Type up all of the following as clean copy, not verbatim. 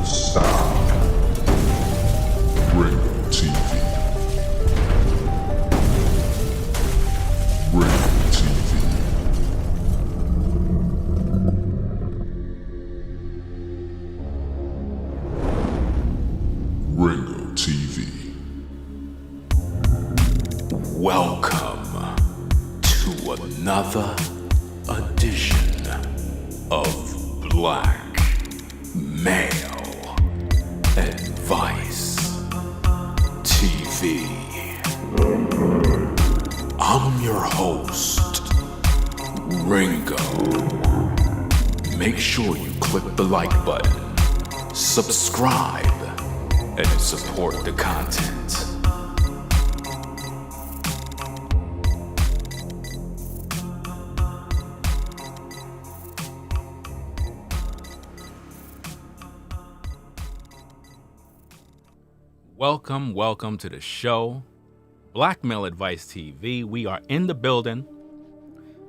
sound. Ringo TV. Ringo TV. Ringo TV. Welcome to another edition of Black Male Advice TV. I'm your host, Ringo. Make sure you click the like button, subscribe, and support the content. Welcome to the show, Black Male Advice TV. We are in the building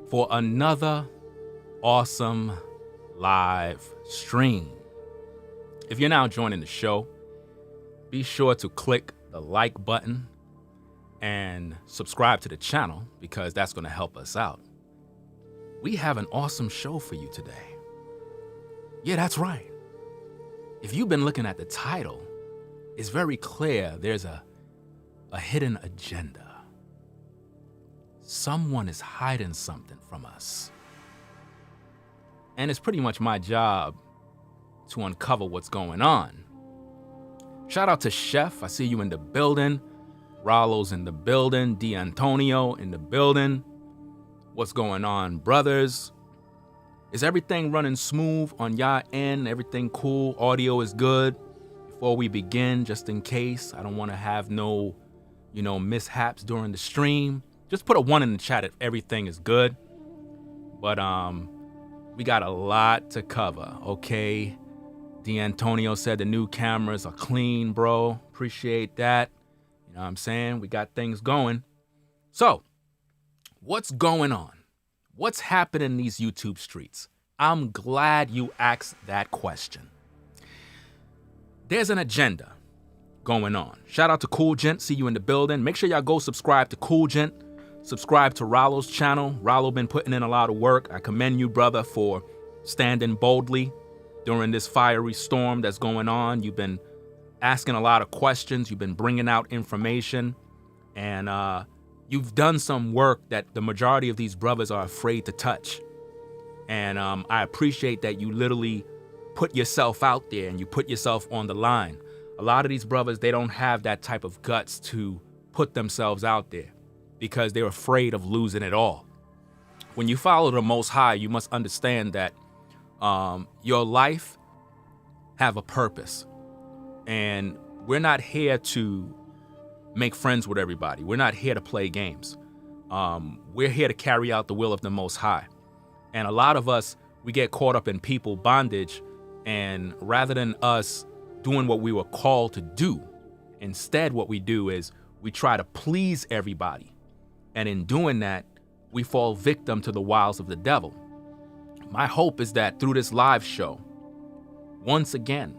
for another awesome live stream. If you're now joining the show, be sure to click the like button and subscribe to the channel because that's going to help us out. We have an awesome show for you today. Yeah, that's right. If you've been looking at the title, it's very clear there's a hidden agenda. Someone is hiding something from us. And it's pretty much my job to uncover what's going on. Shout out to Chef, I see you in the building. Rollo's in the building. D'Antonio in the building. What's going on, brothers? Is everything running smooth on y'all end? Everything cool? Audio is good? Before we begin, just in case, I don't want to have no, mishaps during the stream. Just put a 1 in the chat if everything is good. But we got a lot to cover, okay? D'Antonio said the new cameras are clean, bro. Appreciate that. You know what I'm saying? We got things going. So, what's going on? What's happening in these YouTube streets? I'm glad you asked that question. There's an agenda going on. Shout out to Cool Gent. See you in the building. Make sure y'all go subscribe to Cool Gent. Subscribe to Rollo's channel. Rollo been putting in a lot of work. I commend you, brother, for standing boldly during this fiery storm that's going on. You've been asking a lot of questions. You've been bringing out information. And you've done some work that the majority of these brothers are afraid to touch. And I appreciate that you literally put yourself out there and you put yourself on the line. A lot of these brothers, they don't have that type of guts to put themselves out there because they're afraid of losing it all. When you follow the Most High, you must understand that your life have a purpose. And we're not here to make friends with everybody. We're not here to play games. We're here to carry out the will of the Most High. And a lot of us, we get caught up in people bondage. And rather than us doing what we were called to do, instead what we do is we try to please everybody. And in doing that, we fall victim to the wiles of the devil. My hope is that through this live show, once again,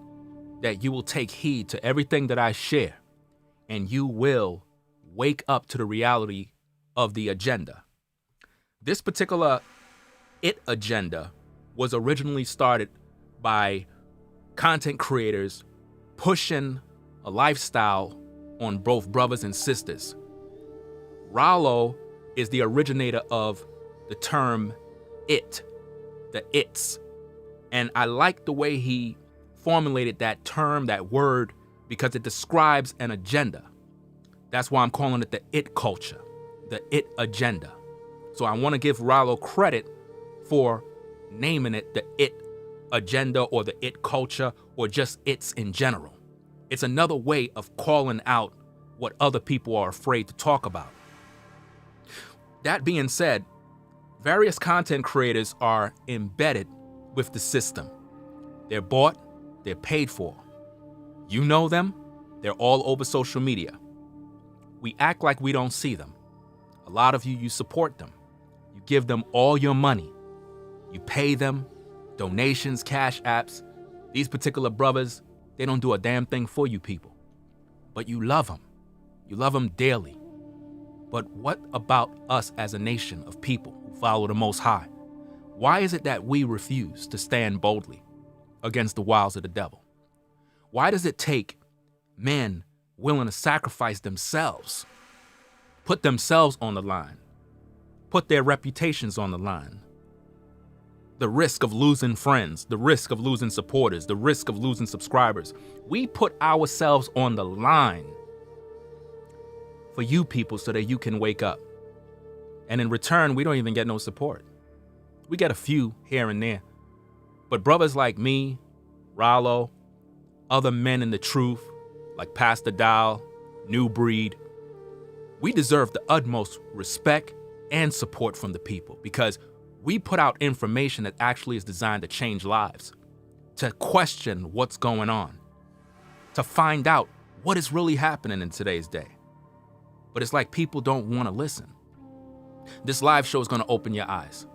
that you will take heed to everything that I share and you will wake up to the reality of the agenda. This particular agenda was originally started by content creators pushing a lifestyle on both brothers and sisters. Rollo is the originator of the term the its. And I like the way he formulated that term, that word, because it describes an agenda. That's why I'm calling it the it culture, the it agenda. So I want to give Rollo credit for naming it the it agenda or the it culture or just its in general. It's another way of calling out what other people are afraid to talk about. That being said, various content creators are embedded with the system. They're bought, they're paid for. You know them, they're all over social media. We act like we don't see them. A lot of you support them. You give them all your money. You pay them, donations, cash apps. These particular brothers, They don't do a damn thing for you people. But you love them. You love them dearly. But what about us as a nation of people who follow the Most High? Why is it that we refuse to stand boldly against the wiles of the devil? Why does it take men willing to sacrifice themselves, put themselves on the line, put their reputations on the line? The risk of losing friends, the risk of losing supporters, the risk of losing subscribers. We put ourselves on the line for you people so that you can wake up. And in return, we don't even get no support. We get a few here and there. But brothers like me, Rollo, other men in the truth, like Pastor Dow, New Breed, we deserve the utmost respect and support from the people because we put out information that actually is designed to change lives, to question what's going on, to find out what is really happening in today's day. But it's like people don't want to listen. This live show is going to open your eyes.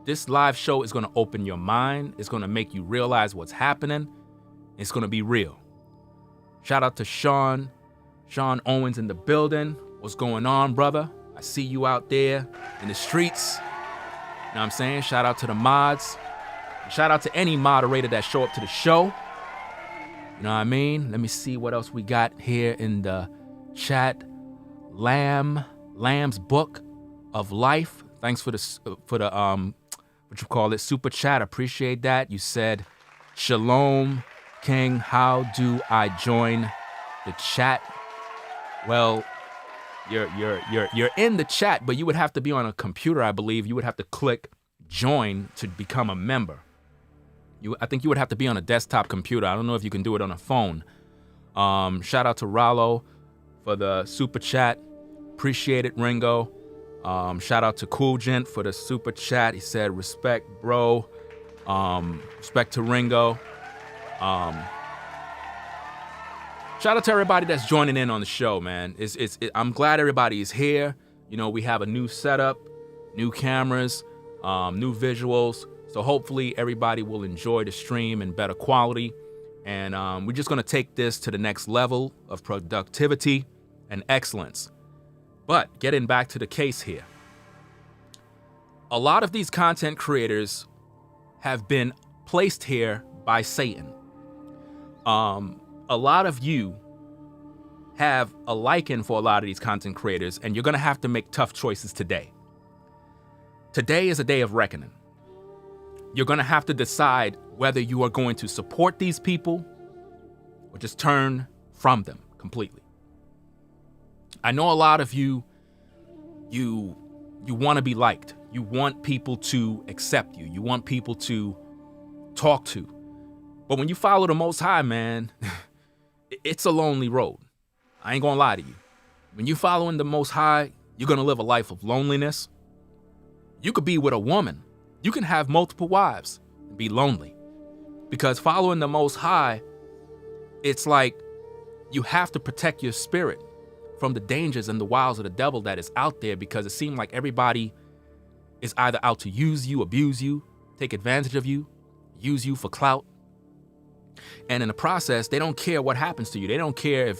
This live show is going to open your mind. It's going to make you realize what's happening. It's going to be real. Shout out to Sean Owens in the building. What's going on, brother? I see you out there in the streets. You know what I'm saying? Shout out to the mods. Shout out to any moderator that show up to the show. You know what I mean? Let me see what else we got here in the chat. Lamb's Book of Life. Thanks for the what you call it, super chat. Appreciate that. You said, Shalom, King. How do I join the chat? Well, you're in the chat, but you would have to be on a computer, I believe. You would have to click join to become a member. I think you would have to be on a desktop computer. I don't know if you can do it on a phone. Shout out to Rollo for the super chat. Appreciate it, Ringo. Shout out to Cool Gent for the super chat. He said, respect, bro. Respect to Ringo. Shout out to everybody that's joining in on the show, man. I'm glad everybody is here. You know, we have a new setup, new cameras, new visuals. So hopefully everybody will enjoy the stream in better quality. And we're just going to take this to the next level of productivity and excellence. But getting back to the case here, a lot of these content creators have been placed here by Satan. A lot of you have a liking for a lot of these content creators, and you're going to have to make tough choices today. Today is a day of reckoning. You're going to have to decide whether you are going to support these people or just turn from them completely. I know a lot of you want to be liked. You want people to accept you. You want people to talk to. But when you follow the Most High, man, it's a lonely road. I ain't gonna lie to you. When you following the Most High, you're gonna live a life of loneliness. You could be with a woman. You can have multiple wives and be lonely. Because following the Most High, it's like you have to protect your spirit from the dangers and the wiles of the devil that is out there, because it seems like everybody is either out to use you, abuse you, take advantage of you, use you for clout. And in the process, they don't care what happens to you. They don't care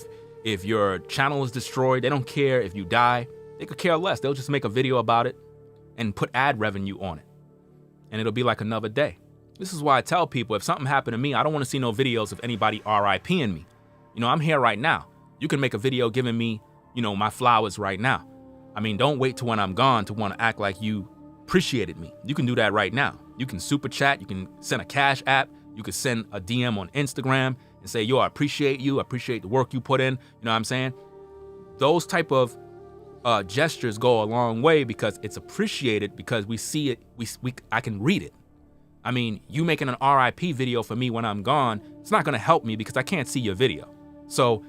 if your channel is destroyed. They don't care if you die. They could care less. They'll just make a video about it and put ad revenue on it. And it'll be like another day. This is why I tell people, if something happened to me, I don't want to see no videos of anybody RIPing me. You know, I'm here right now. You can make a video giving me, you know, my flowers right now. I mean, don't wait till when I'm gone to want to act like you appreciated me. You can do that right now. You can super chat. You can send a cash app. You could send a DM on Instagram and say, yo, I appreciate you. I appreciate the work you put in. You know what I'm saying? Those type of gestures go a long way, because it's appreciated, because we see it. I can read it. I mean, you making an RIP video for me when I'm gone, it's not going to help me because I can't see your video. So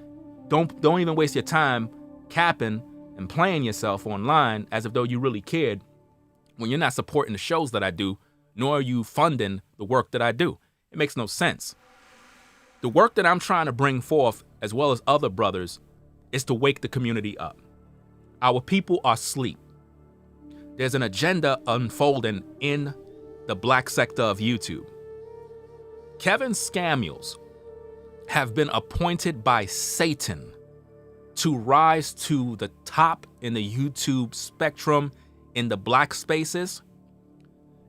don't even waste your time capping and playing yourself online as if though you really cared, when you're not supporting the shows that I do, nor are you funding the work that I do. It makes no sense. The work that I'm trying to bring forth, as well as other brothers, is to wake the community up. Our people are asleep. There's an agenda unfolding in the black sector of YouTube. Kevin Samuels have been appointed by Satan to rise to the top in the YouTube spectrum in the black spaces,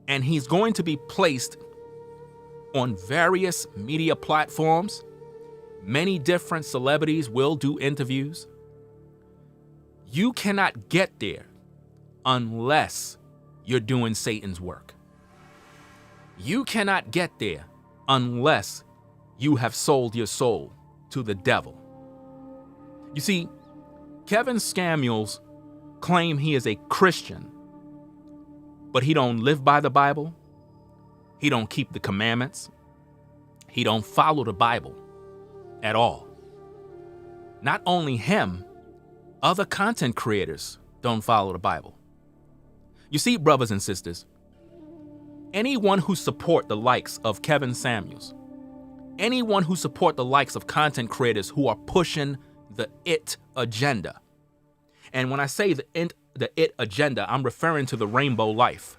and he's going to be placed on various media platforms. Many different celebrities will do interviews. You cannot get there unless you're doing Satan's work. You cannot get there unless you have sold your soul to the devil. You see, Kevin Samuels claim he is a Christian, but he don't live by the Bible. He don't keep the commandments. He don't follow the Bible at all. Not only him, other content creators don't follow the Bible. You see, brothers and sisters, anyone who support the likes of Kevin Samuels, anyone who support the likes of content creators who are pushing the it agenda. And when I say the it agenda, I'm referring to the rainbow life.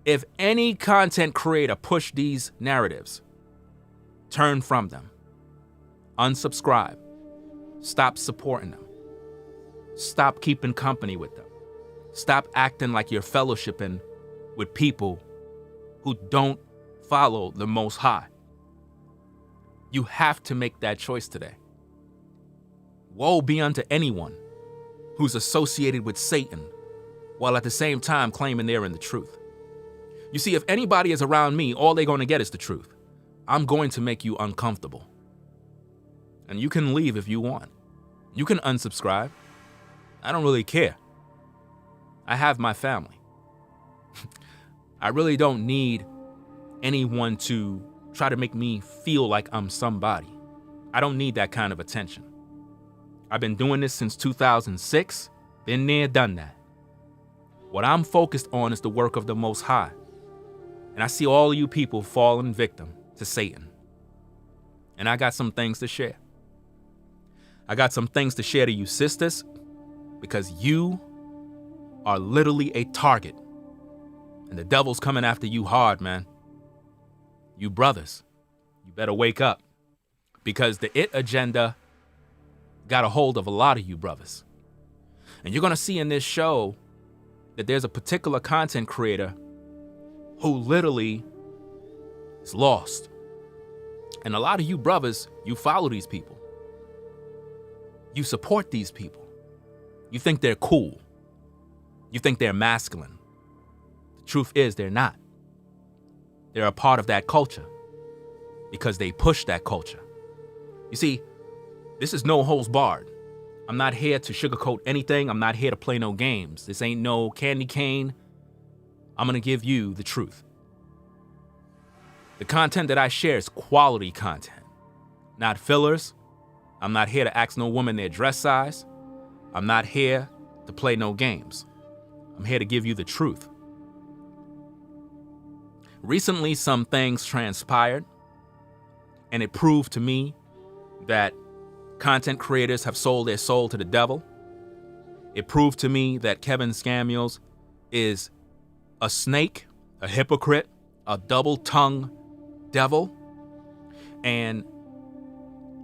If any content creator push these narratives, turn from them, unsubscribe, stop supporting them, stop keeping company with them, stop acting like you're fellowshipping with people who don't follow the Most High. You have to make that choice today. Woe be unto anyone who's associated with Satan while at the same time claiming they're in the truth. You see, if anybody is around me, all they're going to get is the truth. I'm going to make you uncomfortable. And you can leave if you want. You can unsubscribe. I don't really care. I have my family. I really don't need anyone to try to make me feel like I'm somebody. I don't need that kind of attention. I've been doing this since 2006. Been there, done that. What I'm focused on is the work of the Most High. And I see all of you people falling victim to Satan. And I got some things to share. I got some things to share to you sisters, because you are literally a target. And the devil's coming after you hard, man. You brothers, you better wake up, because the it agenda got a hold of a lot of you brothers. And you're going to see in this show that there's a particular content creator who literally is lost. And a lot of you brothers, you follow these people. You support these people. You think they're cool. You think they're masculine. The truth is they're not. They're a part of that culture because they push that culture. You see, this is no holds barred. I'm not here to sugarcoat anything. I'm not here to play no games. This ain't no candy cane. I'm going to give you the truth. The content that I share is quality content, not fillers. I'm not here to ask no woman their dress size. I'm not here to play no games. I'm here to give you the truth. Recently, some things transpired, and it proved to me that content creators have sold their soul to the devil. It proved to me that Kevin Samuels is a snake, a hypocrite, a double-tongued devil. And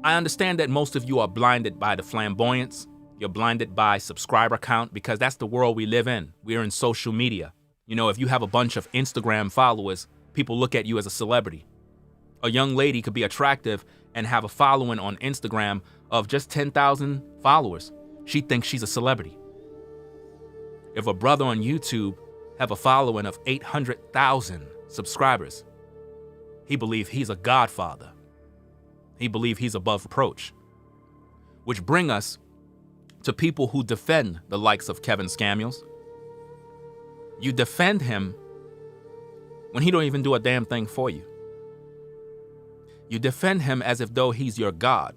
I understand that most of you are blinded by the flamboyance. You're blinded by subscriber count, because that's the world we live in. We're in social media. You know, if you have a bunch of Instagram followers, people look at you as a celebrity. A young lady could be attractive and have a following on Instagram of just 10,000 followers. She thinks she's a celebrity. If a brother on YouTube have a following of 800,000 subscribers, he believes he's a godfather. He believes he's above reproach. Which bring us to people who defend the likes of Kevin Samuels. You defend him when he don't even do a damn thing for you. You defend him as if though he's your God.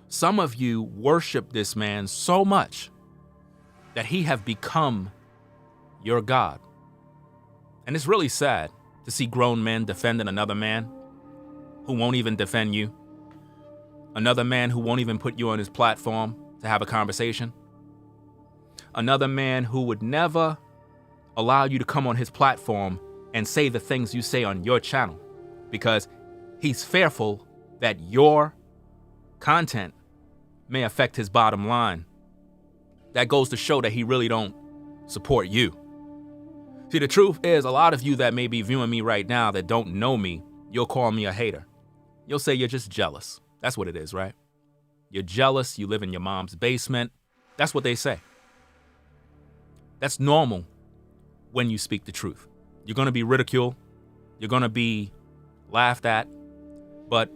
Some of you worship this man so much that he have become your God. And it's really sad to see grown men defending another man who won't even defend you. Another man who won't even put you on his platform to have a conversation. Another man who would never allow you to come on his platform and say the things you say on your channel, because he's fearful that your content may affect his bottom line, that goes to show that he really don't support you. See, the truth is, a lot of you that may be viewing me right now that don't know me, you'll call me a hater. You'll say you're just jealous. That's what it is, right? You're jealous, you live in your mom's basement. That's what they say. That's normal when you speak the truth. You're going to be ridiculed. You're going to be laughed at. But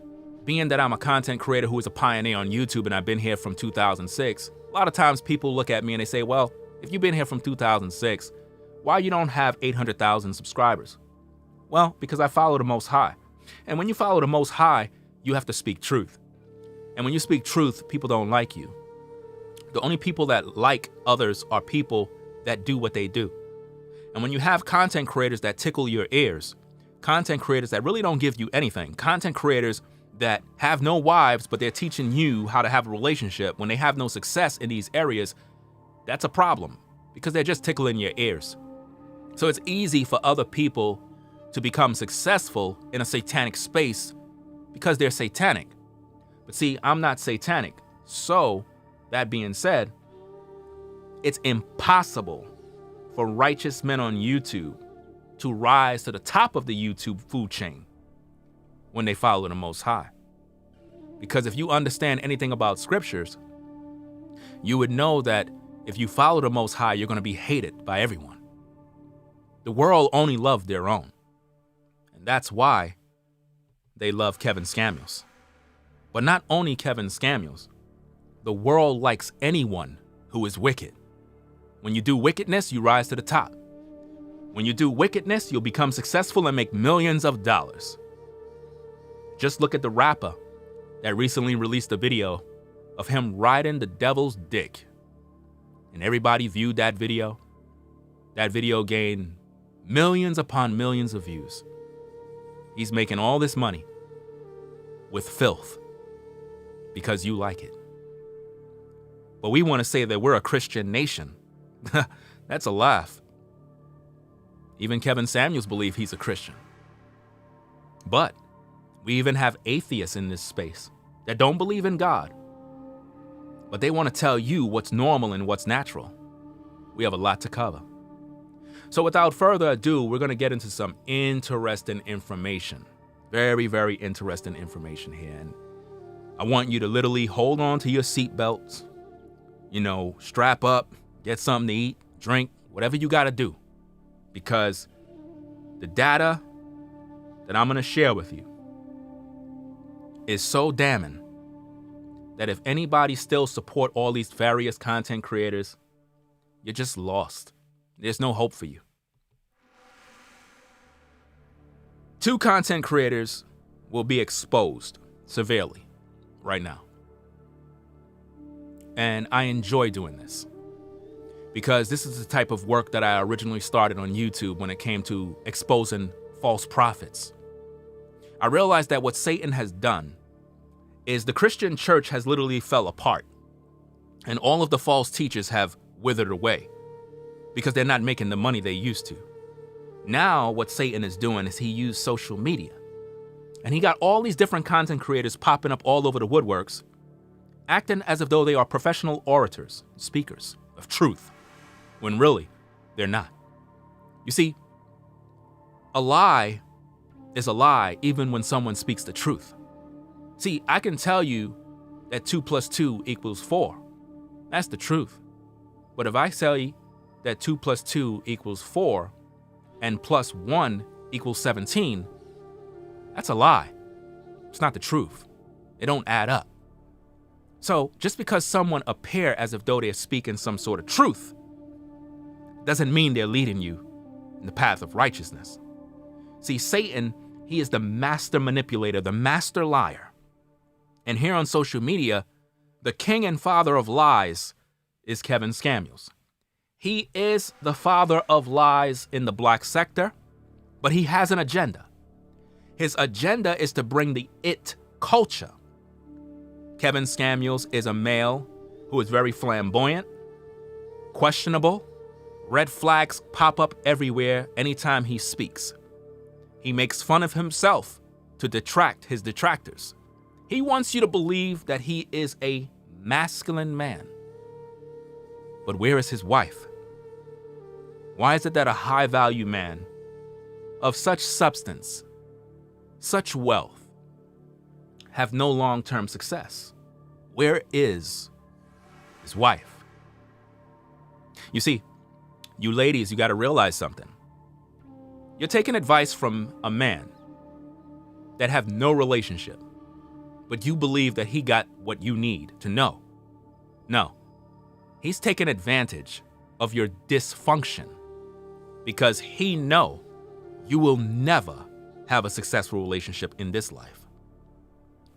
being that I'm a content creator who is a pioneer on YouTube and I've been here from 2006, a lot of times people look at me and they say, well, if you've been here from 2006, why you don't have 800,000 subscribers? Well, because I follow the Most High. And when you follow the Most High, you have to speak truth. And when you speak truth, people don't like you. The only people that like others are people that do what they do. And when you have content creators that tickle your ears, content creators that really don't give you anything, content creators that have no wives, but they're teaching you how to have a relationship when they have no success in these areas, that's a problem because they're just tickling your ears. So it's easy for other people to become successful in a satanic space because they're satanic. But see, I'm not satanic. So that being said, it's impossible for righteous men on YouTube to rise to the top of the YouTube food chain when they follow the Most High. Because if you understand anything about scriptures, you would know that if you follow the Most High, you're going to be hated by everyone. The world only loved their own. And that's why they love Kevin Samuels. But not only Kevin Samuels, the world likes anyone who is wicked. When you do wickedness, you rise to the top. When you do wickedness, you'll become successful and make millions of dollars. Just look at the rapper that recently released a video of him riding the devil's dick. And everybody viewed that video. That video gained millions upon millions of views. He's making all this money with filth because you like it. But we want to say that we're a Christian nation. That's a laugh. Even Kevin Samuels believes he's a Christian. But we even have atheists in this space that don't believe in God. But they want to tell you what's normal and what's natural. We have a lot to cover. So without further ado, we're going to get into some interesting information. Very, very interesting information here. And I want you to literally hold on to your seatbelts, strap up, get something to eat, drink, whatever you got to do. Because the data that I'm going to share with you is so damning that if anybody still support all these various content creators, you're just lost. There's no hope for you. 2 content creators will be exposed severely right now. And I enjoy doing this because this is the type of work that I originally started on YouTube when it came to exposing false prophets. I realized that what Satan has done is the Christian church has literally fell apart and all of the false teachers have withered away because they're not making the money they used to. Now what Satan is doing is he used social media and he got all these different content creators popping up all over the woodworks, acting as if though they are professional orators, speakers of truth, when really they're not. You see, a lie is a lie even when someone speaks the truth. See, I can tell you that 2 + 2 = 4. That's the truth. But if I tell you that 2 + 2 = 4 and +1 = 17, that's a lie. It's not the truth. It don't add up. So just because someone appear as if though they're speaking some sort of truth doesn't mean they're leading you in the path of righteousness. See, Satan, he is the master manipulator, the master liar. And here on social media, the king and father of lies is Kevin Samuels. He is the father of lies in the black sector, but he has an agenda. His agenda is to bring the it culture. Kevin Samuels is a male who is very flamboyant, questionable. Red flags pop up everywhere anytime he speaks. He makes fun of himself to detract his detractors. He wants you to believe that he is a masculine man. But where is his wife? Why is it that a high-value man of such substance, such wealth, have no long-term success? Where is his wife? You see, you ladies, you got to realize something. You're taking advice from a man that have no relationship, but you believe that he got what you need to know. No, he's taking advantage of your dysfunction because he know you will never have a successful relationship in this life.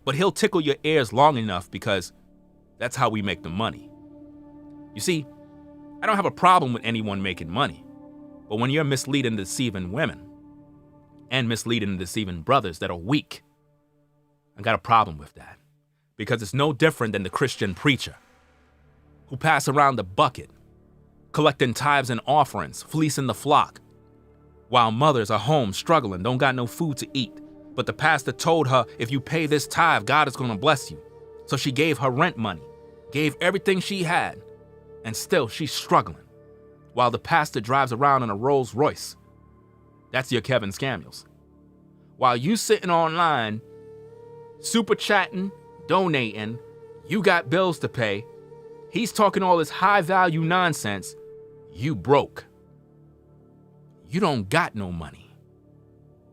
But he'll tickle your ears long enough because that's how we make the money. You see, I don't have a problem with anyone making money, but when you're misleading and deceiving women and misleading and deceiving brothers that are weak, I got a problem with that because it's no different than the Christian preacher who pass around the bucket, collecting tithes and offerings, fleecing the flock, while mothers are home struggling, don't got no food to eat. But the pastor told her, if you pay this tithe, God is going to bless you. So she gave her rent money, gave everything she had, and still she's struggling, while the pastor drives around in a Rolls Royce. That's your Kevin Samuels. While you sitting online, super chatting, donating, you got bills to pay, he's talking all this high value nonsense, you broke. You don't got no money.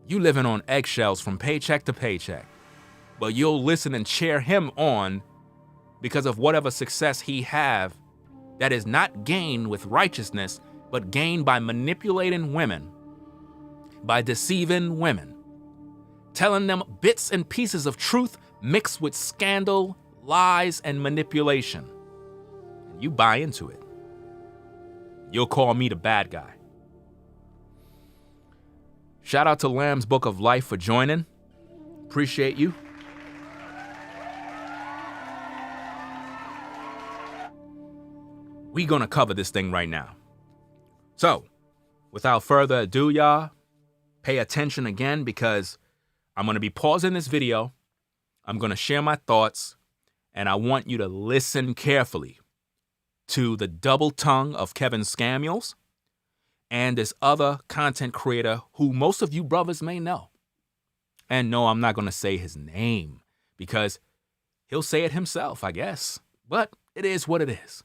You living on eggshells from paycheck to paycheck, but you'll listen and cheer him on because of whatever success he have that is not gained with righteousness, but gained by manipulating women, by deceiving women, telling them bits and pieces of truth mixed with scandal, lies, and manipulation. And you buy into it. You'll call me the bad guy. Shout out to Lamb's Book of Life for joining. Appreciate you. We gonna cover this thing right now. So, without further ado, y'all, pay attention again because I'm gonna be pausing this video. I'm gonna share my thoughts, and I want you to listen carefully to the double tongue of Kevin Samuels and this other content creator who most of you brothers may know. And no, I'm not going to say his name because he'll say it himself, I guess. But it is what it is.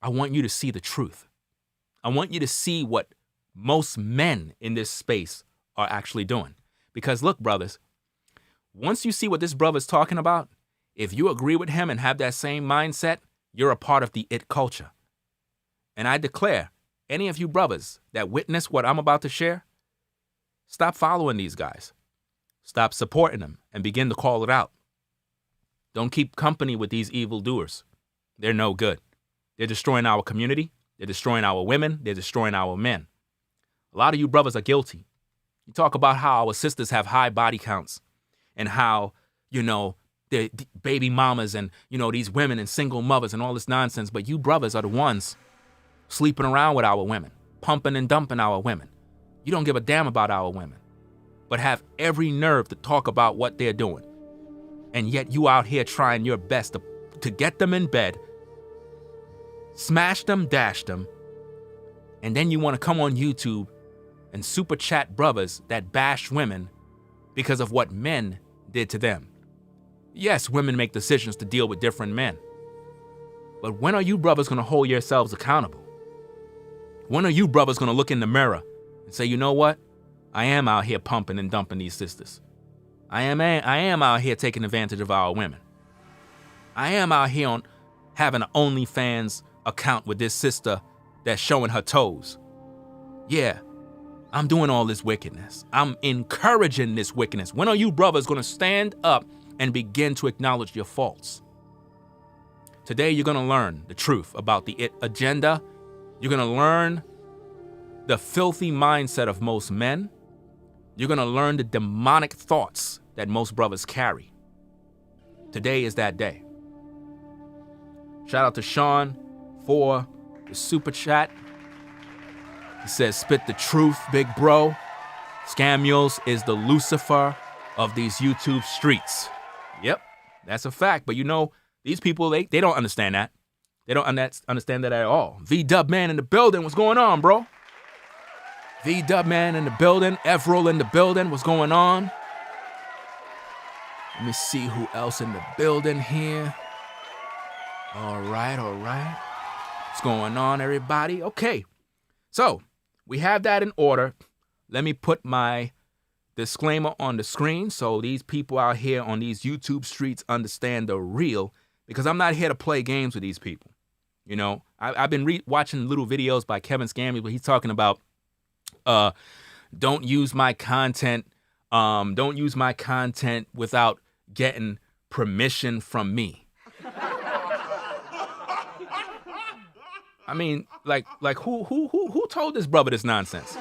I want you to see the truth. I want you to see what most men in this space are actually doing. Because look, brothers, once you see what this brother's talking about, if you agree with him and have that same mindset, you're a part of the it culture. And I declare, any of you brothers that witness what I'm about to share, stop following these guys. Stop supporting them and begin to call it out. Don't keep company with these evildoers. They're no good. They're destroying our community. They're destroying our women. They're destroying our men. A lot of you brothers are guilty. You talk about how our sisters have high body counts and how, the baby mamas and, these women and single mothers and all this nonsense. But you brothers are the ones sleeping around with our women, pumping and dumping our women. You don't give a damn about our women, but have every nerve to talk about what they're doing. And yet you out here trying your best to get them in bed, smash them, dash them, and then you want to come on YouTube and super chat brothers that bash women because of what men did to them. Yes, women make decisions to deal with different men. But when are you brothers going to hold yourselves accountable? When are you brothers going to look in the mirror and say, you know what? I am out here pumping and dumping these sisters. I am out here taking advantage of our women. I am out here having an OnlyFans account with this sister that's showing her toes. Yeah, I'm doing all this wickedness. I'm encouraging this wickedness. When are you brothers going to stand up and begin to acknowledge your faults? Today, you're going to learn the truth about the it agenda. You're going to learn the filthy mindset of most men. You're going to learn the demonic thoughts that most brothers carry. Today is that day. Shout out to Sean for the super chat. He says, spit the truth, big bro. Samuels is the Lucifer of these YouTube streets. Yep, that's a fact. But you know, these people, they don't understand that. They don't understand that at all. V-Dub Man in the building. What's going on, bro? V-Dub Man in the building. Everil in the building. What's going on? Let me see who else in the building here. All right. What's going on, everybody? Okay. So, we have that in order. Let me put my disclaimer on the screen so these people out here on these YouTube streets understand the real, because I'm not here to play games with these people. You know, I've been watching little videos by Kevin Scammy where he's talking about don't use my content without getting permission from me. I mean, like who told this brother this nonsense?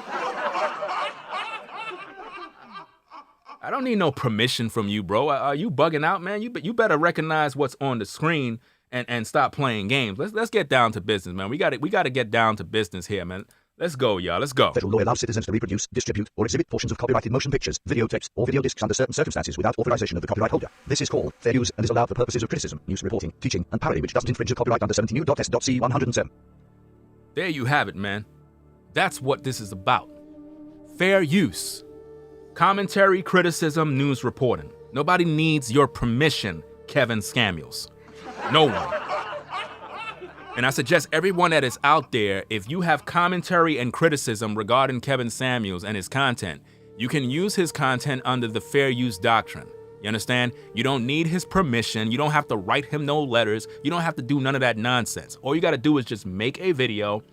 I don't need no permission from you, bro. Are you bugging out, man? You better recognize what's on the screen and stop playing games. Let's get down to business, man. We got to get down to business here, man. Let's go, y'all. Let's go. Federal law allows citizens to reproduce, distribute, or exhibit portions of copyrighted motion pictures, videotapes, or video discs under certain circumstances without authorization of the copyright holder. This is called fair use and is allowed for purposes of criticism, news reporting, teaching, and parody, which doesn't infringe the copyright under 17 U.S.C. 107. There you have it, man. That's what this is about. Fair use. Commentary, criticism, news reporting. Nobody needs your permission, Kevin Scammules. No one. And I suggest everyone that is out there, if you have commentary and criticism regarding Kevin Samuels and his content, you can use his content under the fair use doctrine. You understand? You don't need his permission. You don't have to write him no letters. You don't have to do none of that nonsense. All you got to do is just make a video,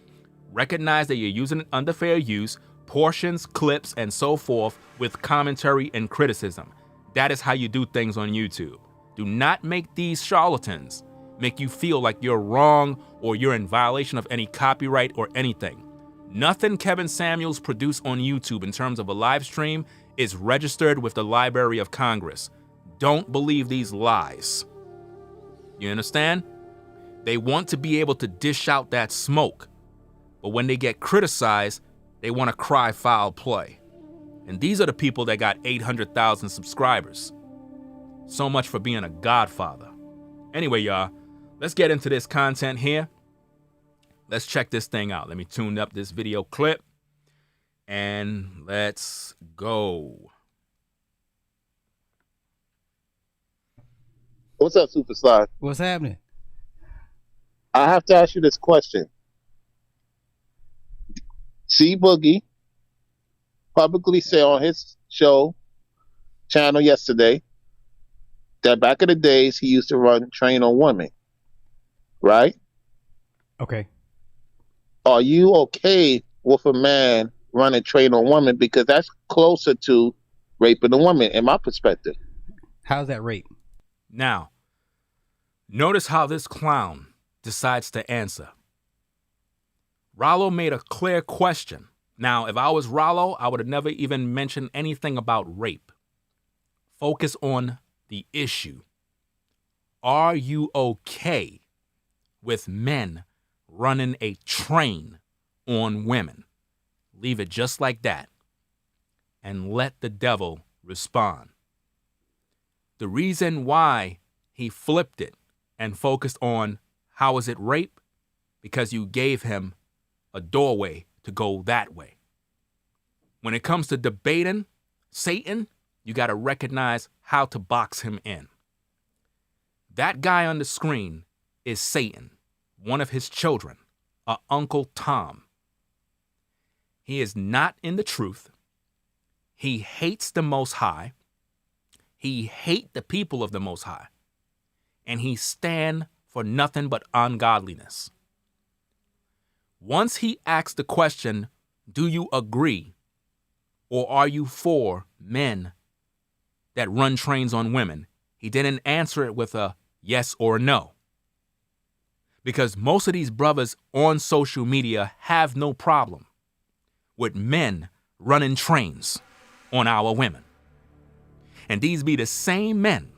recognize that you're using it under fair use, portions, clips, and so forth with commentary and criticism. That is how you do things on YouTube. Do not make these charlatans make you feel like you're wrong or you're in violation of any copyright or anything. Nothing Kevin Samuels produced on YouTube in terms of a live stream is registered with the Library of Congress. Don't believe these lies. You understand? They want to be able to dish out that smoke, but when they get criticized, they want to cry foul play. And these are the people that got 800,000 subscribers. So much for being a godfather. Anyway, y'all, let's get into this content here. Let's check this thing out. Let me tune up this video clip and let's go. What's up, SupaSlurp? What's happening? I have to ask you this question. C Boogie publicly said on his channel yesterday that back in the days he used to train on women, right? Okay. Are you okay with a man running train on women? Because that's closer to raping a woman, in my perspective. How's that rape? Now, notice how this clown decides to answer. Rollo made a clear question. Now, if I was Rollo, I would have never even mentioned anything about rape. Focus on the issue. Are you okay with men running a train on women? Leave it just like that and let the devil respond. The reason why he flipped it and focused on how is it rape? Because you gave him a doorway to go that way. When it comes to debating Satan, you got to recognize how to box him in. That guy on the screen is Satan, one of his children, Uncle Tom. He is not in the truth. He hates the Most High. He hates the people of the Most High. And he stand for nothing but ungodliness. Once he asks the question, do you agree or are you for men that run trains on women? He didn't answer it with a yes or no. Because most of these brothers on social media have no problem with men running trains on our women. And these be the same men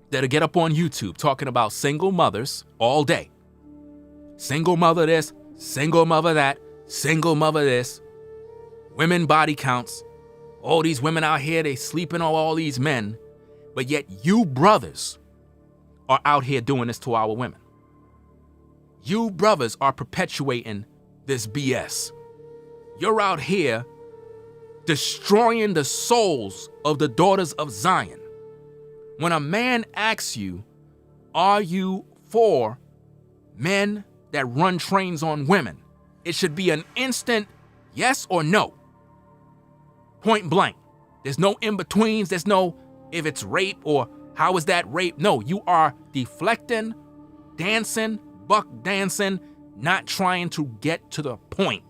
that'll get up on YouTube talking about single mothers all day. Single mother this, single mother that, single mother this, women body counts. All these women out here, they sleeping on all these men. But yet you brothers are out here doing this to our women. You brothers are perpetuating this BS. You're out here destroying the souls of the daughters of Zion. When a man asks you, are you for men that run trains on women? It should be an instant yes or no. Point blank. There's no in-betweens. There's no if it's rape or how is that rape. No, you are deflecting, dancing, buck dancing, not trying to get to the point.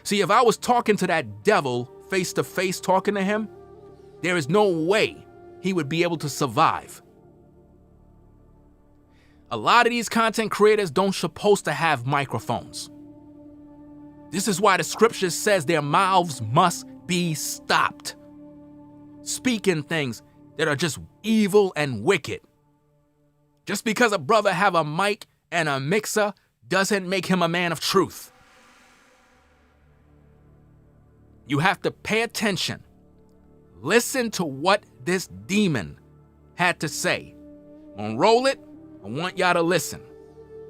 See, if I was talking to that devil face to face, talking to him, there is no way he would be able to survive. A lot of these content creators don't supposed to have microphones. This is why the scripture says their mouths must be stopped. Speaking things that are just evil and wicked. Just because a brother have a mic and a mixer doesn't make him a man of truth. You have to pay attention. Listen to what this demon had to say. I'm gonna roll it. I want y'all to listen.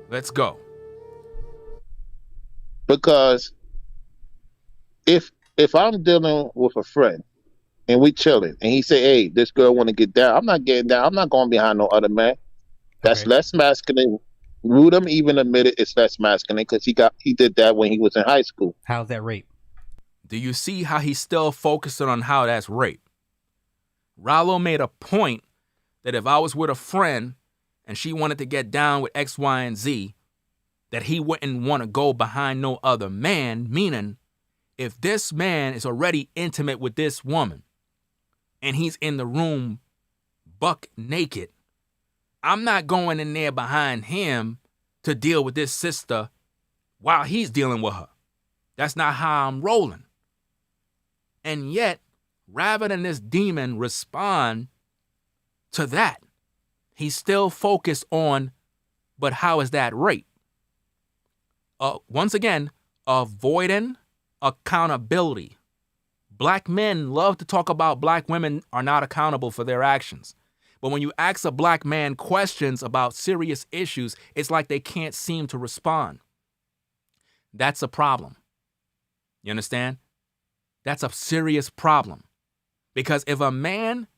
Let's go. Because if I'm dealing with a friend and we chilling and he say, hey, this girl want to get down, I'm not getting down. I'm not going behind no other man. That's less masculine. Rudum even admitted it's less masculine because he did that when he was in high school. How's that rape? Do you see how he's still focusing on how that's rape? Rollo made a point that if I was with a friend and she wanted to get down with X, Y, and Z, that he wouldn't want to go behind no other man, meaning if this man is already intimate with this woman and he's in the room buck naked, I'm not going in there behind him to deal with this sister while he's dealing with her. That's not how I'm rolling. And yet, rather than this demon respond to that, he's still focused on, but how is that rape? Once again, avoiding accountability. Black men love to talk about black women are not accountable for their actions. But when you ask a black man questions about serious issues, it's like they can't seem to respond. That's a problem. You understand? That's a serious problem. Because if a man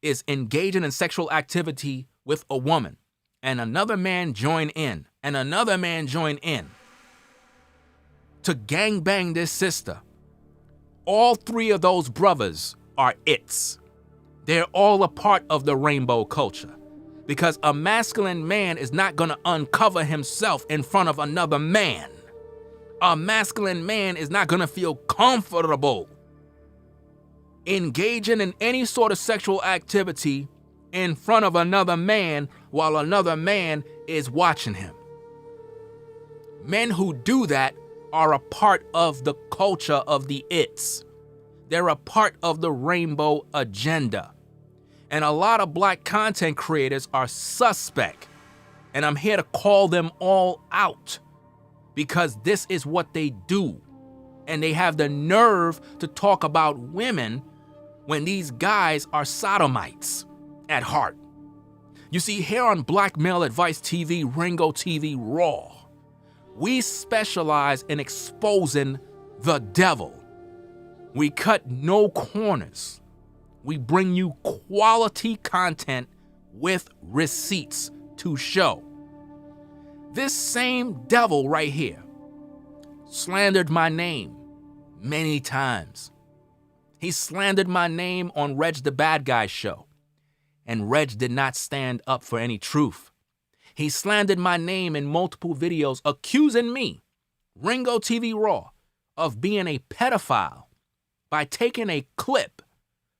is engaging in sexual activity with a woman and another man join in and another man join in to gangbang this sister, all three of those brothers are its. They're all a part of the rainbow culture. Because a masculine man is not going to uncover himself in front of another man. A masculine man is not going to feel comfortable engaging in any sort of sexual activity in front of another man while another man is watching him. Men who do that are a part of the culture of the its. They're a part of the rainbow agenda. And a lot of black content creators are suspect. And I'm here to call them all out because this is what they do. And they have the nerve to talk about women when these guys are sodomites at heart. You see, here on Black Male Advice TV, Ringo TV Raw, we specialize in exposing the devil. We cut no corners. We bring you quality content with receipts to show. This same devil right here slandered my name many times. He slandered my name on Reg the Bad Guy show, and Reg did not stand up for any truth. He slandered my name in multiple videos accusing me, Ringo TV Raw, of being a pedophile by taking a clip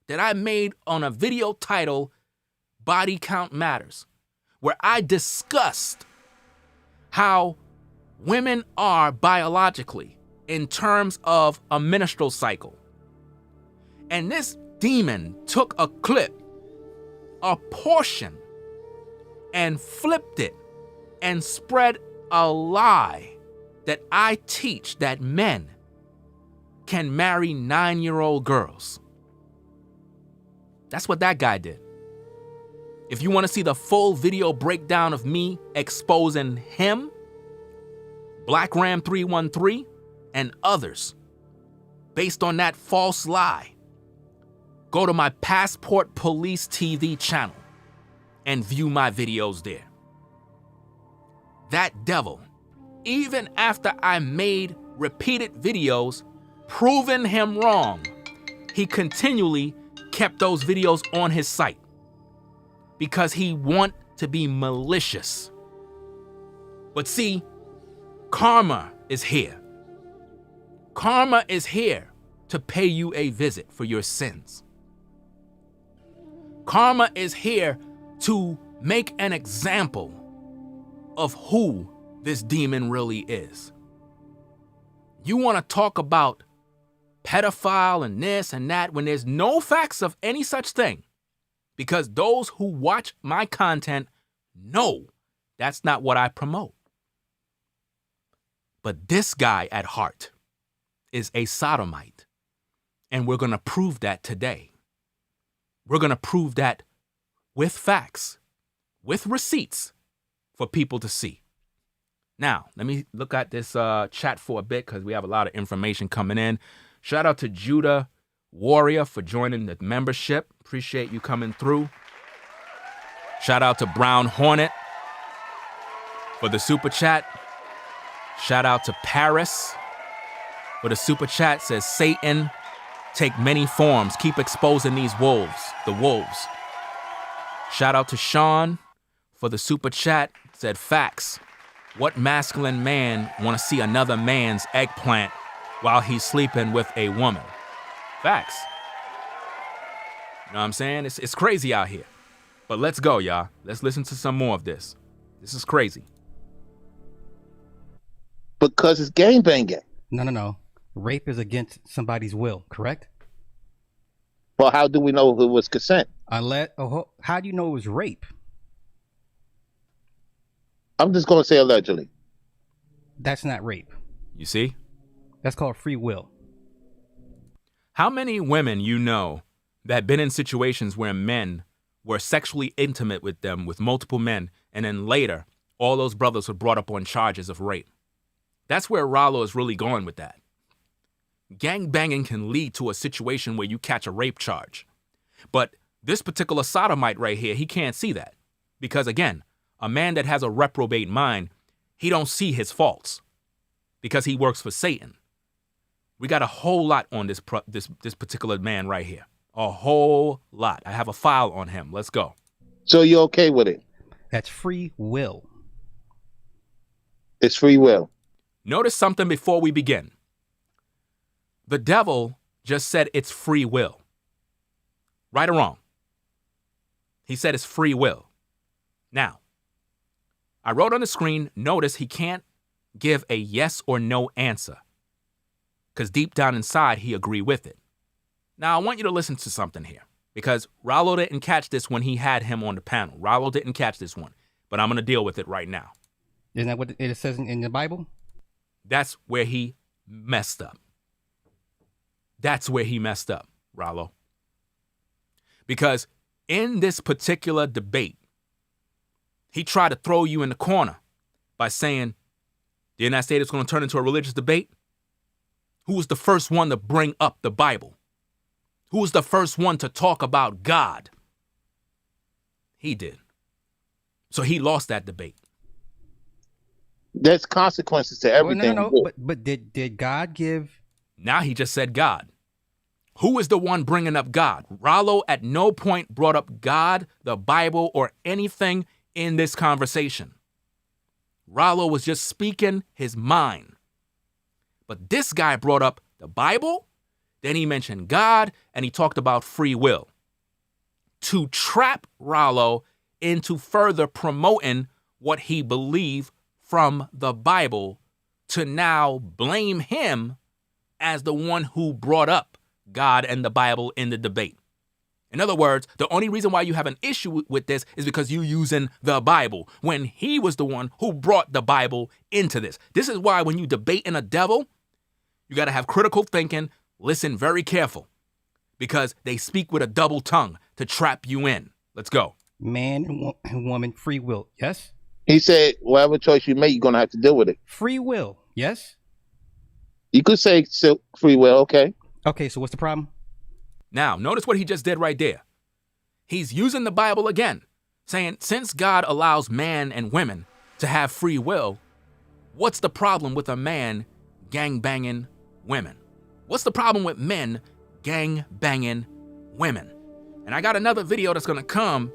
that I made on a video titled Body Count Matters, where I discussed how women are biologically in terms of a menstrual cycle. And this demon took a clip, a portion, and flipped it and spread a lie that I teach that men can marry 9-year-old girls. That's what that guy did. If you want to see the full video breakdown of me exposing him, Black Ram 313, and others based on that false lie, go to my Passport Police TV channel and view my videos there. That devil, even after I made repeated videos proving him wrong, he continually kept those videos on his site because he want to be malicious. But see, karma is here. Karma is here to pay you a visit for your sins. Karma is here to make an example of who this demon really is. You want to talk about pedophile and this and that when there's no facts of any such thing, because those who watch my content know that's not what I promote. But this guy at heart is a sodomite, and we're going to prove that today. We're going to prove that with facts, with receipts for people to see. Now, let me look at this chat for a bit because we have a lot of information coming in. Shout out to Judah Warrior for joining the membership. Appreciate you coming through. Shout out to Brown Hornet for the super chat. Shout out to Paris for the super chat. Says, Satan take many forms. Keep exposing these wolves, the wolves. Shout out to Sean for the super chat. Said, facts. What masculine man want to see another man's eggplant while he's sleeping with a woman? Facts. You know what I'm saying? It's crazy out here. But let's go, y'all. Let's listen to some more of this. This is crazy. Because it's gangbanging. No. Rape is against somebody's will, correct? Well, how do we know if it was consent? How do you know it was rape? I'm just going to say allegedly. That's not rape. You see? That's called free will. How many women you know that been in situations where men were sexually intimate with them, with multiple men, and then later, all those brothers were brought up on charges of rape? That's where Rollo is really going with that. Gang banging can lead to a situation where you catch a rape charge. But this particular sodomite right here, he can't see that. Because again, a man that has a reprobate mind, he don't see his faults because he works for Satan. We got a whole lot on this particular man right here. A whole lot. I have a file on him. Let's go. So you're okay with it? That's free will. It's free will. Notice something before we begin. The devil just said it's free will. Right or wrong? He said it's free will. Now, I wrote on the screen, notice he can't give a yes or no answer. Because deep down inside, he agreed with it. Now, I want you to listen to something here. Because Rollo didn't catch this when he had him on the panel. Rollo didn't catch this one. But I'm going to deal with it right now. Isn't that what it says in the Bible? That's where he messed up. That's where he messed up, Rollo. Because in this particular debate, he tried to throw you in the corner by saying, didn't I say it's going to turn into a religious debate? Who was the first one to bring up the Bible? Who was the first one to talk about God? He did. So he lost that debate. There's consequences to everything. No. But did God give? Now he just said God. Who is the one bringing up God? Rollo at no point brought up God, the Bible, or anything in this conversation. Rollo was just speaking his mind. But this guy brought up the Bible, then he mentioned God, and he talked about free will to trap Rollo into further promoting what he believed from the Bible, to now blame him as the one who brought up God and the Bible in the debate. In other words, the only reason why you have an issue with this is because you're using the Bible when he was the one who brought the Bible into this. This is why when you debate in a devil, you got to have critical thinking, listen very careful. because they speak with a double tongue to trap you in. Let's go. Man and woman, free will. Yes? He said, whatever choice you make, you're going to have to deal with it. Free will. Yes? You could say free will, okay? Okay, so what's the problem? Now, notice what he just did right there. He's using the Bible again, saying, since God allows man and women to have free will, what's the problem with a man gang-banging women? What's the problem with men gang-banging women? And I got another video that's going to come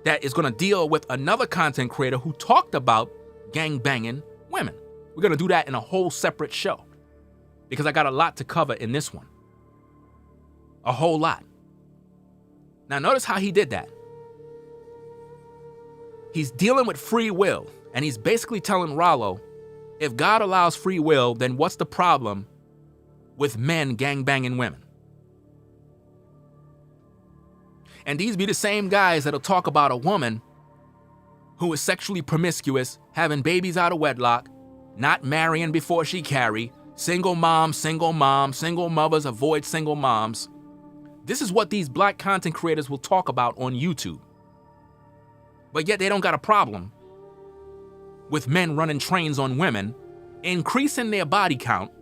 that is going to deal with another content creator who talked about gang-banging women. We're going to do that in a whole separate show because I got a lot to cover in this one. A whole lot. Now, notice how he did that. He's dealing with free will, and he's basically telling Rollo, if God allows free will, then what's the problem with men gang-banging women? And these be the same guys that'll talk about a woman who is sexually promiscuous, having babies out of wedlock, not marrying before she carry, single moms, single mothers avoid single moms. This is what these black content creators will talk about on YouTube. But yet they don't got a problem with men running trains on women, increasing their body count,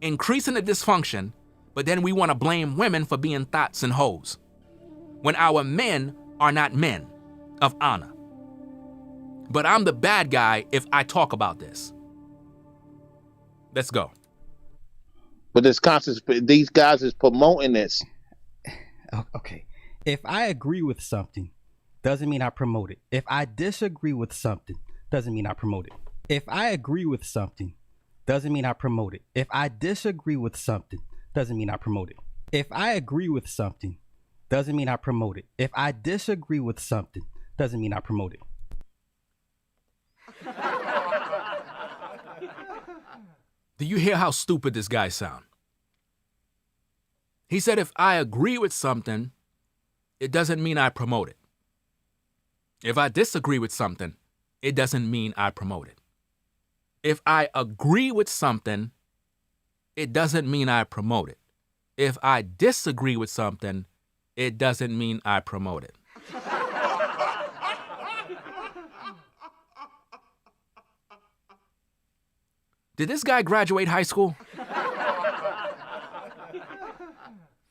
increasing the dysfunction, but then we want to blame women for being thots and hoes, when our men are not men of honor. But I'm the bad guy if I talk about this. Let's go. But these guys is promoting this. Okay. If I agree with something, doesn't mean I promote it. If I disagree with something, doesn't mean I promote it. If I agree with something, doesn't mean I promote it. If I disagree with something, doesn't mean I promote it. If I agree with something, doesn't mean I promote it. If I disagree with something, doesn't mean I promote it. Do you hear how stupid this guy sound? He said, if I agree with something, it doesn't mean I promote it. If I disagree with something, it doesn't mean I promote it. If I agree with something, it doesn't mean I promote it. If I disagree with something, it doesn't mean I promote it. Did this guy graduate high school?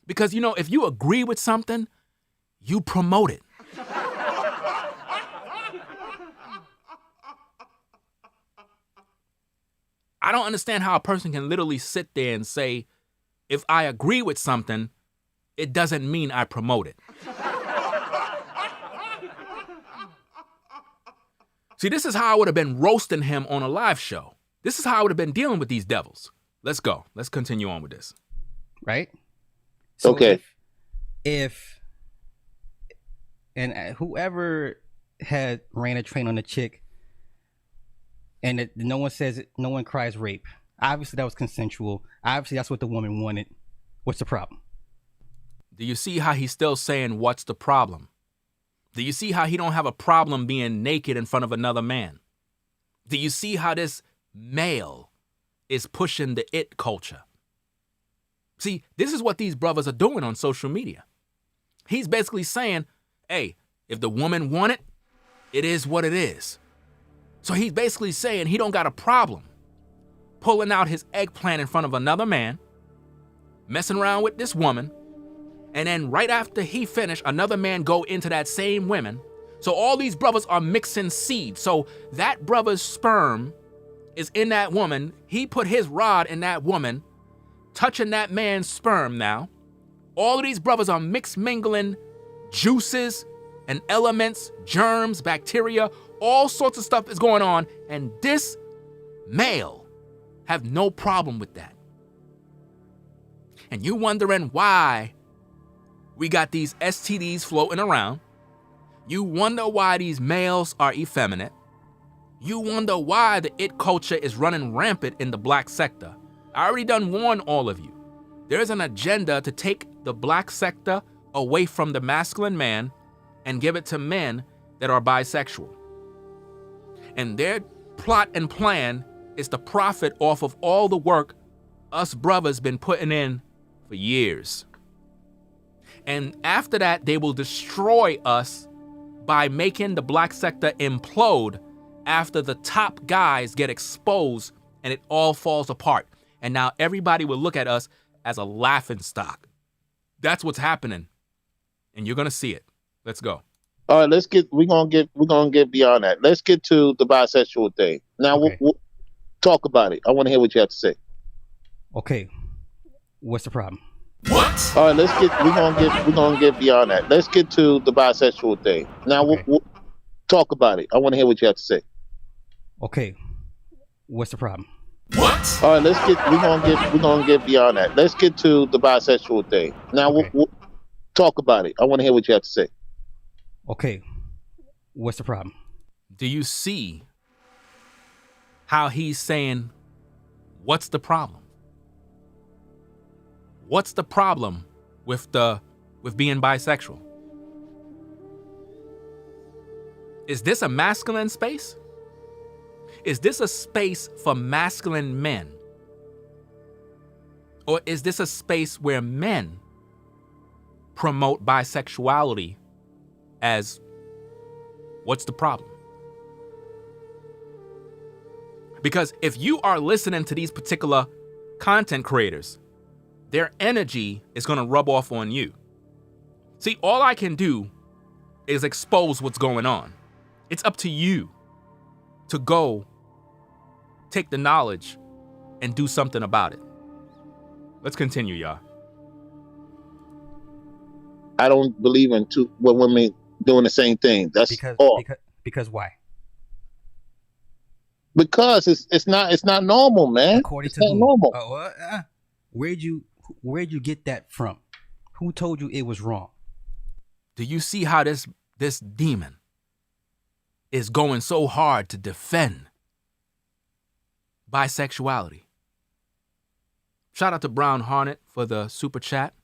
Because, you know, if you agree with something, you promote it. I don't understand how a person can literally sit there and say, if I agree with something, it doesn't mean I promote it. See, this is how I would have been roasting him on a live show. This is how I would have been dealing with these devils. Let's go. Let's continue on with this. Right? So Okay. If whoever had ran a train on a chick and no one says it, no one cries rape. Obviously that was consensual. Obviously that's what the woman wanted. What's the problem? Do you see how he's still saying, what's the problem? Do you see how he don't have a problem being naked in front of another man? Do you see how this male is pushing the it culture? See, this is what these brothers are doing on social media. He's basically saying, hey, if the woman want it, it is what it is. So he's basically saying he don't got a problem pulling out his eggplant in front of another man, messing around with this woman, and then right after he finished, another man go into that same woman. So all these brothers are mixing seeds. So that brother's sperm is in that woman. He put his rod in that woman, touching that man's sperm now. All of these brothers are mixed mingling juices and elements, germs, bacteria, all sorts of stuff is going on. And this male have no problem with that. And you wondering why we got these STDs floating around. You wonder why these males are effeminate. You wonder why the it culture is running rampant in the black sector. I already done warned all of you. There's an agenda to take the black sector away from the masculine man and give it to men that are bisexual. And their plot and plan is to profit off of all the work us brothers been putting in for years. And after that, they will destroy us by making the black sector implode after the top guys get exposed and it all falls apart. And now everybody will look at us as a laughingstock. That's what's happening. And you're gonna see it. Let's go. All right, we're gonna get beyond that. Let's get to the bisexual thing. Now Okay. we'll talk about it. I want to hear what you have to say. Okay. What's the problem? What? All right, we're gonna get beyond that. Let's get to the bisexual thing. Now Okay. we'll talk about it. I want to hear what you have to say. Okay. What's the problem? What? All right, we're gonna get beyond that. Let's get to the bisexual thing. Now Okay. we'll talk about it. I want to hear what you have to say. Okay. What's the problem? Do you see how he's saying, what's the problem? What's the problem with being bisexual? Is this a masculine space? Is this a space for masculine men? Or is this a space where men promote bisexuality as what's the problem? Because if you are listening to these particular content creators, their energy is going to rub off on you. See, all I can do is expose what's going on. It's up to you to go take the knowledge and do something about it. Let's continue, y'all. I don't believe in women doing the same thing. That's all. Because why? Because it's not normal, man. According it's to not whom? normal. Where'd you get that from? Who told you it was wrong? Do you see how this demon is going so hard to defend bisexuality? Shout out to Brown Hornet for the super chat.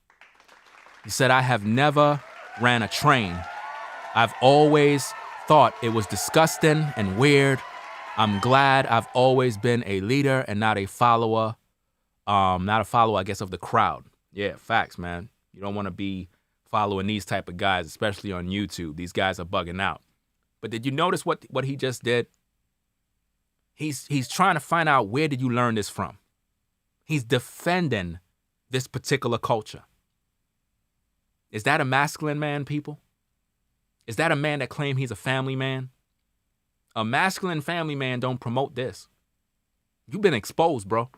He said, I have never ran a train. I've always thought it was disgusting and weird. I'm glad I've always been a leader and not a follower. I guess, of the crowd. Yeah, facts, man. You don't want to be following these type of guys, especially on YouTube. These guys are bugging out. But did you notice what he just did? He's trying to find out, where did you learn this from? He's defending this particular culture. Is that a masculine man, people? Is that a man that claims he's a family man? A masculine family man don't promote this. You've been exposed, bro.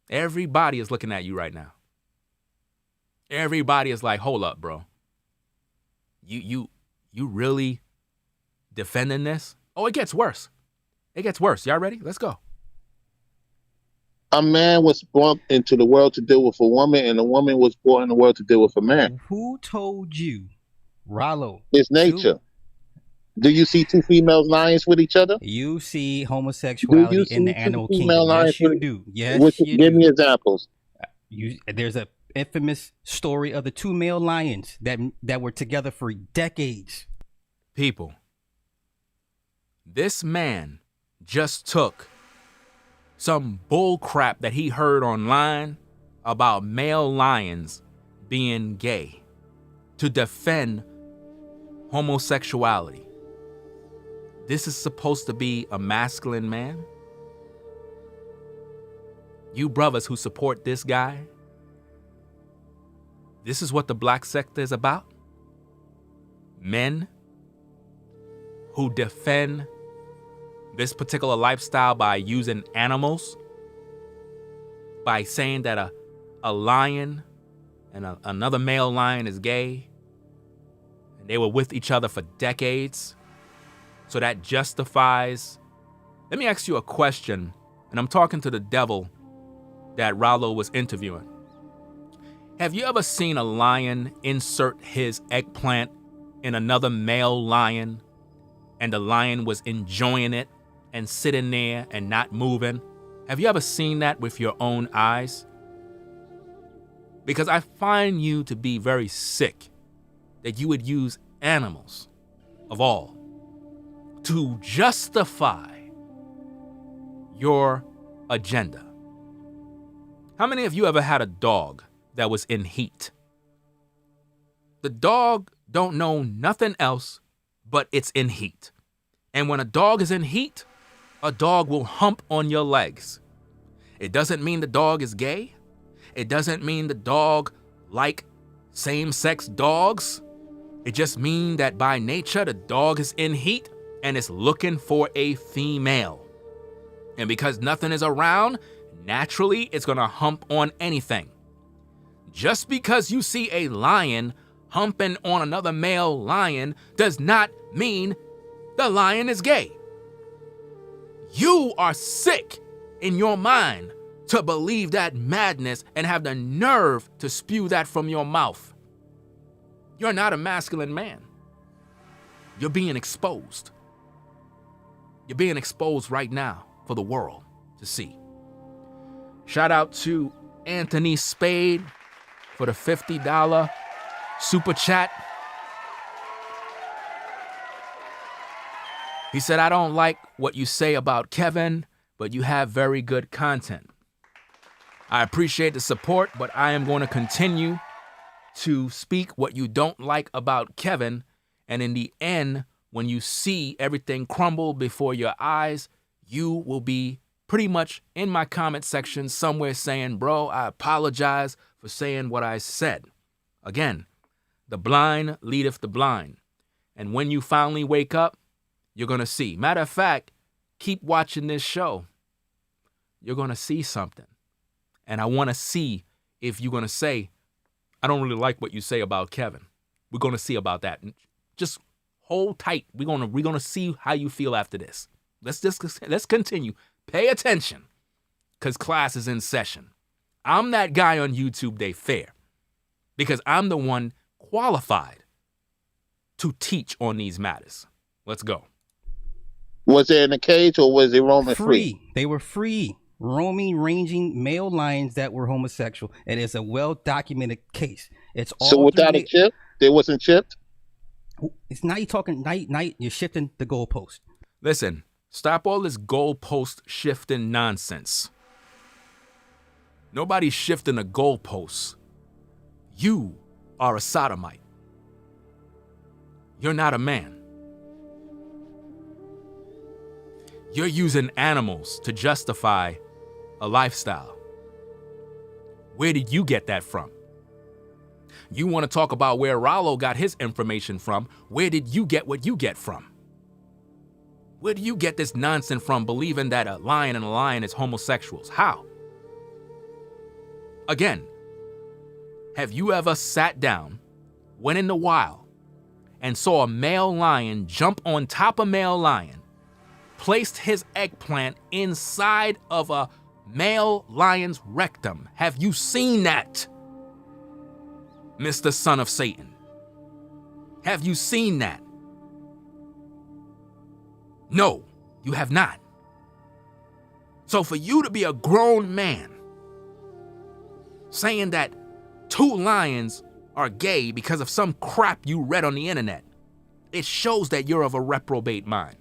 Everybody is looking at you right now. Everybody is like, hold up, bro. You really defending this? Oh, it gets worse. It gets worse. Y'all ready? Let's go. A man was brought into the world to deal with a woman, and a woman was brought in the world to deal with a man. Who told you, Rollo? It's nature. Do you see two females lions with each other? You see homosexuality in the animal kingdom. Yes, you do. Yes, you give do. me examples. There's a infamous story of the two male lions that were together for decades. People, this man just took some bull crap that he heard online about male lions being gay to defend homosexuality. This is supposed to be a masculine man? You brothers who support this guy, this is what the black sector is about? Men who defend this particular lifestyle by using animals, by saying that a lion and another male lion is gay, and they were with each other for decades. So that justifies. Let me ask you a question, and I'm talking to the devil that Rollo was interviewing. Have you ever seen a lion insert his eggplant in another male lion, and the lion was enjoying it and sitting there and not moving? Have you ever seen that with your own eyes? Because I find you to be very sick that you would use animals, of all, to justify your agenda. How many of you ever had a dog that was in heat. The dog don't know nothing else but it's in heat. And when a dog is in heat, a dog will hump on your legs. It doesn't mean the dog is gay. It doesn't mean the dog like same-sex dogs. It just means that by nature, the dog is in heat and is looking for a female. And because nothing is around, naturally, it's gonna hump on anything. Just because you see a lion humping on another male lion does not mean the lion is gay. You are sick in your mind to believe that madness and have the nerve to spew that from your mouth. You're not a masculine man. You're being exposed. You're being exposed right now for the world to see. Shout out to Anthony Spade for the $50 super chat. He said, I don't like what you say about Kevin, but you have very good content. I appreciate the support, but I am going to continue to speak what you don't like about Kevin. And in the end, when you see everything crumble before your eyes, you will be pretty much in my comment section somewhere saying, bro, I apologize for saying what I said. Again, the blind leadeth the blind. And when you finally wake up, you're going to see. Matter of fact, keep watching this show. You're going to see something. And I want to see if you're going to say, I don't really like what you say about Kevin. We're going to see about that. Just hold tight. We're going to see how you feel after this. Let's continue. Pay attention, because class is in session. I'm that guy on YouTube Day Fair because I'm the one qualified to teach on these matters. Let's go. Was it in a cage or was it roaming free? They were free, roaming, ranging male lions that were homosexual. It is a well-documented case. It's all So without a chip? They wasn't chipped? It's now you're talking night. You're shifting the goalpost. Listen, stop all this goalpost shifting nonsense. Nobody's shifting the goalposts. You are a sodomite. You're not a man. You're using animals to justify a lifestyle. Where did you get that from? You want to talk about where Rollo got his information from. Where did you get what you get from? Where do you get this nonsense from, believing that a lion and a lion is homosexuals? How? Again, have you ever sat down, went in the wild, and saw a male lion jump on top of male lion, placed his eggplant inside of a male lion's rectum? Have you seen that, Mr. Son of Satan? Have you seen that? No, you have not. So for you to be a grown man saying that two lions are gay because of some crap you read on the internet, it shows that you're of a reprobate mind.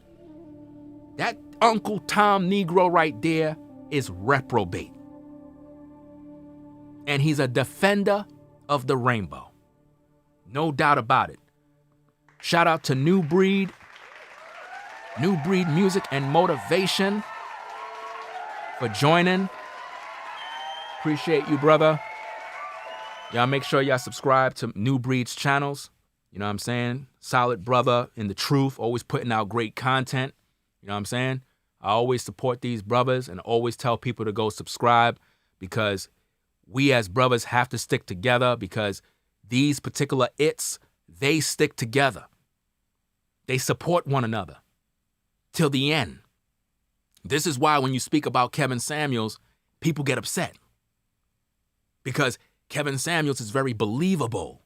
That Uncle Tom Negro right there is reprobate. And he's a defender of the rainbow. No doubt about it. Shout out to New Breed Music and Motivation for joining. Appreciate you, brother. Y'all make sure y'all subscribe to New Breed's channels. You know what I'm saying? Solid brother in the truth, always putting out great content. You know what I'm saying? I always support these brothers and always tell people to go subscribe, because we as brothers have to stick together, because these particular they stick together. They support one another till the end. This is why when you speak about Kevin Samuels, people get upset, because Kevin Samuels is very believable.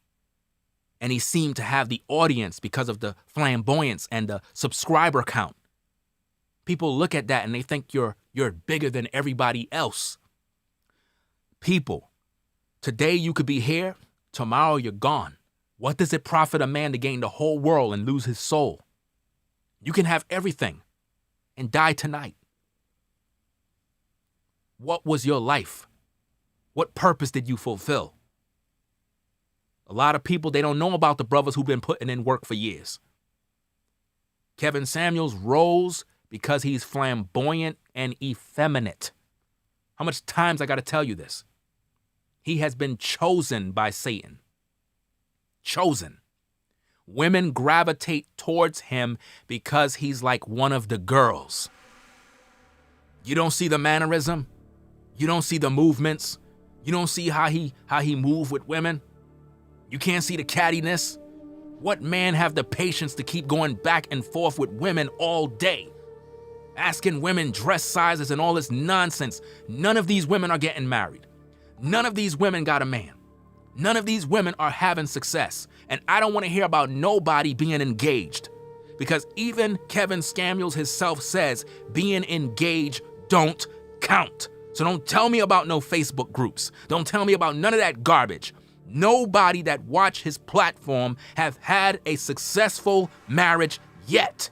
And he seemed to have the audience because of the flamboyance and the subscriber count. People look at that and they think you're bigger than everybody else. People, today you could be here, tomorrow you're gone. What does it profit a man to gain the whole world and lose his soul? You can have everything and die tonight. What was your life? What purpose did you fulfill? A lot of people, they don't know about the brothers who've been putting in work for years. Kevin Samuels rose because he's flamboyant and effeminate. How much times I got to tell you this? He has been chosen by Satan. Chosen. Women gravitate towards him because he's like one of the girls. You don't see the mannerism. You don't see the movements. You don't see how he move with women. You can't see the cattiness. What man have the patience to keep going back and forth with women all day? Asking women dress sizes and all this nonsense. None of these women are getting married. None of these women got a man. None of these women are having success. And I don't want to hear about nobody being engaged. Because even Kevin Samuels himself says being engaged don't count. So don't tell me about no Facebook groups. Don't tell me about none of that garbage. Nobody that watched his platform have had a successful marriage yet.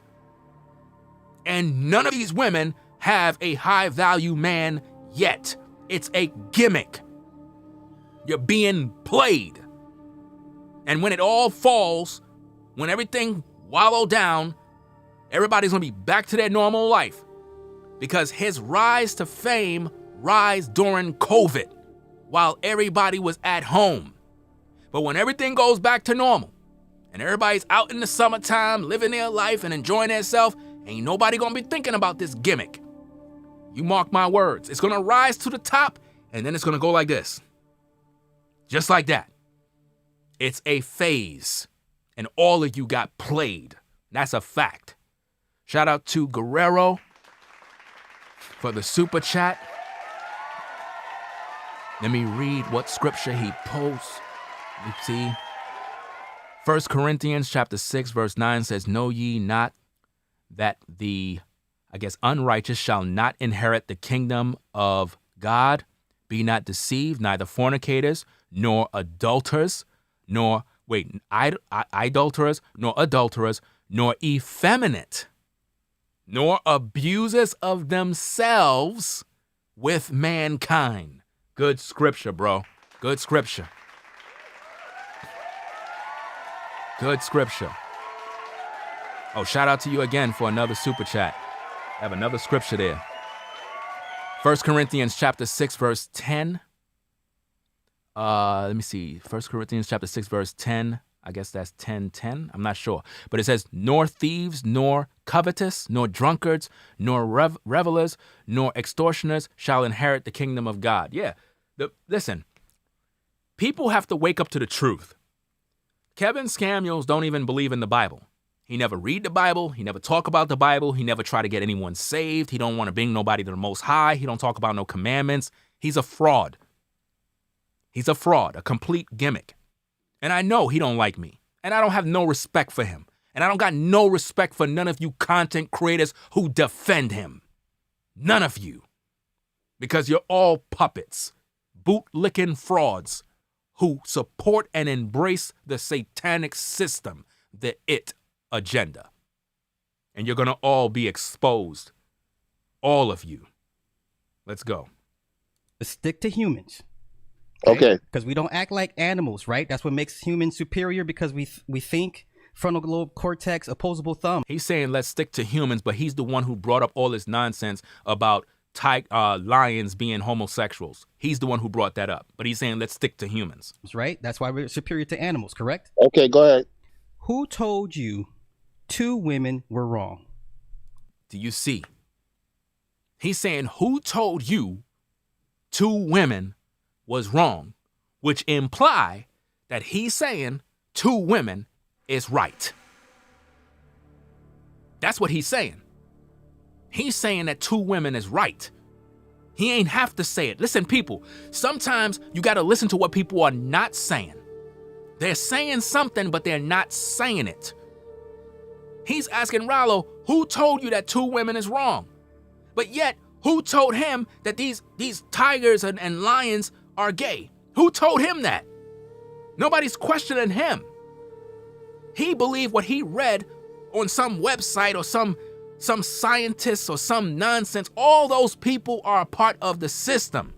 And none of these women have a high-value man yet. It's a gimmick. You're being played. And when it all falls, when everything wallow down, everybody's going to be back to their normal life. Because his rise to fame rise during COVID, while everybody was at home. But when everything goes back to normal, and everybody's out in the summertime, living their life and enjoying themselves, ain't nobody gonna be thinking about this gimmick. You mark my words. It's gonna rise to the top, and then it's gonna go like this. Just like that. It's a phase, and all of you got played. That's a fact. Shout out to Guerrero for the super chat. Let me read what scripture he posts. You see, 1 Corinthians chapter 6, verse 9 says, "Know ye not that the, unrighteous shall not inherit the kingdom of God? Be not deceived, neither fornicators, nor adulterers, nor adulterers, nor effeminate, nor abusers of themselves with mankind." Good scripture, bro. Good scripture. Good scripture. Oh, shout out to you again for another super chat. I have another scripture there. 1 Corinthians chapter 6, verse 10. Let me see. 1 Corinthians chapter 6, verse 10. I guess that's 10:10. I'm not sure. But it says, "Nor thieves, nor covetous, nor drunkards, nor revelers, nor extortioners shall inherit the kingdom of God." Yeah. Listen, people have to wake up to the truth. Kevin Samuels don't even believe in the Bible. He never read the Bible. He never talk about the Bible. He never try to get anyone saved. He don't want to bring nobody to the Most High. He don't talk about no commandments. He's a fraud. He's a fraud, a complete gimmick. And I know he don't like me. And I don't have no respect for him. And I don't got no respect for none of you content creators who defend him. None of you. Because you're all puppets, boot-licking frauds who support and embrace the satanic system, the it agenda. And you're going to all be exposed. All of you. Let's go. Stick to humans. Okay. Because we don't act like animals, right? That's what makes humans superior, because we think frontal lobe cortex, opposable thumb. He's saying let's stick to humans, but he's the one who brought up all this nonsense about lions being homosexuals. He's the one who brought that up. But he's saying let's stick to humans. Right? That's why we're superior to animals, correct? Okay, go ahead. Who told you 2 women were wrong? Do you see? He's saying who told you 2 women was wrong, which imply that he's saying 2 women is right. That's what he's saying. He's saying that 2 women is right. He ain't have to say it. Listen, people, sometimes you got to listen to what people are not saying. They're saying something, but they're not saying it. He's asking Rollo, who told you that 2 women is wrong? But yet, who told him that these tigers and lions are gay? Who told him that? Nobody's questioning him. He believed what he read on some website or some scientists or some nonsense. All those people are a part of the system.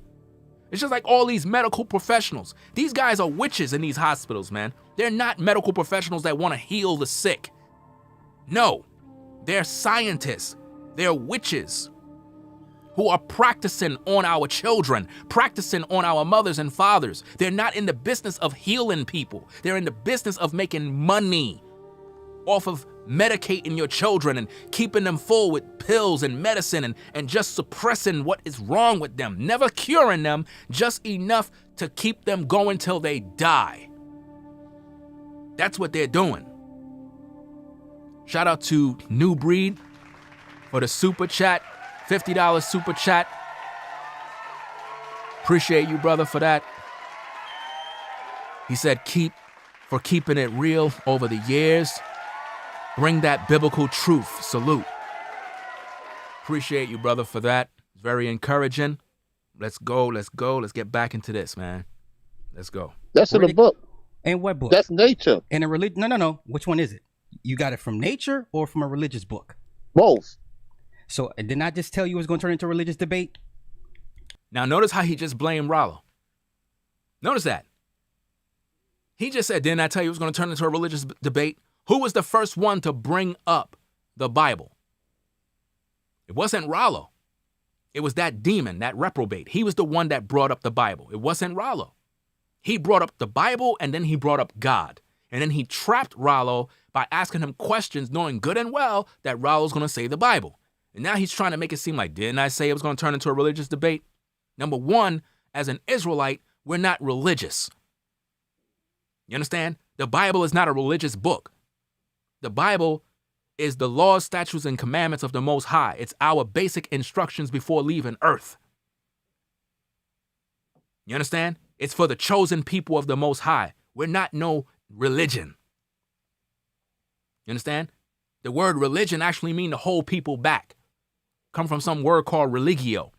It's just like all these medical professionals. These guys are witches in these hospitals, man. They're not medical professionals that want to heal the sick. No, they're scientists. They're witches who are practicing on our children, practicing on our mothers and fathers. They're not in the business of healing people. They're in the business of making money off of medicating your children and keeping them full with pills and medicine and just suppressing what is wrong with them, never curing them, just enough to keep them going till they die. That's what they're doing. Shout out to New Breed for the super chat, $50 super chat. Appreciate you, brother, for that. He said, for keeping it real over the years. Bring that biblical truth. Salute. Appreciate you, brother, for that. Very encouraging. Let's go. Let's get back into this, man. Let's go. That's in the book. And what book? That's nature. In a religion? No. Which one is it? You got it from nature or from a religious book? Both. So didn't I just tell you it was going to turn into a religious debate? Now notice how he just blamed Rollo. Notice that. He just said, didn't I tell you it was going to turn into a religious debate? Who was the first one to bring up the Bible? It wasn't Rollo. It was that demon, that reprobate. He was the one that brought up the Bible. It wasn't Rollo. He brought up the Bible and then he brought up God. And then he trapped Rollo by asking him questions, knowing good and well that Rollo's going to say the Bible. And now he's trying to make it seem like, didn't I say it was going to turn into a religious debate? Number one, as an Israelite, we're not religious. You understand? The Bible is not a religious book. The Bible is the laws, statutes, and commandments of the Most High. It's our basic instructions before leaving earth. You understand? It's for the chosen people of the Most High. We're not no religion. You understand? The word religion actually means to hold people back. Come from some word called religio.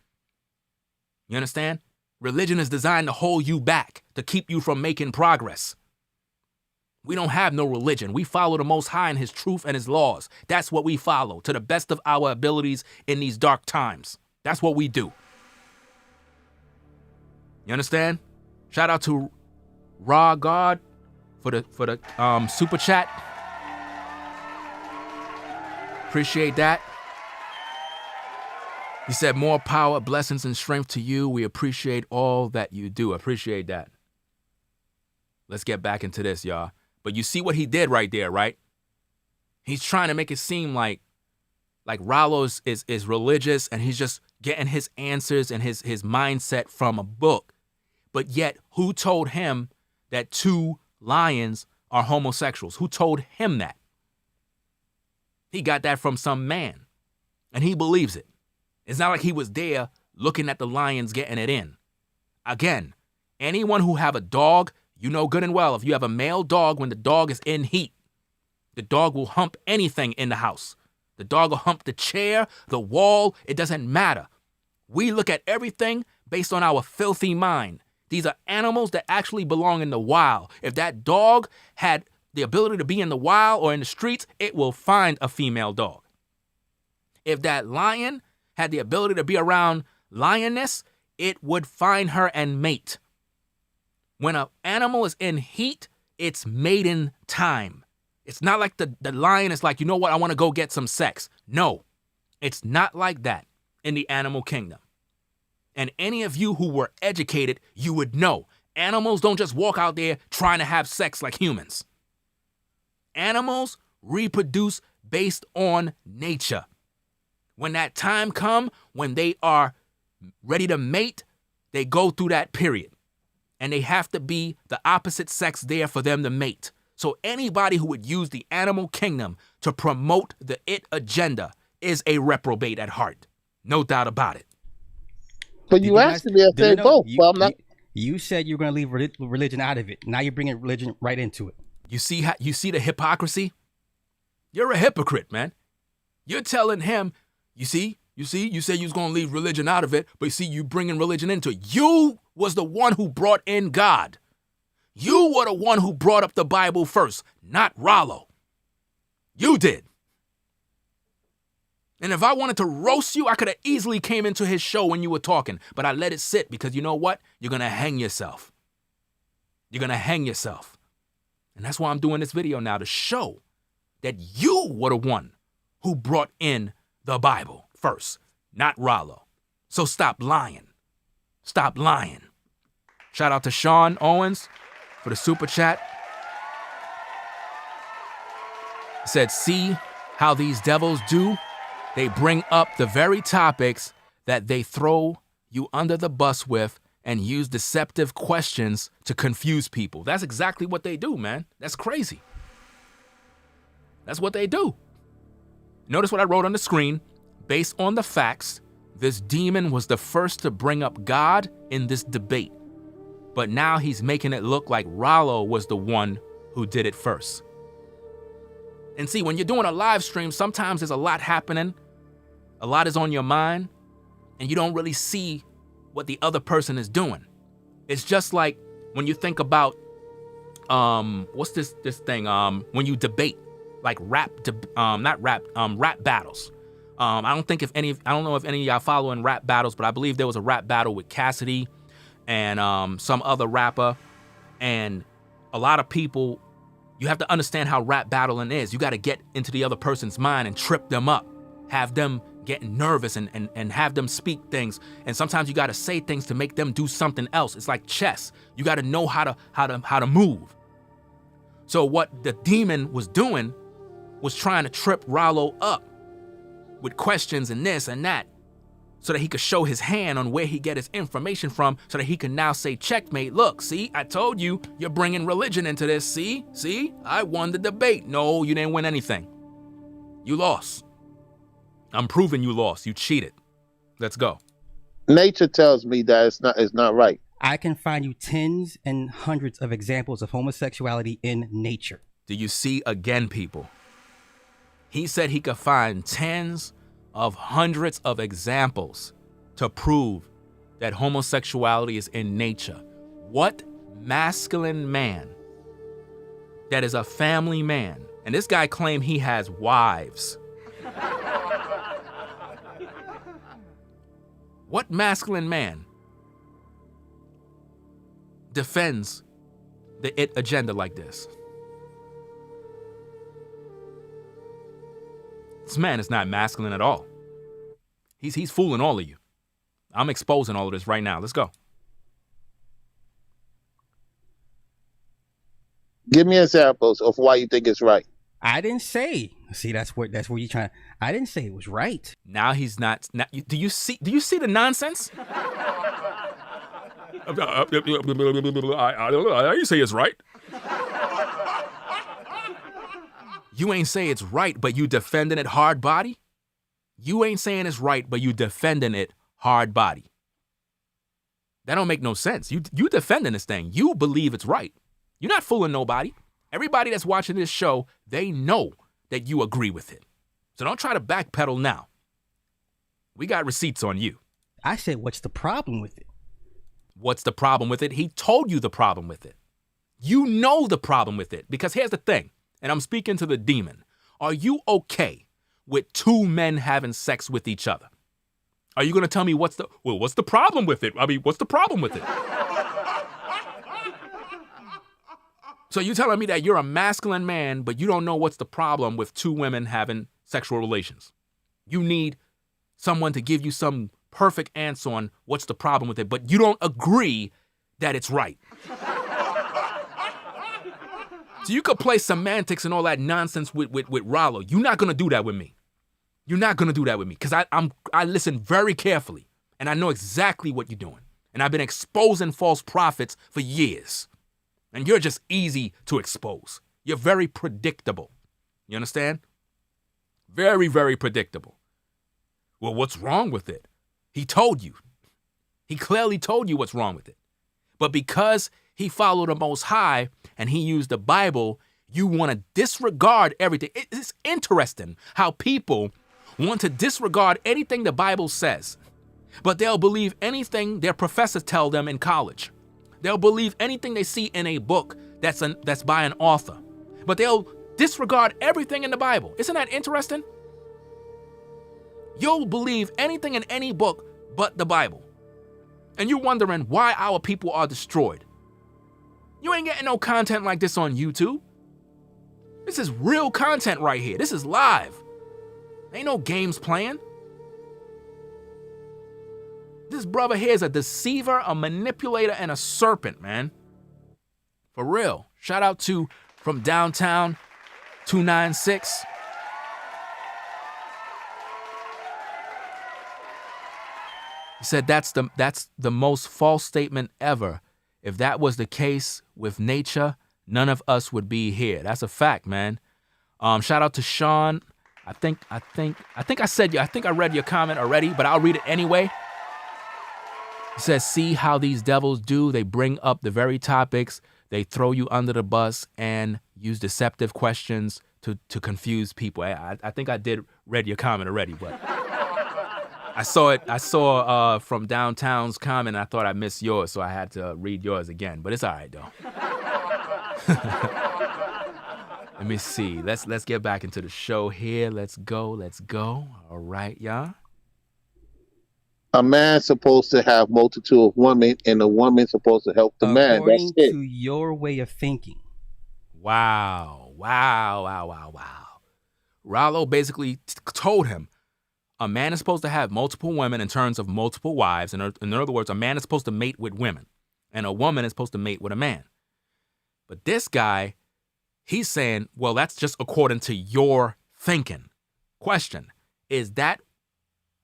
You understand? Religion is designed to hold you back, to keep you from making progress. We don't have no religion. We follow the Most High and His truth and His laws. That's what we follow to the best of our abilities in these dark times. That's what we do. You understand? Shout out to Raw God for the super chat. Appreciate that. He said, more power, blessings, and strength to you. We appreciate all that you do. Appreciate that. Let's get back into this, y'all. But you see what he did right there, right? He's trying to make it seem like Rollo is religious and he's just getting his answers and his mindset from a book. But yet, who told him that 2 lions are homosexuals? Who told him that? He got that from some man, and he believes it. It's not like he was there looking at the lions getting it in. Again, anyone who have a dog, you know good and well, if you have a male dog, when the dog is in heat, the dog will hump anything in the house. The dog will hump the chair, the wall, it doesn't matter. We look at everything based on our filthy mind. These are animals that actually belong in the wild. If that dog had the ability to be in the wild or in the streets, it will find a female dog. If that lion had the ability to be around lioness, it would find her and mate. When an animal is in heat, it's mating time. It's not like the lion is like, you know what, I want to go get some sex. No, it's not like that in the animal kingdom. And any of you who were educated, you would know. Animals don't just walk out there trying to have sex like humans. Animals reproduce based on nature. When that time comes, when they are ready to mate, they go through that period. And they have to be the opposite sex there for them to mate. So anybody who would use the animal kingdom to promote the it agenda is a reprobate at heart. No doubt about it. But you asked me, I said both. Well, I'm not. You said you were going to leave religion out of it. Now you're bringing religion right into it. You see the hypocrisy? You're a hypocrite, man. You're telling him, you said you was going to leave religion out of it, but you see, you bringing religion into it. You was the one who brought in God. You were the one who brought up the Bible first, not Rollo. You did. And if I wanted to roast you, I could have easily came into his show when you were talking. But I let it sit because you know what? You're going to hang yourself. You're going to hang yourself. And that's why I'm doing this video now, to show that you were the one who brought in the Bible first, not Rollo. So stop lying. Stop lying. Shout out to Sean Owens for the super chat. He said, see how these devils do? They bring up the very topics that they throw you under the bus with and use deceptive questions to confuse people. That's exactly what they do, man. That's crazy. That's what they do. Notice what I wrote on the screen. Based on the facts, this demon was the first to bring up God in this debate. But now he's making it look like Rollo was the one who did it first. And see, when you're doing a live stream, sometimes there's a lot happening. A lot is on your mind, and you don't really see what the other person is doing. It's just like when you think about, what's this thing? When you debate, like rap battles. I don't know if any of y'all following rap battles, but I believe there was a rap battle with Cassidy and some other rapper. And a lot of people, you have to understand how rap battling is. You got to get into the other person's mind and trip them up, have them getting nervous and have them speak things. And sometimes you got to say things to make them do something else. It's like chess. You got to know how to move. So what the demon was doing was trying to trip Rollo up with questions and this and that, so that he could show his hand on where he get his information from, so that he can now say, checkmate, look, see, I told you, you're bringing religion into this, see, I won the debate. No, you didn't win anything. You lost. I'm proving you lost. You cheated. Let's go. Nature tells me that it's not right. I can find you tens and hundreds of examples of homosexuality in nature. Do you see again, people? He said he could find tens of hundreds of examples to prove that homosexuality is in nature. What masculine man that is a family man, and this guy claimed he has wives. What masculine man defends the it agenda like this? This man is not masculine at all. He's fooling all of you. I'm exposing all of this right now. Let's go. Give me examples of why you think it's right. I didn't say. See, that's where you're trying. I didn't say it was right. Now he's not. Do you see the nonsense? You say it's right. You ain't say it's right, but you defending it hard body? You ain't saying it's right, but you defending it hard body. That don't make no sense. You defending this thing. You believe it's right. You're not fooling nobody. Everybody that's watching this show, they know that you agree with it. So don't try to backpedal now. We got receipts on you. I said, what's the problem with it? What's the problem with it? He told you the problem with it. You know the problem with it. Because here's the thing, and I'm speaking to the demon. Are you okay with two men having sex with each other? Are you going to tell me what's the problem with it? I mean, what's the problem with it? So you telling me that you're a masculine man, but you don't know what's the problem with two women having sexual relations? You need someone to give you some perfect answer on what's the problem with it, but you don't agree that it's right. So you could play semantics and all that nonsense with Rollo. You're not going to do that with me. You're not going to do that with me because I listen very carefully and I know exactly what you're doing. And I've been exposing false prophets for years. And you're just easy to expose. You're very predictable. You understand? Very, very predictable. Well, what's wrong with it? He told you. He clearly told you what's wrong with it. But because he followed the Most High and he used the Bible, you want to disregard everything. It's interesting how people want to disregard anything the Bible says, but they'll believe anything their professors tell them in college. They'll believe anything they see in a book that's by an author, but they'll disregard everything in the Bible. Isn't that interesting? You'll believe anything in any book but the Bible. And you're wondering why our people are destroyed. You ain't getting no content like this on YouTube. This is real content right here. This is live. Ain't no games playing. This brother here is a deceiver, a manipulator, and a serpent, man. For real. Shout out to From Downtown 296. He said that's the most false statement ever. If that was the case with nature, none of us would be here. That's a fact, man. Shout out to Sean. I think I read your comment already, but I'll read it anyway. He says, see how these devils do? They bring up the very topics, they throw you under the bus and use deceptive questions to confuse people. I think I did read your comment already, but I saw From Downtown's comment, and I thought I missed yours, so I had to read yours again. But it's all right, though. Let me see. Let's get back into the show here. Let's go. All right, y'all. A man's supposed to have multitude of women, and a woman's supposed to help the man. That's According it. to your way of thinking. Wow. Rollo basically told him, a man is supposed to have multiple women in terms of multiple wives. In other words, a man is supposed to mate with women, and a woman is supposed to mate with a man. But this guy, he's saying, well, that's just according to your thinking. Question, is that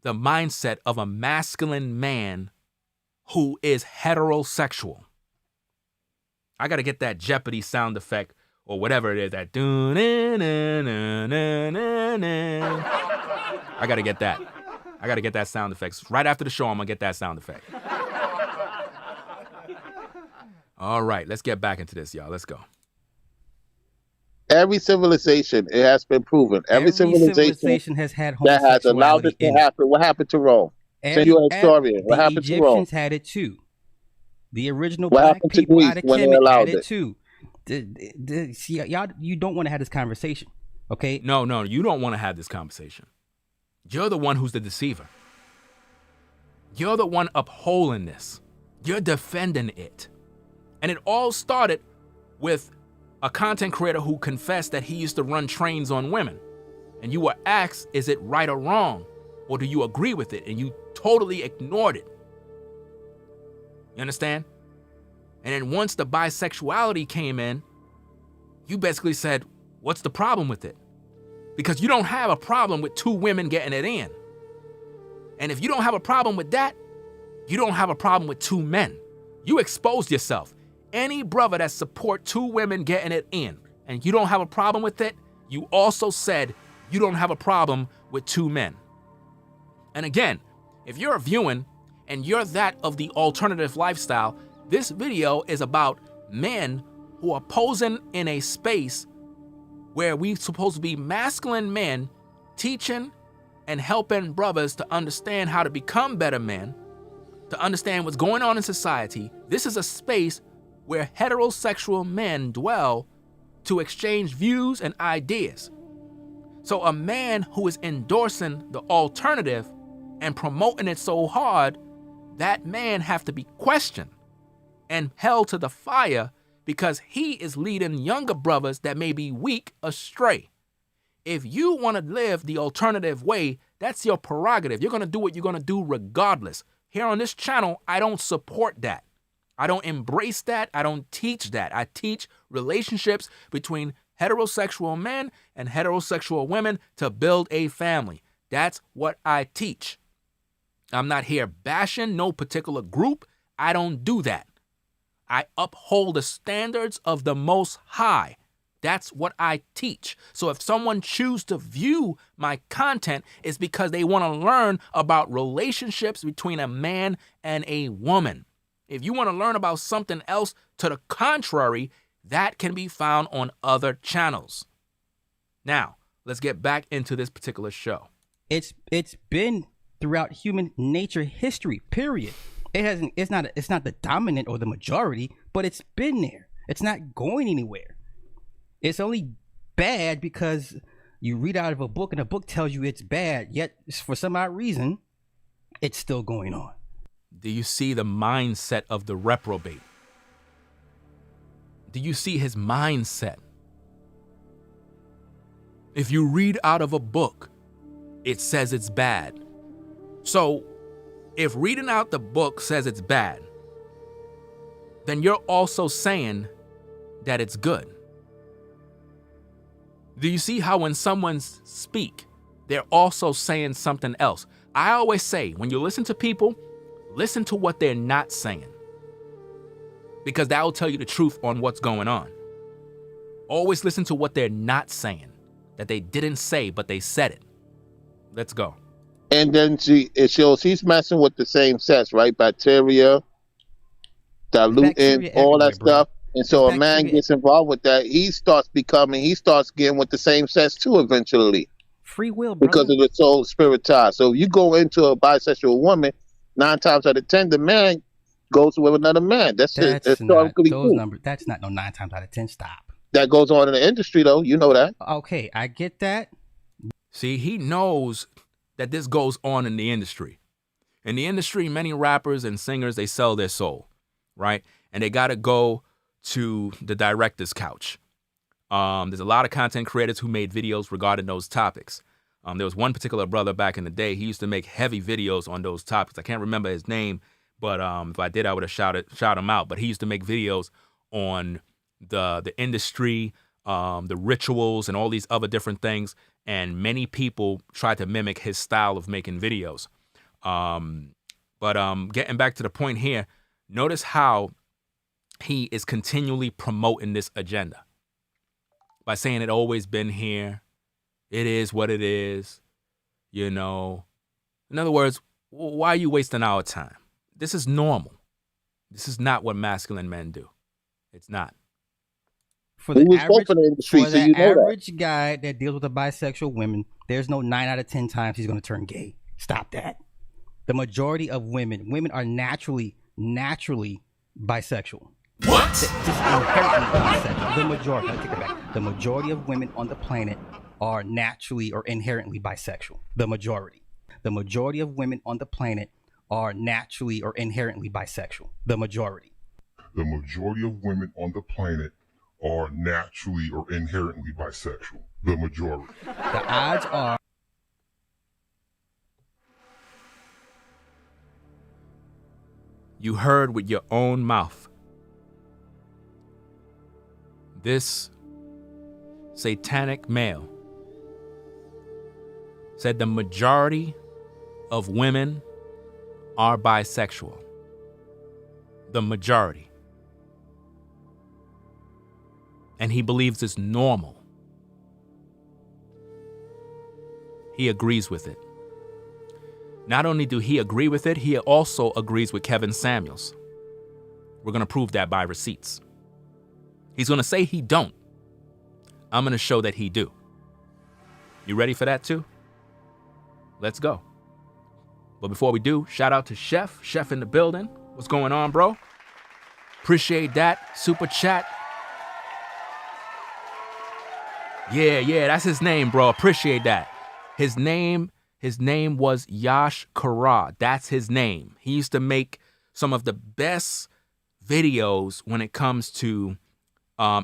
the mindset of a masculine man who is heterosexual? I got to get that Jeopardy sound effect or whatever it is, that I got to get that. I got to get that sound effect. Right after the show, I'm going to get that sound effect. All right, let's get back into this, y'all. Let's go. Every civilization, it has been proven. Every civilization has had that has allowed this to happen. What happened to Rome? Send you a historian. What happened to Rome? The Egyptians had it too. The original what black people out of Kemet had it too. See, y'all, you don't want to have this conversation, okay? No, you don't want to have this conversation. You're the one who's the deceiver. You're the one upholding this. You're defending it. And it all started with a content creator who confessed that he used to run trains on women. And you were asked, is it right or wrong? Or do you agree with it? And you totally ignored it. You understand? And then once the bisexuality came in, you basically said, what's the problem with it? Because you don't have a problem with two women getting it in. And if you don't have a problem with that, you don't have a problem with two men. You exposed yourself. Any brother that support two women getting it in, and you don't have a problem with it, you also said you don't have a problem with two men. And again, if you're viewing and you're that of the alternative lifestyle, this video is about men who are posing in a space where we supposed to be masculine men teaching and helping brothers to understand how to become better men, to understand what's going on in society. This is a space where heterosexual men dwell to exchange views and ideas. So a man who is endorsing the alternative and promoting it so hard, that man have to be questioned and held to the fire because he is leading younger brothers that may be weak astray. If you want to live the alternative way, that's your prerogative. You're going to do what you're going to do regardless. Here on this channel, I don't support that. I don't embrace that. I don't teach that. I teach relationships between heterosexual men and heterosexual women to build a family. That's what I teach. I'm not here bashing no particular group. I don't do that. I uphold the standards of the Most High. That's what I teach. So if someone chooses to view my content, it's because they want to learn about relationships between a man and a woman. If you want to learn about something else to the contrary, that can be found on other channels. Now, let's get back into this particular show. It's been throughout human nature history, period. It's not the dominant or the majority, but it's been there. It's not going anywhere. It's only bad because You read out of a book and the book tells you it's bad, yet for some odd reason, it's still going on. Do you see the mindset of the reprobate? Do you see his mindset? If you read out of a book, it says it's bad. So if reading out the book says it's bad, then you're also saying that it's good. Do you see how when someone speak, they're also saying something else? I always say, when you listen to people, listen to what they're not saying, because that will tell you the truth on what's going on. Always listen to what they're not saying, that they didn't say, but they said it. Let's go. And then it shows he's messing with the same sex, right? Bacteria, diluting, Bacteria all that everywhere, bro. stuff. And so a man Bacteria. gets involved with that. He starts getting with the same sex too eventually, Free will, brother. because of the soul spirit tie. So if you go into a bisexual woman, 9 times out of 10, the man goes with another man. That's it. That's not Historically those true. numbers. That's not no 9 times out of 10. Stop. That goes on in the industry, though. You know that. Okay, I get that. See, he knows that this goes on in the industry. In the industry, many rappers and singers, they sell their soul, right? And they got to go to the director's couch. There's a lot of content creators who made videos regarding those topics. There was one particular brother back in the day. He used to make heavy videos on those topics. I can't remember his name, but if I did, I would have shout him out. But he used to make videos on the industry, the rituals, and all these other different things. And many people tried to mimic his style of making videos. But getting back to the point here, notice how he is continually promoting this agenda by saying it always been here. It is what it is, you know. In other words, why are you wasting our time? This is normal. This is not what masculine men do. It's not. For the He was average, both in the industry, for so the you know that. average guy that deals with a bisexual women, there's no 9 out of 10 times he's going to turn gay. Stop that. The majority of women are naturally bisexual. What? Just inherently bisexual. The majority. I take it back. The majority of women on the planet are naturally or inherently bisexual. The majority. The majority of women on the planet are naturally or inherently bisexual. The majority. The majority of women on the planet are naturally or inherently bisexual. The majority. The odds are. You heard with your own mouth. This satanic male said the majority of women are bisexual. The majority. And he believes it's normal. He agrees with it. Not only do he agree with it, he also agrees with Kevin Samuels. We're going to prove that by receipts. He's going to say he don't. I'm going to show that he do. You ready for that too? Let's go. But before we do, shout out to Chef. Chef in the building. What's going on, bro? Appreciate that. Super chat. Yeah, that's his name, bro. Appreciate that. His name was Yash Kara. That's his name. He used to make some of the best videos when it comes to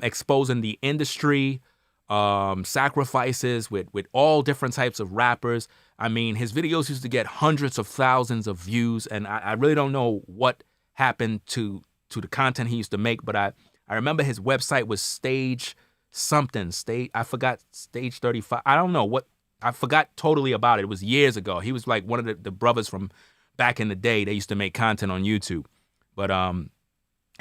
exposing the industry, sacrifices with all different types of rappers. I mean, his videos used to get hundreds of thousands of views, and I really don't know what happened to the content he used to make, but I remember his website was Stage 35. I don't know what. I forgot totally about it. It was years ago. He was like one of the brothers from back in the day. They used to make content on YouTube. But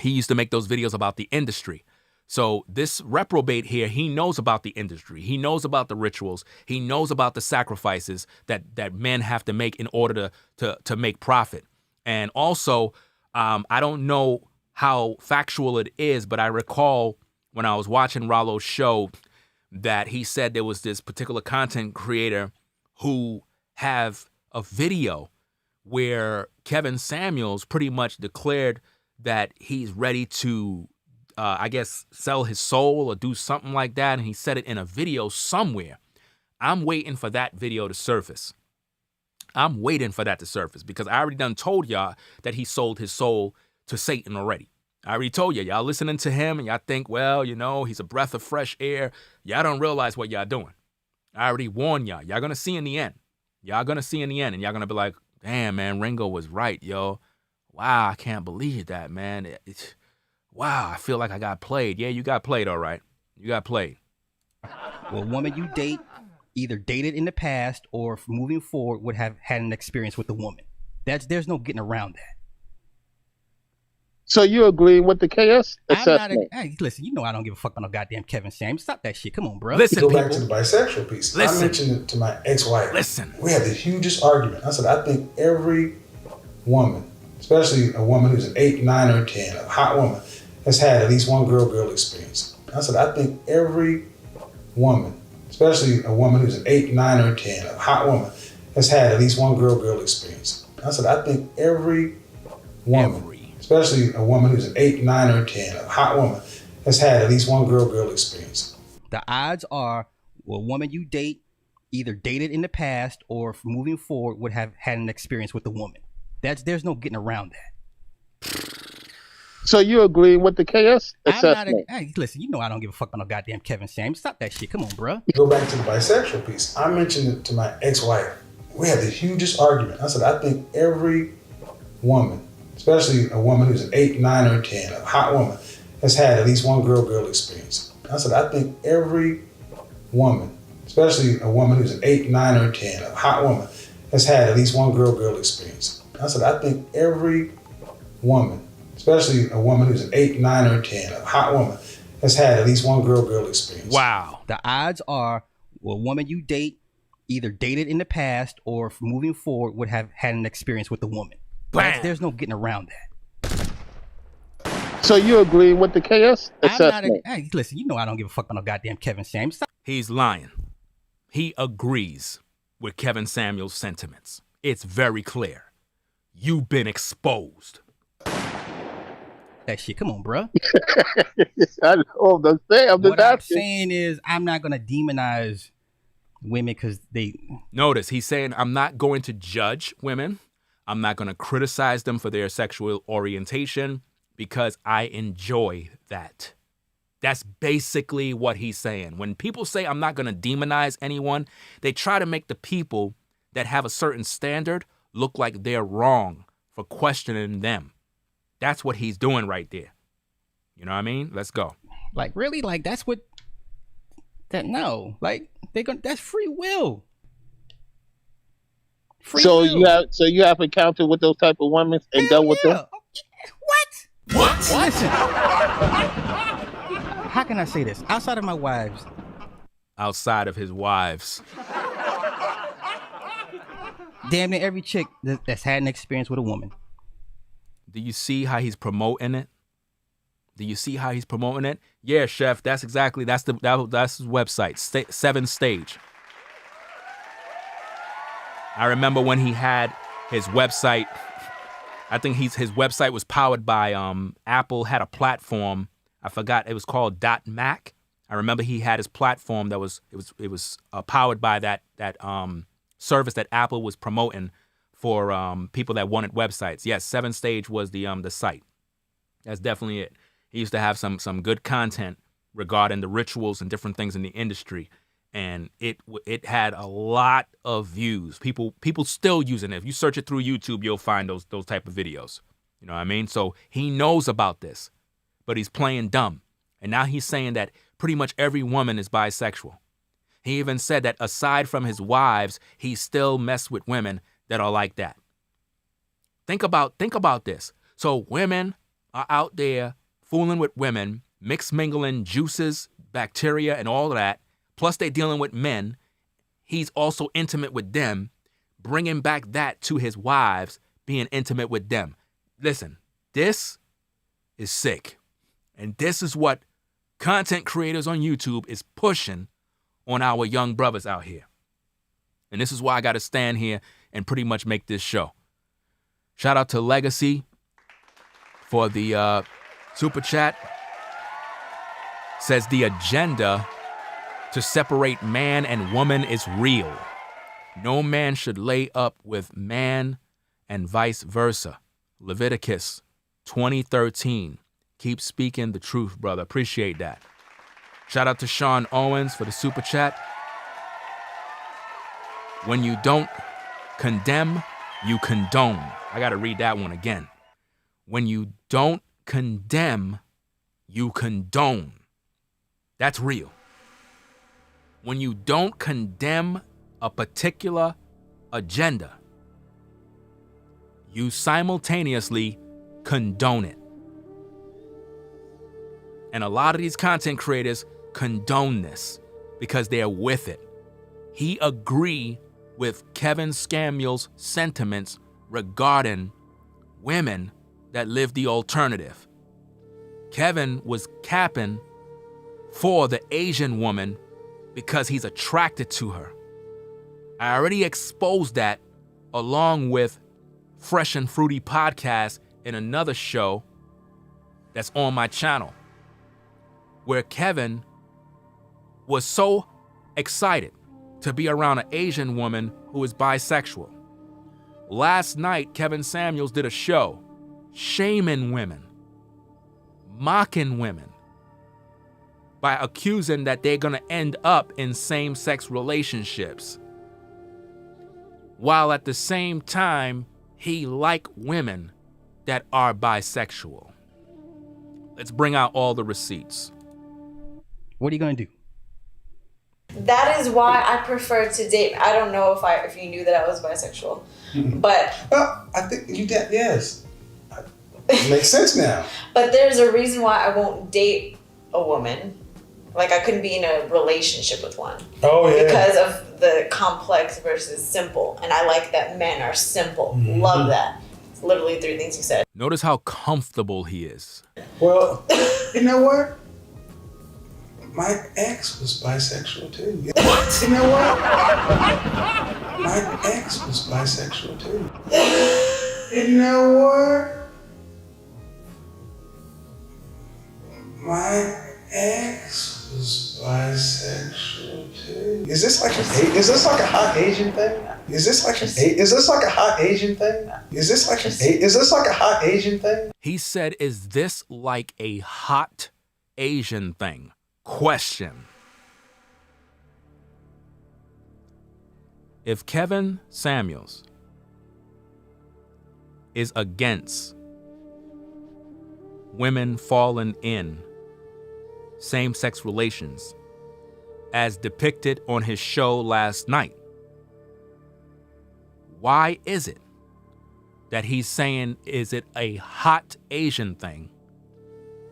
he used to make those videos about the industry. So this reprobate here, he knows about the industry. He knows about the rituals. He knows about the sacrifices that men have to make in order to make profit. And also, I don't know how factual it is, but I recall when I was watching Rollo's show that he said there was this particular content creator who have a video where Kevin Samuels pretty much declared that he's ready to, I guess, sell his soul or do something like that. And he said it in a video somewhere. I'm waiting for that video to surface. I'm waiting for that to surface because I already done told y'all that he sold his soul to Satan already. I already told y'all listening to him and y'all think, well, you know, he's a breath of fresh air. Y'all don't realize what y'all doing. I already warned y'all. Y'all gonna see in the end. Y'all gonna see in the end and y'all gonna be like, damn, man, Ringo was right, yo. Wow, I can't believe that, man. Wow, I feel like I got played. Yeah, you got played, all right. You got played. Well, a woman you date, either dated in the past or moving forward, would have had an experience with the woman. There's no getting around that. So you agreeing with the KS assessment? Hey, listen, you know I don't give a fuck about no goddamn Kevin Samuels. Stop that shit. Come on, bro. Listen, Go people. back to the bisexual piece. Listen. I mentioned it to my ex-wife. Listen. We had the hugest argument. I said, I think every woman, especially a woman who's an 8, 9, or 10, a hot woman, has had at least one girl experience. I said, I think every woman, especially a woman who's an 8, 9, or 10, a hot woman, has had at least one girl experience. I said, I think every woman, especially a woman who's an 8, 9, or 10, a hot woman, has had at least one girl experience. The odds are, well, a woman you date, either dated in the past or moving forward, would have had an experience with the woman. There's no getting around that. So you agreeing with the KS assessment? Hey, listen, you know I don't give a fuck about no goddamn Kevin Samuels. Stop that shit. Come on, bro. Go back to the bisexual piece. I mentioned it to my ex-wife. We had the hugest argument. I said, I think every woman, especially a woman who's an 8, 9, or 10, a hot woman, has had at least one girl experience. I said, I think every woman, especially a woman who's an 8, 9, or 10, a hot woman, has had at least one girl experience. I said, I think every woman, especially a woman who's an 8, 9, or 10, a hot woman, has had at least one girl experience. Wow. The odds are, well, a woman you date, either dated in the past or moving forward, would have had an experience with the woman. There's no getting around that. So you agreeing with the KS assessment? Hey, listen, you know I don't give a fuck about no goddamn Kevin Samuels. Stop. He's lying. He agrees with Kevin Samuels' sentiments. It's very clear. You've been exposed. That shit. Come on, bro. I don't understand. What I'm saying is, I'm not gonna demonize women because they. Notice he's saying, I'm not going to judge women. I'm not going to criticize them for their sexual orientation because I enjoy that. That's basically what he's saying. When people say I'm not going to demonize anyone, they try to make the people that have a certain standard look like they're wrong for questioning them. That's what he's doing right there. You know what I mean? Let's go. Like, really? Like, that's what... No. Like, that's free will. So you have encountered with those type of women and dealt with them? What? Listen. How can I say this? Outside of my wives. Outside of his wives. Damn near every chick that's had an experience with a woman. Do you see how he's promoting it? Do you see how he's promoting it? Yeah, Chef, that's his website, 7 Stage. I remember when he had his website. I think his website was powered by Apple had a platform. I forgot, it was called .Mac. I remember he had his platform that was powered by that service that Apple was promoting for people that wanted websites. Yes, 7 Stage was the site. That's definitely it. He used to have some good content regarding the rituals and different things in the industry. And it had a lot of views. People still using it. If you search it through YouTube, you'll find those type of videos. You know what I mean? So he knows about this, but he's playing dumb. And now he's saying that pretty much every woman is bisexual. He even said that aside from his wives, he still messed with women that are like that. Think about this. So women are out there fooling with women, mingling juices, bacteria, and all of that. Plus, they're dealing with men. He's also intimate with them, bringing back that to his wives, being intimate with them. Listen, this is sick. And this is what content creators on YouTube is pushing on our young brothers out here. And this is why I got to stand here and pretty much make this show. Shout out to Legacy for the super chat. Says the agenda to separate man and woman is real. No man should lay up with man and vice versa. Leviticus 20:13. Keep speaking the truth, brother. Appreciate that. Shout out to Sean Owens for the super chat. When you don't condemn, you condone. I got to read that one again. When you don't condemn, you condone. That's real. When you don't condemn a particular agenda, you simultaneously condone it. And a lot of these content creators condone this because they're with it. He agreed with Kevin Samuels' sentiments regarding women that live the alternative. Kevin was capping for the Asian woman because he's attracted to her. I already exposed that along with Fresh and Fruity Podcast in another show that's on my channel, where Kevin was so excited to be around an Asian woman who is bisexual. Last night, Kevin Samuels did a show shaming women, mocking women, by accusing that they're gonna end up in same-sex relationships, while at the same time, he liked women that are bisexual. Let's bring out all the receipts. What are you gonna do? That is why I prefer to date. I don't know if you knew that I was bisexual, but I think you did. Yes, it makes sense now. But there's a reason why I won't date a woman. Like, I couldn't be in a relationship with one. Oh, yeah. Because of the complex versus simple. And I like that men are simple. Mm-hmm. Love that. It's literally 3 things you said. Notice how comfortable he is. Well, you know what? My ex was bisexual too. What? You know what? My ex was bisexual too. You know what? My ex was bisexual too. Is this like a hot Asian thing? Is this like a hot Asian thing? Is this like a hot Asian thing? He said, "Is this like a hot Asian thing?" Question. If Kevin Samuels is against women falling in same-sex relations as depicted on his show last night, why is it that he's saying, is it a hot Asian thing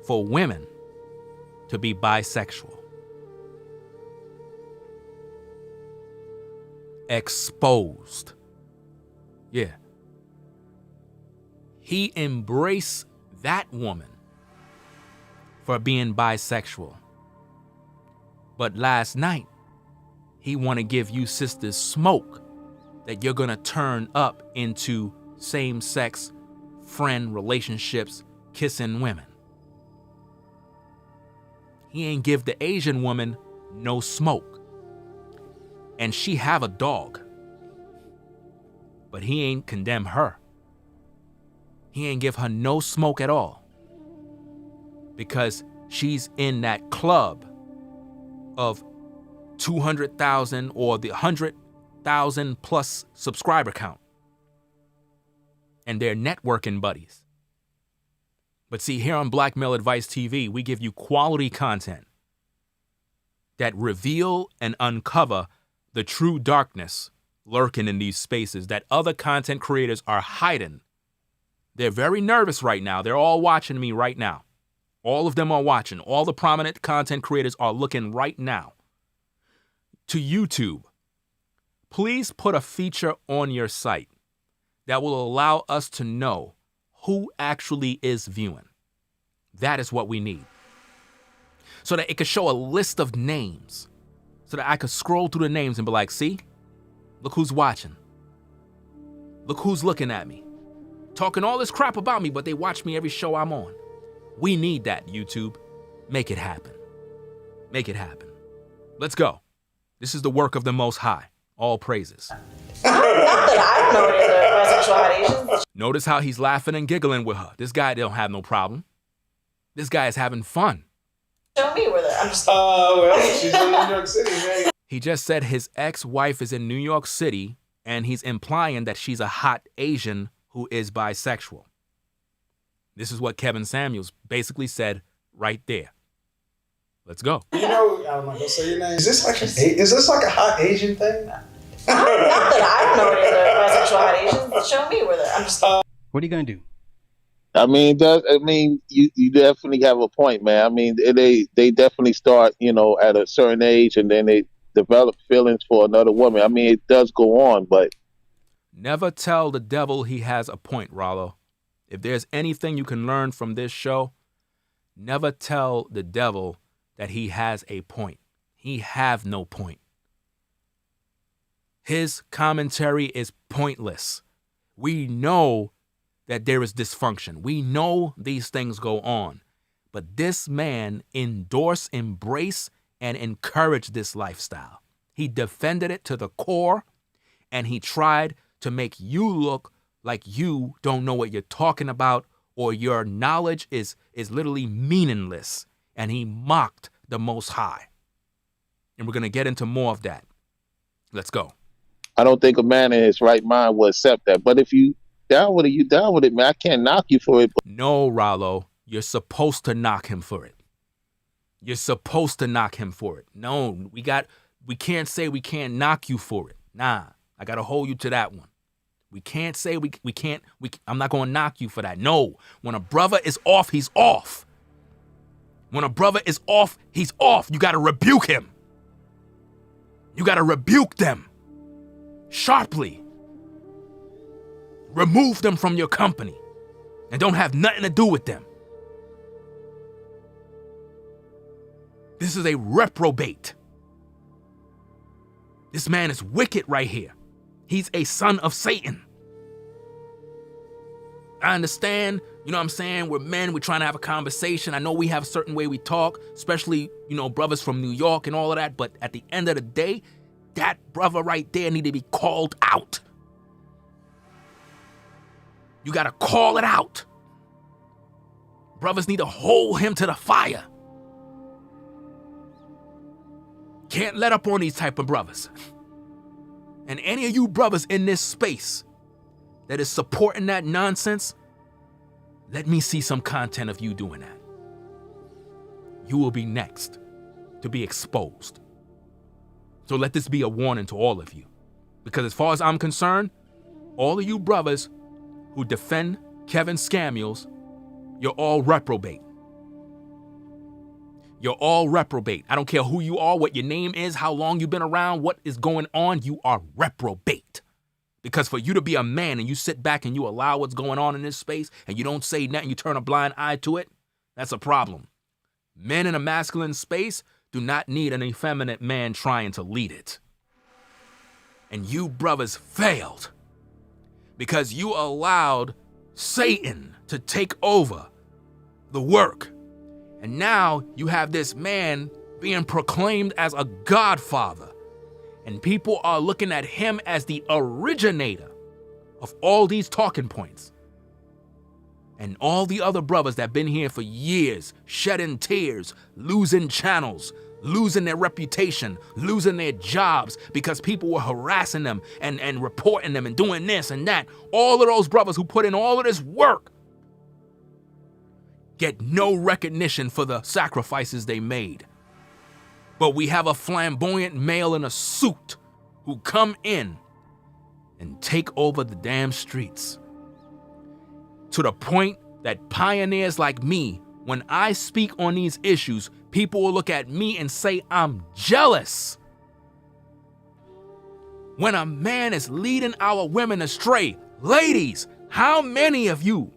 for women to be bisexual? Exposed. Yeah. He embraced that woman for being bisexual. But last night, he want to give you sisters smoke that you're going to turn up into same-sex friend relationships, kissing women. He ain't give the Asian woman no smoke. And she have a dog. But he ain't condemn her. He ain't give her no smoke at all. Because she's in that club of 200,000 or the 100,000 plus subscriber count. And they're networking buddies. But see, here on Black Male Advice TV, we give you quality content that reveal and uncover the true darkness lurking in these spaces that other content creators are hiding. They're very nervous right now. They're all watching me right now. All of them are watching. All the prominent content creators are looking right now to YouTube. Please put a feature on your site that will allow us to know who actually is viewing. That is what we need. So that it could show a list of names. So that I could scroll through the names and be like, see? Look who's watching. Look who's looking at me. Talking all this crap about me, but they watch me every show I'm on. We need that, YouTube. Make it happen. Make it happen. Let's go. This is the work of the Most High. All praises. Not that I don't know any other bisexual hot Asians. Notice how he's laughing and giggling with her. This guy don't have no problem. This guy is having fun. Show me where they're. I'm just. Well, she's in New York City, man. He just said his ex-wife is in New York City, and he's implying that she's a hot Asian who is bisexual. This is what Kevin Samuels basically said right there. Let's go. You know, I'm not gonna say your name. Is this like a hot Asian thing? Not that I don't know any other bisexual hot Asians. Show me where they're. I'm just. What are you gonna do? I mean, you definitely have a point, man. I mean, they definitely start, at a certain age, and then they develop feelings for another woman. I mean, it does go on, but never tell the devil he has a point, Rollo. If there's anything you can learn from this show, never tell the devil that he has a point. He have no point. His commentary is pointless. We know that there is dysfunction. We know these things go on. But this man endorsed, embraced, and encouraged this lifestyle. He defended it to the core, and he tried to make you look like you don't know what you're talking about, or your knowledge is literally meaningless. And he mocked the Most High. And we're going to get into more of that. Let's go. I don't think a man in his right mind will accept that. But if you down with it, you down with it, man. I can't knock you for it. No, Rollo, you're supposed to knock him for it. You're supposed to knock him for it. No, we can't say we can't knock you for it. Nah, I got to hold you to that one. We can't say I'm not going to knock you for that. No, when a brother is off, he's off. When a brother is off, he's off. You got to rebuke him. You got to rebuke them sharply. Remove them from your company and don't have nothing to do with them. This is a reprobate. This man is wicked right here. He's a son of Satan. I understand, you know what I'm saying? We're men, we're trying to have a conversation. I know we have a certain way we talk, especially, brothers from New York and all of that. But at the end of the day, that brother right there need to be called out. You got to call it out. Brothers need to hold him to the fire. Can't let up on these type of brothers. And any of you brothers in this space that is supporting that nonsense, let me see some content of you doing that. You will be next to be exposed. So let this be a warning to all of you. Because as far as I'm concerned, all of you brothers who defend Kevin Samuels, you're all reprobate. You're all reprobate. I don't care who you are, what your name is, how long you've been around, what is going on, you are reprobate. Because for you to be a man and you sit back and you allow what's going on in this space and you don't say nothing, you turn a blind eye to it, that's a problem. Men in a masculine space do not need an effeminate man trying to lead it. And you brothers failed because you allowed Satan to take over the work. And now you have this man being proclaimed as a godfather. And people are looking at him as the originator of all these talking points. And all the other brothers that have been here for years, shedding tears, losing channels, losing their reputation, losing their jobs because people were harassing them and reporting them and doing this and that. All of those brothers who put in all of this work get no recognition for the sacrifices they made. But we have a flamboyant male in a suit who come in and take over the damn streets. To the point that pioneers like me, when I speak on these issues, people will look at me and say I'm jealous. When a man is leading our women astray, ladies, how many of you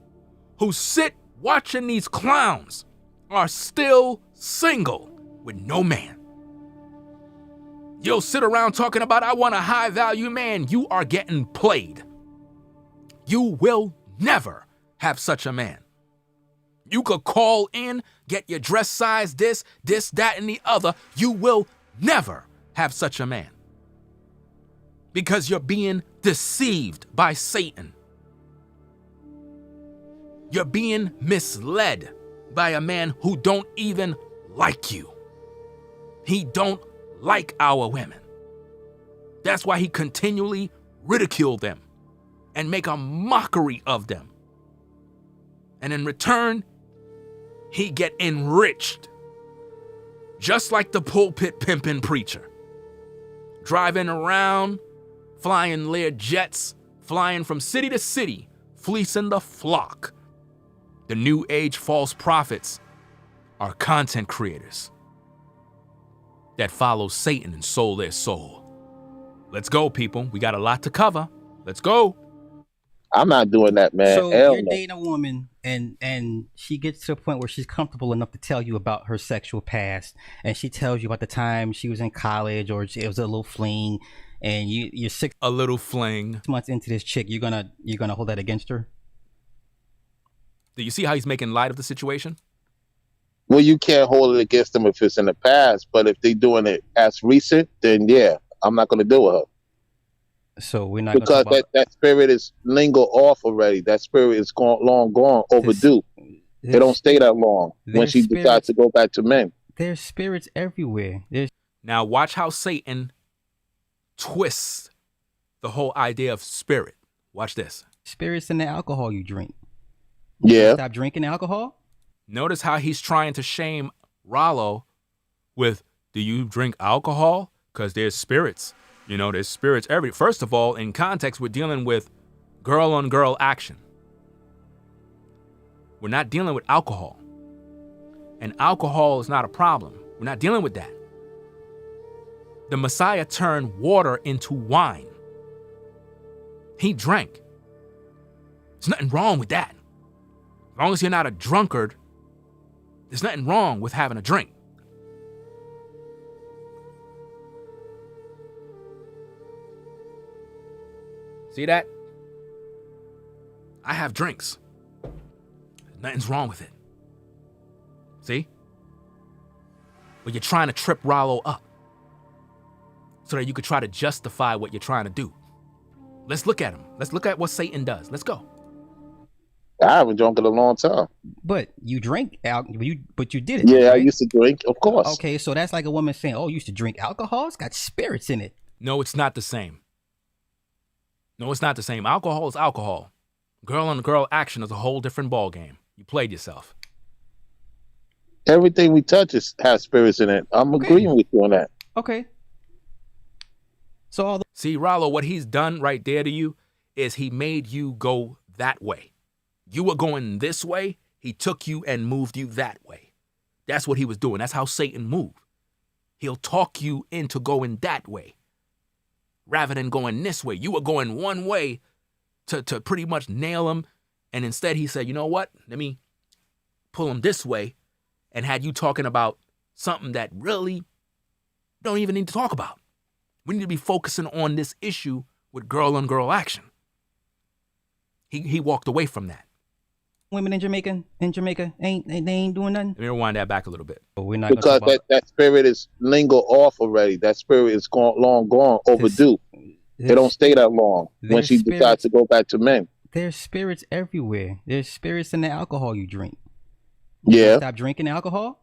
who sit watching these clowns are still single with no man? You'll sit around talking about, I want a high value man. You are getting played. You will never have such a man. You could call in, get your dress size, this, that, and the other. You will never have such a man. Because you're being deceived by Satan. You're being misled by a man who don't even like you. He don't like our women. That's why he continually ridicule them and make a mockery of them. And in return, he get enriched. Just like the pulpit pimping preacher. Driving around, flying Lear jets, flying from city to city, fleecing the flock. The new age false prophets are content creators that follow Satan and sold their soul. Let's go, people. We got a lot to cover. Let's go. I'm not doing that, man. So Hell you're no. dating a woman and she gets to a point where she's comfortable enough to tell you about her sexual past, and she tells you about the time she was in college or it was a little fling, and you're 6 A little fling. months into this chick. You're gonna hold that against her? Do you see how he's making light of the situation? Well, you can't hold it against them if it's in the past, but if they're doing it as recent, then yeah, I'm not going to deal with her. So we're not Because gonna talk that spirit is lingo off already. That spirit is long gone, overdue. They don't stay that long when she decides to go back to men. There's spirits everywhere. Now watch how Satan twists the whole idea of spirit. Watch this. Spirits in the alcohol you drink. Yeah. Stop drinking alcohol? Notice how he's trying to shame Rollo with, do you drink alcohol? Because there's spirits. You know, there's spirits every. First of all, in context, we're dealing with girl-on-girl action. We're not dealing with alcohol. And alcohol is not a problem. We're not dealing with that. The Messiah turned water into wine. He drank. There's nothing wrong with that. As long as you're not a drunkard, there's nothing wrong with having a drink. See that? I have drinks. Nothing's wrong with it. See? But you're trying to trip Rollo up so that you could try to justify what you're trying to do. Let's look at him. Let's look at what Satan does. Let's go. I haven't drunk in a long time. But you drink but you did it. Yeah, right? I used to drink, of course. Okay, so that's like a woman saying, "Oh, you used to drink alcohol? It's got spirits in it." No, it's not the same. No, it's not the same. Alcohol is alcohol. Girl-on-girl action is a whole different ball game. You played yourself. Everything we touch has spirits in it. I'm agreeing with you on that. Okay. So See, Rollo, what he's done right there to you is he made you go that way. You were going this way. He took you and moved you that way. That's what he was doing. That's how Satan moved. He'll talk you into going that way rather than going this way. You were going one way to pretty much nail him. And instead he said, you know what? Let me pull him this way, and had you talking about something that really don't even need to talk about. We need to be focusing on this issue with girl-on-girl action. He walked away from that. women in Jamaica ain't doing nothing. Let me rewind that back a little bit. But we're not Because gonna talk that spirit is lingo off already. That spirit is long gone, overdue. They don't stay that long when she decides to go back to men. There's spirits everywhere. There's spirits in the alcohol you drink. Yeah. Stop drinking alcohol.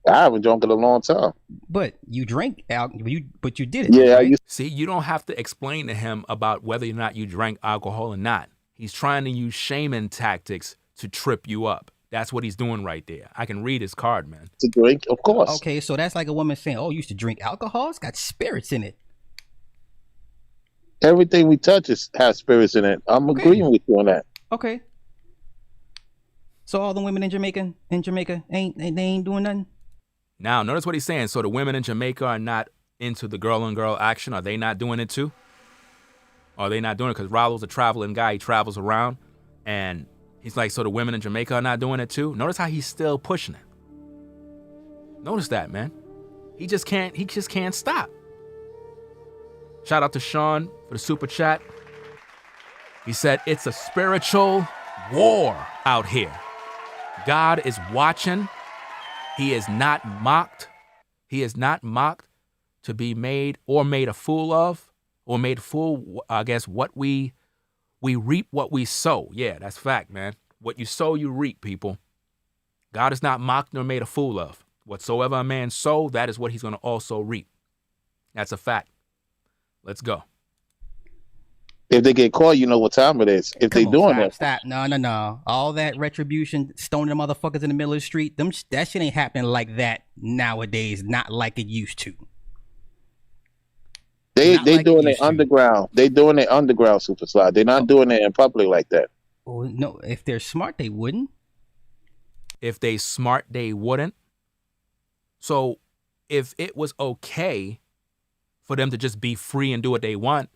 I haven't drunk in a long time. But you drink but you did it. Yeah, right? See, you don't have to explain to him about whether or not you drank alcohol or not. He's trying to use shaming tactics to trip you up. That's what he's doing right there. I can read his card, man. To drink, of course. Okay, so that's like a woman saying, "Oh, you used to drink alcohol? It's got spirits in it." Everything we touch has spirits in it. I'm agreeing with you on that. Okay. So all the women in Jamaica ain't doing nothing. Now, notice what he's saying. So the women in Jamaica are not into the girl-on-girl action. Are they not doing it too? Are they not doing it? Because Rollo's a traveling guy. He travels around. And he's like, so the women in Jamaica are not doing it too? Notice how he's still pushing it. Notice that, man. He just can't stop. Shout out to Sean for the super chat. He said, it's a spiritual war out here. God is watching. He is not mocked. He is not mocked to be made a fool of, or made fool, I guess, what we reap what we sow. Yeah, that's fact, man. What you sow, you reap, people. God is not mocked nor made a fool of. Whatsoever a man sow, that is what he's going to also reap. That's a fact. Let's go. If they get caught, you know what time it is. If they doing that. Stop. No. All that retribution, stoning the motherfuckers in the middle of the street, that shit ain't happening like that nowadays, not like it used to. They doing it underground. They doing it underground, Super Slide. They're not doing it in public like that. Well, no, if they're smart, they wouldn't. If they smart, they wouldn't. So if it was okay for them to just be free and do what they want,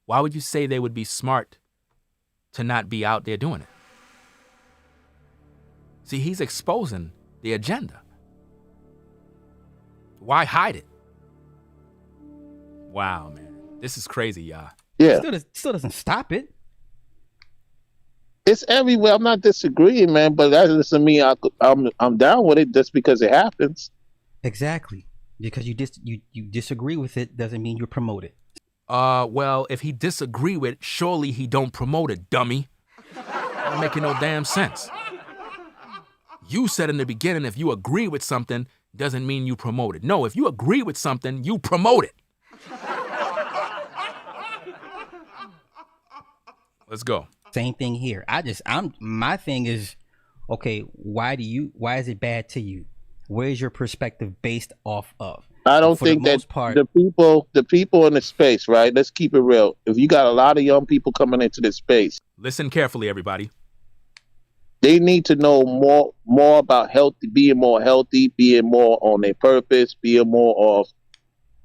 why would you say they would be smart to not be out there doing it? See, he's exposing the agenda. Why hide it? Wow, man. This is crazy, y'all. Yeah. Still doesn't stop it. It's everywhere. I'm not disagreeing, man, but that doesn't mean I'm down with it just because it happens. Exactly. Because you disagree with it doesn't mean you promote it. Well, if he disagree with it, surely he don't promote it, dummy. Don't make no damn sense. You said in the beginning, if you agree with something, doesn't mean you promote it. No, if you agree with something, you promote it. Let's go. Same thing here. My thing is, okay, why is it bad to you? Where's your perspective based off of? I don't think that the people in the space, right? Let's keep it real. If you got a lot of young people coming into this space, listen carefully, everybody. They need to know more about being more healthy, being more on their purpose, being more of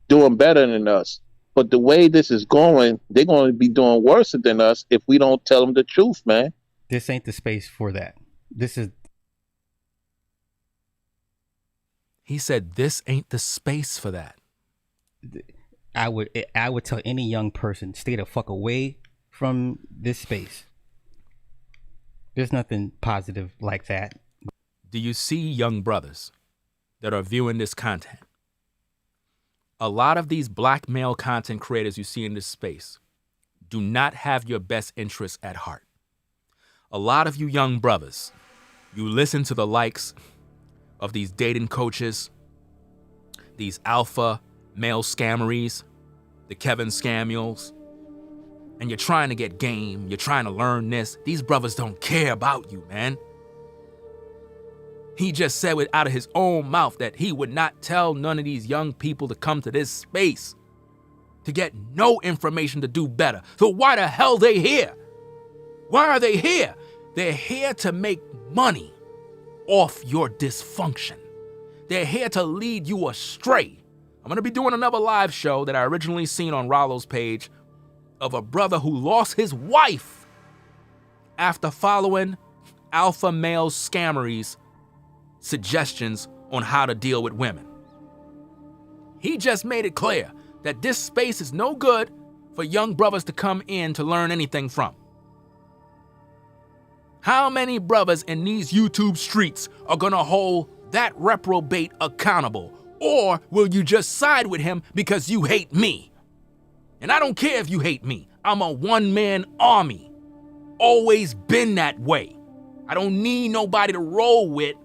doing better than us. But the way this is going, they're going to be doing worse than us if we don't tell them the truth, man. This ain't the space for that. He said, this ain't the space for that. I would tell any young person, stay the fuck away from this space. There's nothing positive like that. Do you see young brothers that are viewing this content? A lot of these black male content creators you see in this space do not have your best interests at heart. A lot of you young brothers, you listen to the likes of these dating coaches, these alpha male scammeries, the Kevin Samuels, and you're trying to get game, you're trying to learn this. These brothers don't care about you, man. He just said out of his own mouth that he would not tell none of these young people to come to this space to get no information to do better. So why the hell they here? Why are they here? They're here to make money off your dysfunction. They're here to lead you astray. I'm going to be doing another live show that I originally seen on Rollo's page of a brother who lost his wife after following alpha male scammeries suggestions on how to deal with women. He just made it clear that this space is no good for young brothers to come in to learn anything from. How many brothers in these YouTube streets are gonna hold that reprobate accountable? Or will you just side with him because you hate me? And I don't care if you hate me. I'm a one-man army. Always been that way. I don't need nobody to roll with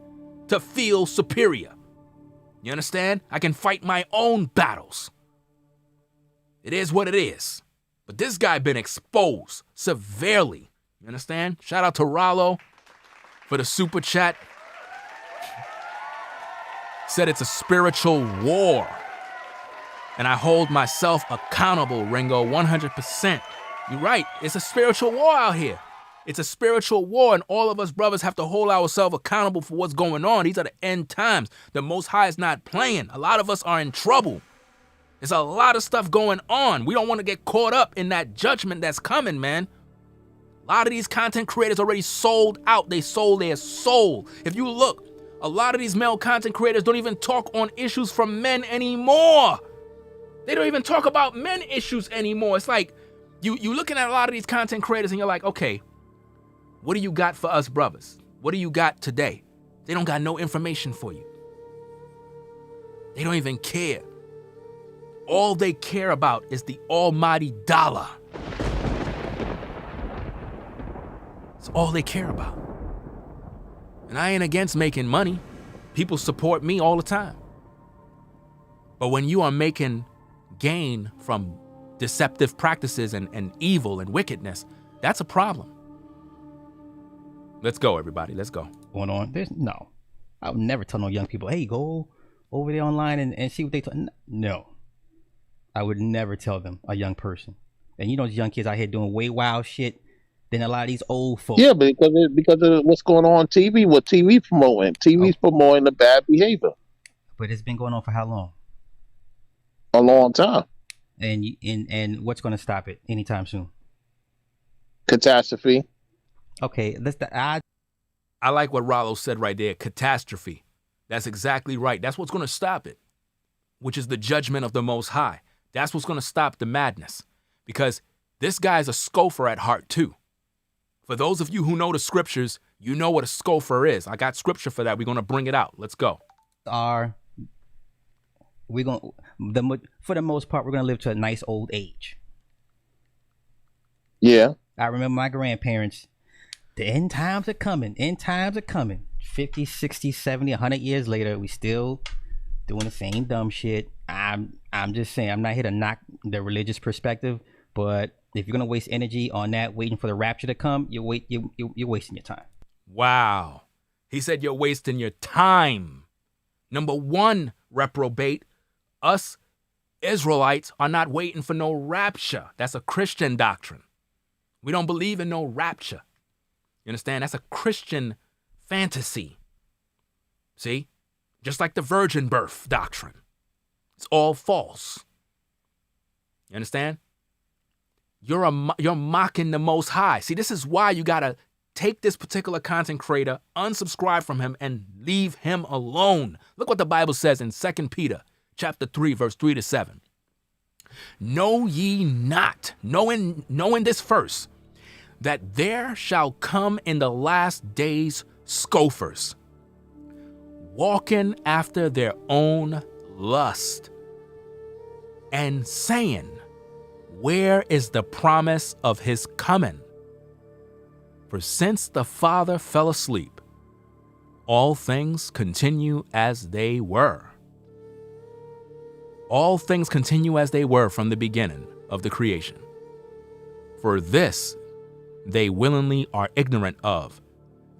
to feel superior. You understand? I can fight my own battles. It is what it is. But this guy been exposed severely. You understand? Shout out to Rollo for the super chat. Said it's a spiritual war. And I hold myself accountable, Ringo, 100%. You're right. It's a spiritual war out here. It's a spiritual war, and all of us brothers have to hold ourselves accountable for what's going on. These are the end times. The Most High is not playing. A lot of us are in trouble. There's a lot of stuff going on. We don't want to get caught up in that judgment that's coming, man. A lot of these content creators already sold out. They sold their soul. If you look, a lot of these male content creators don't even talk on issues from men anymore. They don't even talk about men issues anymore. It's like you looking at a lot of these content creators and you're like, okay, what do you got for us brothers? What do you got today? They don't got no information for you. They don't even care. All they care about is the almighty dollar. It's all they care about. And I ain't against making money. People support me all the time. But when you are making gain from deceptive practices and evil and wickedness, that's a problem. Let's go, everybody. Let's go. Going on. No. I would never tell no young people, hey, go over there online and see what they talk. No. I would never tell them, a young person. And you know, these young kids out here doing way wild shit than a lot of these old folks. Yeah, because of what's going on TV, what TV promoting. TV's promoting the bad behavior. But it's been going on for how long? A long time. And what's going to stop it anytime soon? Catastrophe. Okay, I like what Rollo said right there, catastrophe. That's exactly right. That's what's going to stop it, which is the judgment of the Most High. That's what's going to stop the madness, because this guy's a scoffer at heart too. For those of you who know the scriptures, you know what a scoffer is. I got scripture for that. We're going to bring it out. Let's go. For the most part, we're going to live to a nice old age. Yeah. I remember my grandparents, the end times are coming. End times are coming. 50, 60, 70, 100 years later, we still doing the same dumb shit. I'm just saying, I'm not here to knock the religious perspective, but if you're going to waste energy on that, waiting for the rapture to come, you're wasting your time. Wow. He said you're wasting your time. Number one, reprobate, us Israelites are not waiting for no rapture. That's a Christian doctrine. We don't believe in no rapture. You understand? That's a Christian fantasy. See? Just like the virgin birth doctrine. It's all false. You understand? You're mocking the Most High. See, this is why you got to take this particular content creator, unsubscribe from him, and leave him alone. Look what the Bible says in 2 Peter chapter 3, verse 3-7. Know ye not, knowing this first, that there shall come in the last days scoffers, walking after their own lust, and saying, where is the promise of his coming? For since the Father fell asleep, all things continue as they were. All things continue as they were from the beginning of the creation. For this they willingly are ignorant of,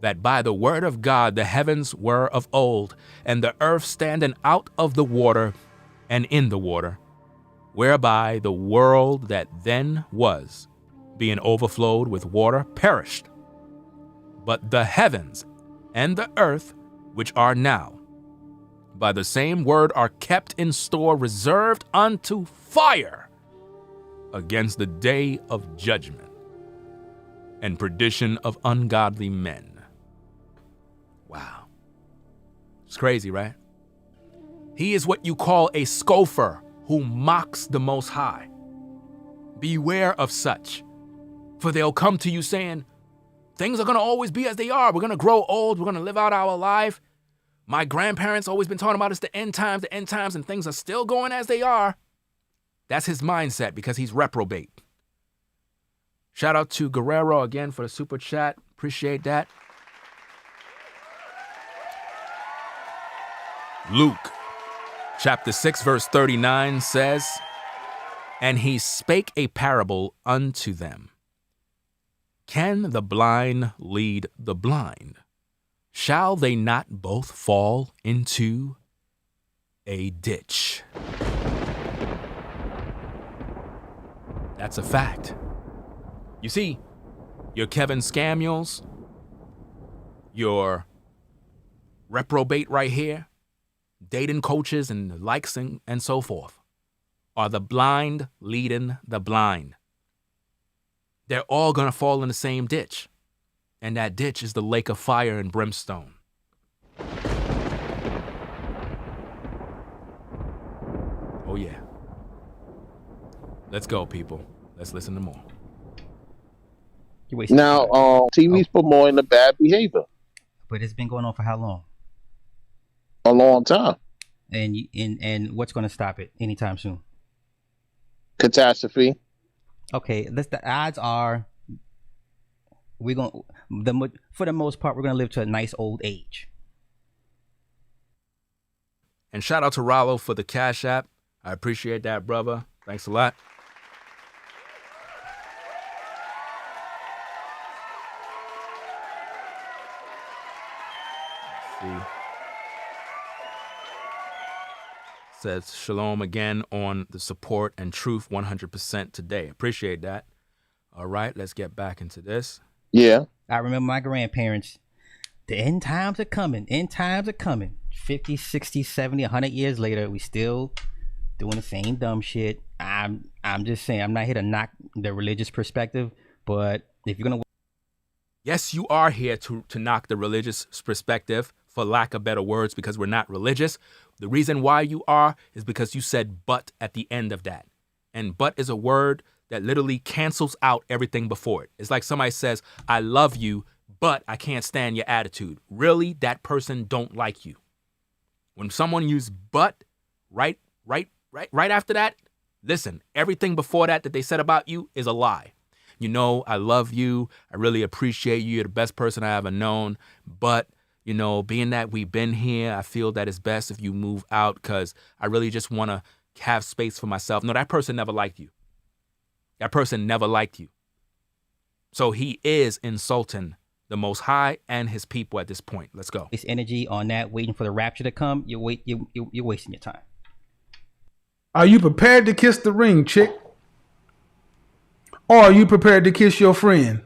that by the word of God the heavens were of old, and the earth standing out of the water and in the water, whereby the world that then was, being overflowed with water, perished. But the heavens and the earth, which are now, by the same word are kept in store, reserved unto fire against the day of judgment and perdition of ungodly men. Wow. It's crazy, right? He is what you call a scoffer who mocks the Most High. Beware of such, for they'll come to you saying, things are going to always be as they are. We're going to grow old. We're going to live out our life. My grandparents always been talking about it's the end times, and things are still going as they are. That's his mindset because he's reprobate. Shout out to Guerrero again for the super chat. Appreciate that. Luke chapter 6 verse 39 says, and he spake a parable unto them. Can the blind lead the blind? Shall they not both fall into a ditch? That's a fact. You see, your Kevin Samuels, your reprobate right here, dating coaches and the likes and so forth, are the blind leading the blind. They're all going to fall in the same ditch. And that ditch is the lake of fire and brimstone. Oh, yeah. Let's go, people. Let's listen to more. Now, TV's promoting the bad behavior. But it's been going on for how long? A long time. And what's going to stop it anytime soon? Catastrophe. Okay, the odds are for the most part we're gonna live to a nice old age. And shout out to Rollo for the Cash App. I appreciate that, brother. Thanks a lot. Let's see. Says shalom again on the support and truth 100% today. Appreciate that. All right, let's get back into this. Yeah. I remember my grandparents. The end times are coming. End times are coming. 50, 60, 70, 100 years later, we still doing the same dumb shit. I'm just saying, I'm not here to knock the religious perspective, but if you're going to... Yes, you are here to knock the religious perspective, for lack of better words, because we're not religious. The reason why you are is because you said but at the end of that. And but is a word that literally cancels out everything before it. It's like somebody says, I love you, but I can't stand your attitude. Really, that person don't like you. When someone uses but right after that, listen, everything before that they said about you is a lie. You know, I love you. I really appreciate you. You're the best person I ever known. But, you know, being that we've been here, I feel that it's best if you move out because I really just want to have space for myself. No, that person never liked you. That person never liked you. So he is insulting the Most High and his people at this point. Let's go. This energy on that, waiting for the rapture to come, you're wasting your time. Are you prepared to kiss the ring, chick? Or are you prepared to kiss your friend?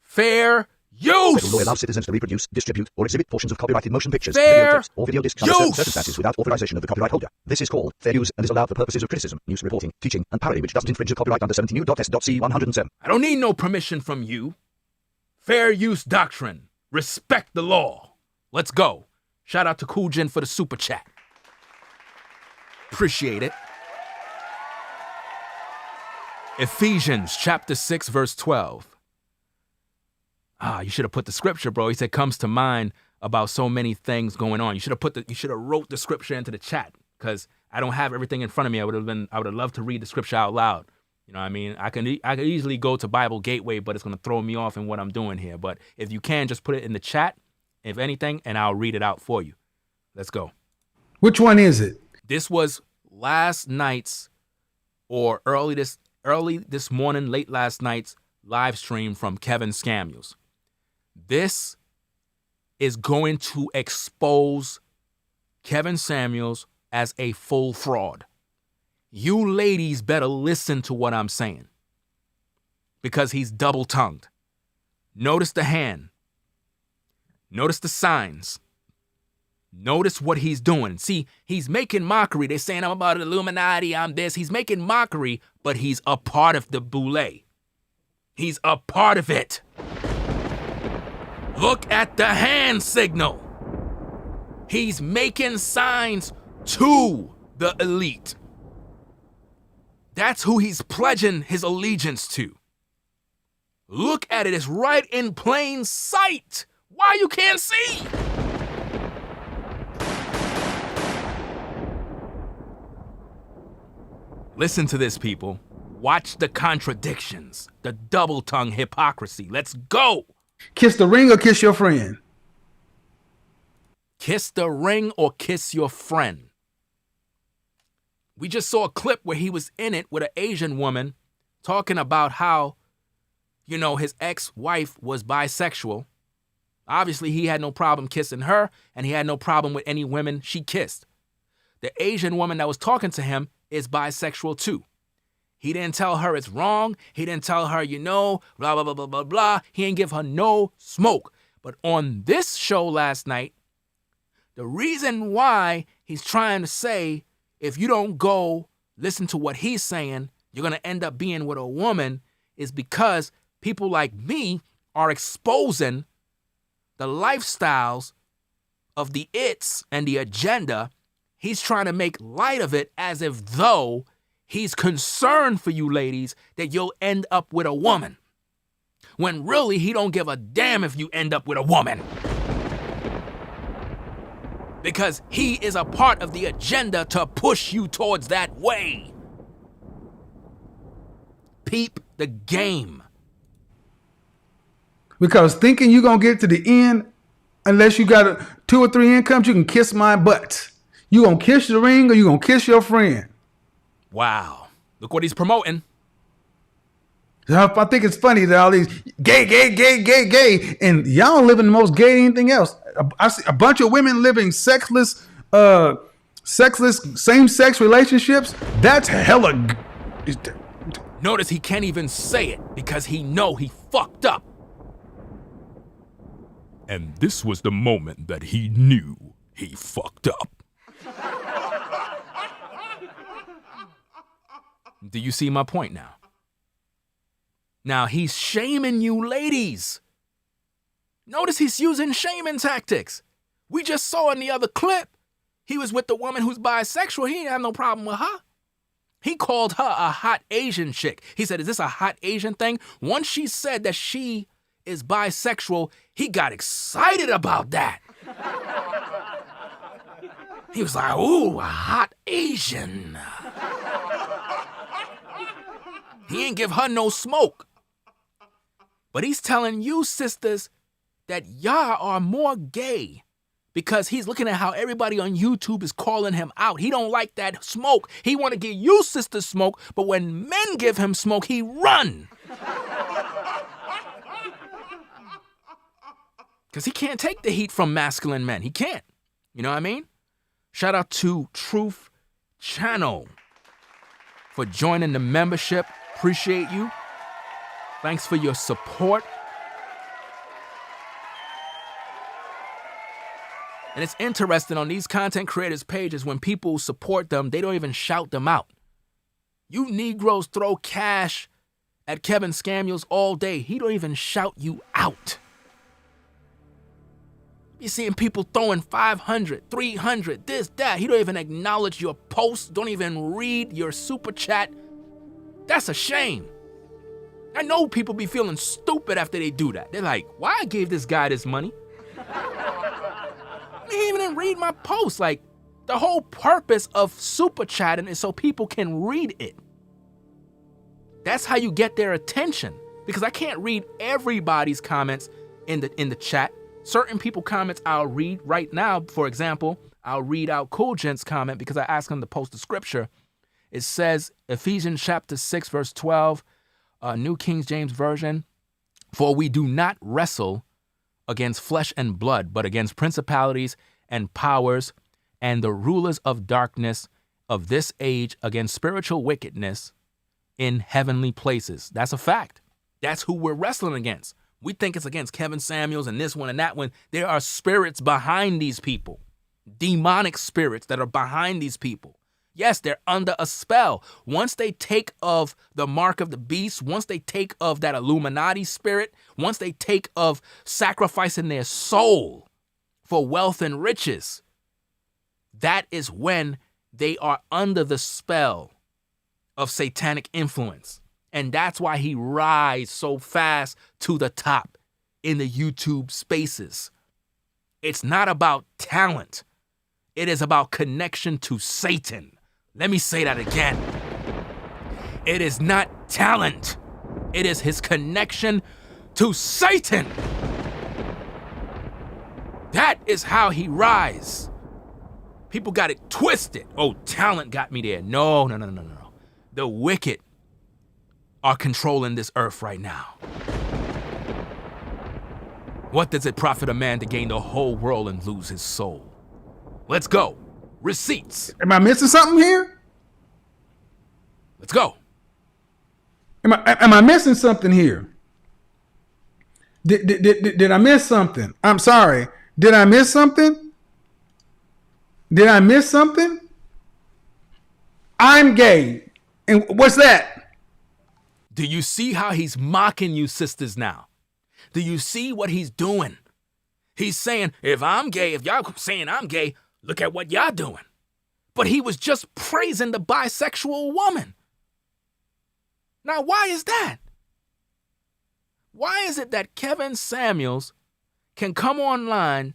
Fair use! Federal law allows citizens to reproduce, distribute, or exhibit portions of copyrighted motion pictures, Fair video tapes, or video discs under certain use! circumstances without authorization of the copyright holder. This is called fair use and is allowed for purposes of criticism, news reporting, teaching, and parody, which doesn't infringe the copyright under 17 U.S.C. 107. I don't need no permission from you. Fair use doctrine. Respect the law. Let's go. Shout out to Cool Jen for the super chat. Appreciate it. Ephesians chapter 6, verse 12. You should have put the scripture, bro. He said comes to mind about so many things going on. You should have wrote the scripture into the chat because I don't have everything in front of me. I would have loved to read the scripture out loud. You know what I mean? I could easily go to Bible Gateway, but it's going to throw me off in what I'm doing here. But if you can, just put it in the chat, if anything, and I'll read it out for you. Let's go. Which one is it? This was last night's or early this morning, late last night's live stream from Kevin Samuels. This is going to expose Kevin Samuels as a full fraud. You ladies better listen to what I'm saying because he's double-tongued. Notice the hand. Notice the signs. Notice what he's doing. See, he's making mockery. They're saying I'm about Illuminati, I'm this. He's making mockery, but he's a part of the boule. He's a part of it. Look at the hand signal. He's making signs to the elite. That's who he's pledging his allegiance to. Look at it. It's right in plain sight. Why you can't see? Listen to this, people. Watch the contradictions, the double-tongue hypocrisy. Let's go. Kiss the ring or kiss your friend? Kiss the ring or kiss your friend. We just saw a clip where he was in it with an Asian woman talking about how, you know, his ex-wife was bisexual. Obviously, he had no problem kissing her, and he had no problem with any women she kissed. The Asian woman that was talking to him is bisexual too. He didn't tell her it's wrong. He didn't tell her, you know, blah, blah, blah, blah, blah, blah. He didn't give her no smoke. But on this show last night, the reason why he's trying to say, if you don't go listen to what he's saying, you're going to end up being with a woman is because people like me are exposing the lifestyles of the its and the agenda. He's trying to make light of it as if though he's concerned for you ladies that you'll end up with a woman. When really he don't give a damn if you end up with a woman. Because he is a part of the agenda to push you towards that way. Peep the game. Because thinking you're going to get to the end, unless you got 2 or 3 incomes, you can kiss my butt. You going to kiss the ring or you going to kiss your friend? Wow. Look what he's promoting. I think it's funny that all these gay, and y'all living the most gay than anything else. I see a bunch of women living sexless, same-sex relationships. That's hella. Notice he can't even say it because he know he fucked up. And this was the moment that he knew he fucked up. Do you see my point now? Now he's shaming you ladies. Notice he's using shaming tactics. We just saw in the other clip, he was with the woman who's bisexual. He didn't have no problem with her. He called her a hot Asian chick. He said, is this a hot Asian thing? Once she said that she is bisexual, he got excited about that. He was like, ooh, a hot Asian. He ain't give her no smoke. But he's telling you sisters that y'all are more gay because he's looking at how everybody on YouTube is calling him out. He don't like that smoke. He want to give you sisters smoke, but when men give him smoke, he run. Because he can't take the heat from masculine men. He can't. You know what I mean? Shout out to Truth Channel for joining the membership. Appreciate you. Thanks for your support. And it's interesting on these content creators' pages, when people support them, they don't even shout them out. You Negroes throw cash at Kevin Samuels all day. He don't even shout you out. You're seeing people throwing 500, 300, this, that. He don't even acknowledge your posts, don't even read your super chat. That's a shame. I know people be feeling stupid after they do that. They're like, why I gave this guy this money? He even didn't read my post. Like, the whole purpose of super chatting is so people can read it. That's how you get their attention. Because I can't read everybody's comments in the chat. Certain people comments I'll read right now. For example, I'll read out Cool Gent's comment because I asked him to post the scripture. It says, Ephesians chapter 6, verse 12, New King James Version, for we do not wrestle against flesh and blood, but against principalities and powers and the rulers of darkness of this age, against spiritual wickedness in heavenly places. That's a fact. That's who we're wrestling against. We think it's against Kevin Samuels and this one and that one. There are spirits behind these people, demonic spirits that are behind these people. Yes, they're under a spell. Once they take of the mark of the beast, once they take of that Illuminati spirit, once they take of sacrificing their soul for wealth and riches, that is when they are under the spell of satanic influence. And that's why he rises so fast to the top in the YouTube spaces. It's not about talent. It is about connection to Satan. Let me say that again. It is not talent. It is his connection to Satan. That is how he rises. People got it twisted. Oh, talent got me there. No. The wicked are controlling this earth right now. What does it profit a man to gain the whole world and lose his soul? Let's go. Receipts. Am I missing something here? Let's go. Am I missing something here? Did I miss something? I'm sorry. Did I miss something? Did I miss something? I'm gay. And what's that? Do you see how he's mocking you sisters now? Do you see what he's doing? He's saying, if I'm gay, if y'all saying I'm gay, look at what y'all doing. But he was just praising the bisexual woman. Now, why is that? Why is it that Kevin Samuels can come online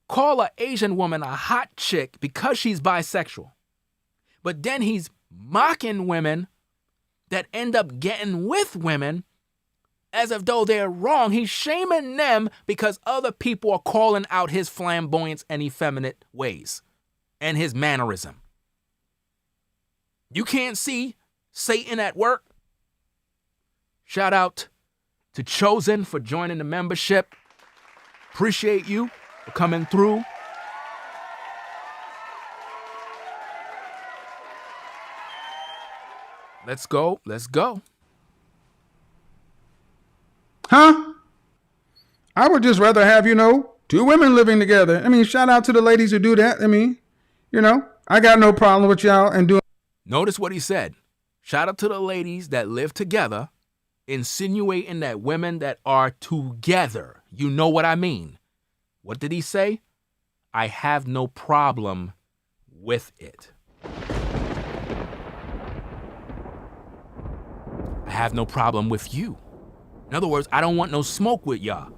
call an Asian woman a hot chick because she's bisexual. But then he's mocking women that end up getting with women as if though they're wrong. He's shaming them because other people are calling out his flamboyance and effeminate ways and his mannerism. You can't see Satan at work? Shout out to Chosen for joining the membership. Appreciate you for coming through. Let's go. Let's go. Huh? I would just rather have, two women living together. I mean, shout out to the ladies who do that. I mean, I got no problem with y'all and doing. Notice what he said. Shout out to the ladies that live together, insinuating that women that are together. You know what I mean. What did he say? I have no problem with it. I have no problem with you. In other words, I don't want no smoke with y'all.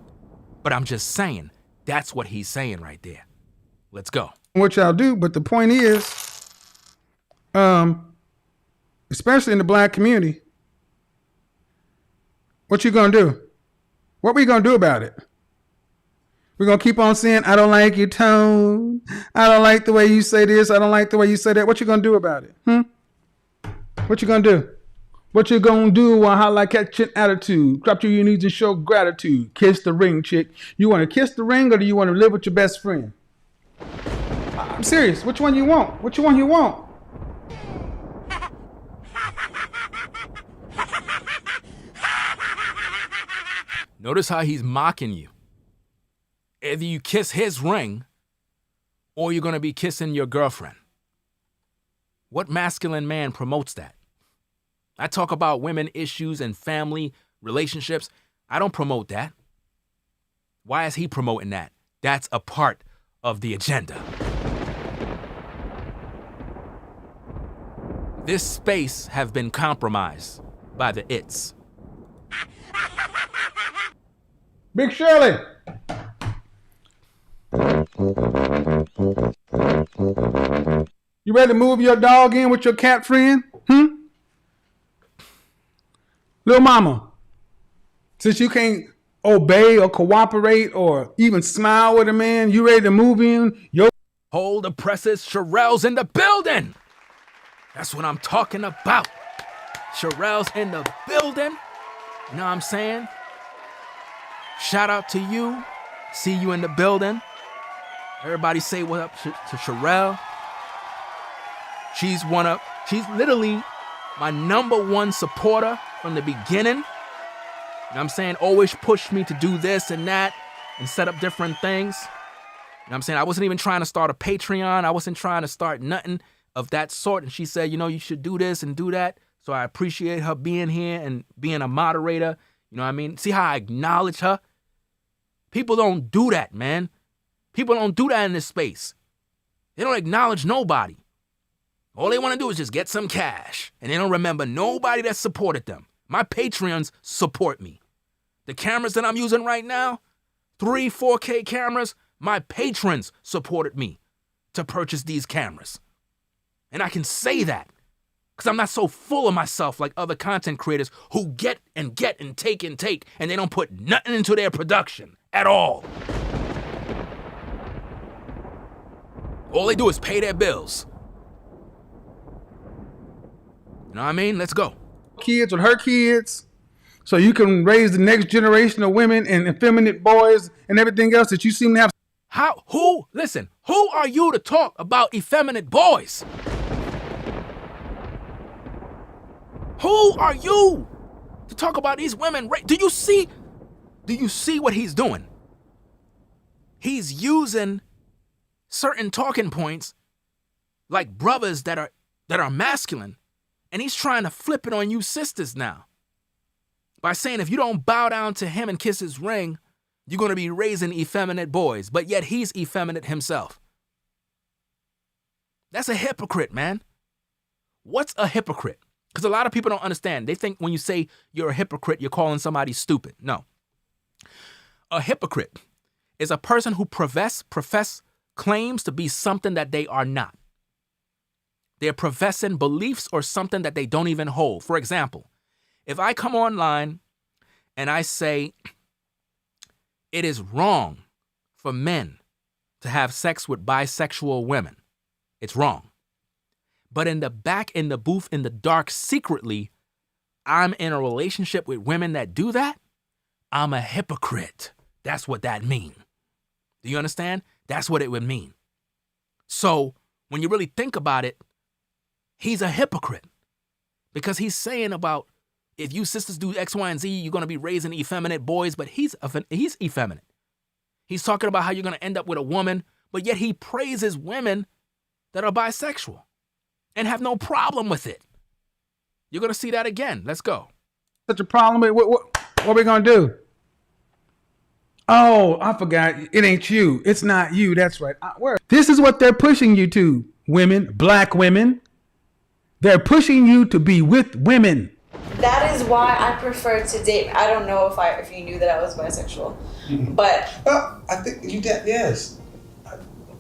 But I'm just saying, that's what he's saying right there. Let's go. What y'all do, but the point is, especially in the black community, what you gonna do? What we gonna do about it? We're gonna keep on saying, I don't like your tone. I don't like the way you say this. I don't like the way you say that. What you gonna do about it? What you gonna do? What you gonna do while holla catch an attitude? Drop to your knees and show gratitude. Kiss the ring, chick. You want to kiss the ring or do you want to live with your best friend? I'm serious. Which one you want? Which one you want? Notice how he's mocking you. Either you kiss his ring or you're going to be kissing your girlfriend. What masculine man promotes that? I talk about women issues and family relationships. I don't promote that. Why is he promoting that? That's a part of the agenda. This space have been compromised by the its. Big Shirley. You ready to move your dog in with your cat friend? Little mama, since you can't obey or cooperate or even smile with a man, you ready to move in? Hold the presses, Sherelle's in the building. That's what I'm talking about. Sherelle's in the building. You know what I'm saying? Shout out to you. See you in the building. Everybody say what up to Sherelle. She's literally my #1 supporter from the beginning. You know what I'm saying? Always pushed me to do this and that and set up different things. You know what I'm saying? I wasn't even trying to start a Patreon. I wasn't trying to start nothing of that sort. And she said, you should do this and do that. So I appreciate her being here and being a moderator. You know what I mean? See how I acknowledge her? People don't do that, man. People don't do that in this space. They don't acknowledge nobody. All they want to do is just get some cash. And they don't remember nobody that supported them. My Patreons support me. The cameras that I'm using right now, 3 4K cameras, my patrons supported me to purchase these cameras. And I can say that because I'm not so full of myself like other content creators who get and take and they don't put nothing into their production at all. All they do is pay their bills. You know what I mean? Let's go. Kids with her kids, so you can raise the next generation of women and effeminate boys and everything else that you seem to have. Who are you to talk about effeminate boys? Who are you to talk about these women? Do you see what he's doing? He's using certain talking points like brothers that are masculine, and he's trying to flip it on you sisters now by saying if you don't bow down to him and kiss his ring, you're going to be raising effeminate boys, but yet he's effeminate himself. That's a hypocrite, man. What's a hypocrite? Because a lot of people don't understand. They think when you say you're a hypocrite, you're calling somebody stupid. No. A hypocrite is a person who profess claims to be something that they are not. They're professing beliefs or something that they don't even hold. For example, if I come online and I say it is wrong for men to have sex with bisexual women, it's wrong. But in the back, in the booth, in the dark, secretly, I'm in a relationship with women that do that, I'm a hypocrite. That's what that means. Do you understand? That's what it would mean. So when you really think about it, he's a hypocrite because he's saying about if you sisters do X, Y, and Z, you're going to be raising effeminate boys, but he's effeminate. He's talking about how you're going to end up with a woman, but yet he praises women that are bisexual and have no problem with it. You're going to see that again. Let's go. Such a problem. What are we going to do? Oh, I forgot. It ain't you. It's not you. That's right. This is what they're pushing you to, women, black women. They're pushing you to be with women. That is why I prefer to date. I don't know if you knew that I was bisexual, but I think you did. Yes,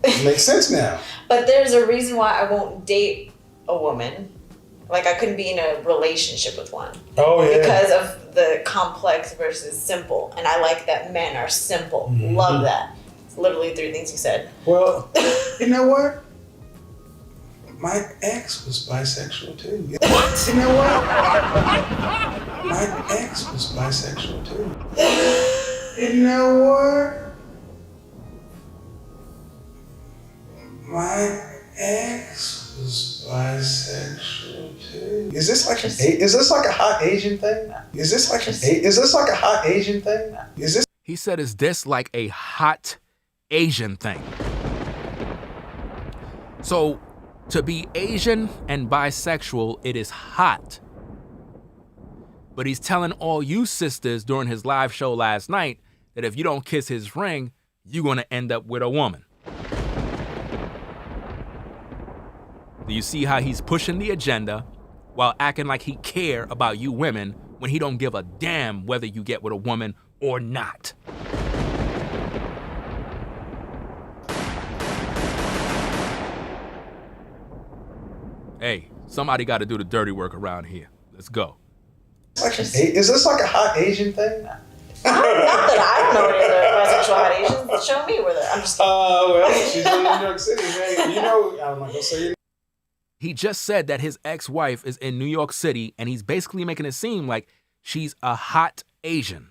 it makes sense now. But there's a reason why I won't date a woman. Like I couldn't be in a relationship with one. Oh yeah. Because of the complex versus simple, and I like that men are simple. Mm-hmm. Love that. It's literally 3 things you said. Well, you know what? My ex was bisexual too. What? You know what? My ex was bisexual too. You know what? My ex was bisexual too. Is this like a hot Asian thing? Is this like a hot Asian thing? He said, is this like a hot Asian thing? So to be Asian and bisexual, it is hot. But he's telling all you sisters during his live show last night that if you don't kiss his ring, you're going to end up with a woman. Do you see how he's pushing the agenda while acting like he care about you women when he don't give a damn whether you get with a woman or not? Hey, somebody got to do the dirty work around here. Let's go. Is this like a hot Asian thing? Not that I don't know any other bisexual hot Asians. Show me where they're. I'm just kidding. Well, she's in New York City, man. You know, I'm not gonna say. He just said that his ex-wife is in New York City, and he's basically making it seem like she's a hot Asian.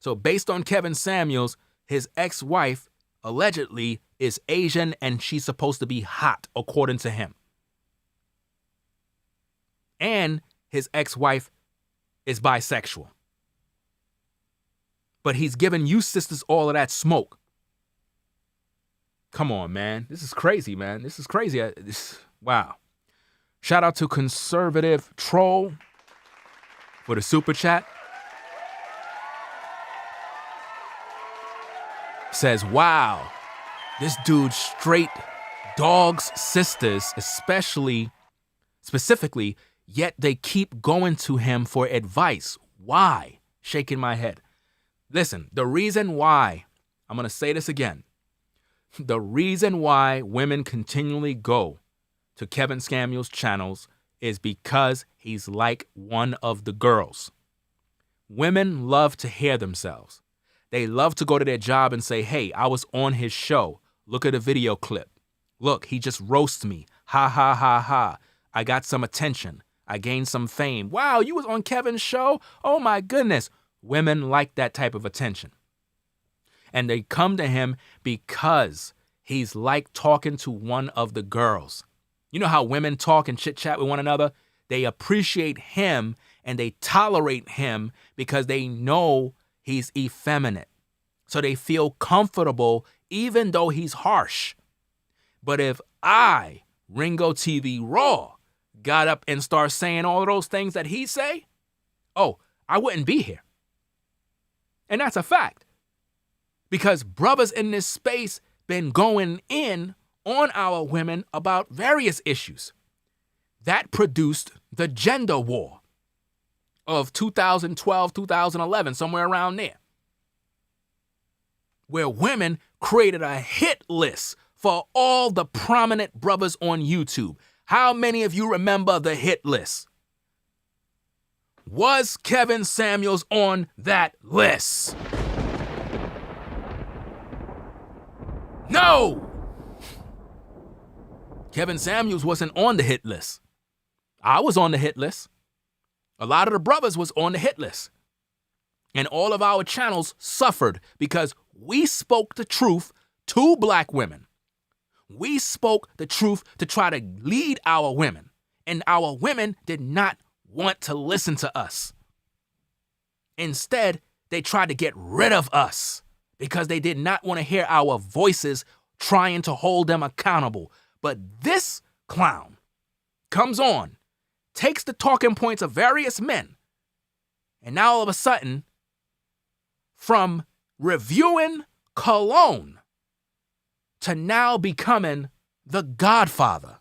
So based on Kevin Samuels, his ex-wife allegedly is Asian, and she's supposed to be hot, according to him. And his ex-wife is bisexual. But he's giving you sisters all of that smoke. Come on, man. This is crazy, man. This is crazy. Wow. Shout out to Conservative Troll for the super chat. Says, wow, this dude straight dogs sisters, specifically, yet they keep going to him for advice. Why? Shaking my head. Listen, the reason why, I'm going to say this again. The reason why women continually go to Kevin Samuels' channels is because he's like one of the girls. Women love to hear themselves. They love to go to their job and say, hey, I was on his show. Look at the video clip. Look, he just roasts me. Ha, ha, ha, ha. I got some attention. I gained some fame. Wow, you was on Kevin's show? Oh my goodness. Women like that type of attention. And they come to him because he's like talking to one of the girls. You know how women talk and chit-chat with one another? They appreciate him and they tolerate him because they know he's effeminate. So they feel comfortable even though he's harsh. But if I, Ringo TV Raw, got up and started saying all of those things that he say, oh, I wouldn't be here. And that's a fact. Because brothers in this space been going in on our women about various issues. That produced the gender war of 2012, 2011, somewhere around there. where women created a hit list for all the prominent brothers on YouTube. How many of you remember the hit list? Was Kevin Samuels on that list? No! Kevin Samuels wasn't on the hit list. I was on the hit list. A lot of the brothers was on the hit list. And all of our channels suffered because we spoke the truth to black women. We spoke the truth to try to lead our women. And our women did not want to listen to us. Instead, they tried to get rid of us because they did not want to hear our voices trying to hold them accountable. But this clown comes on, takes the talking points of various men, and now all of a sudden, from reviewing cologne to now becoming the Godfather.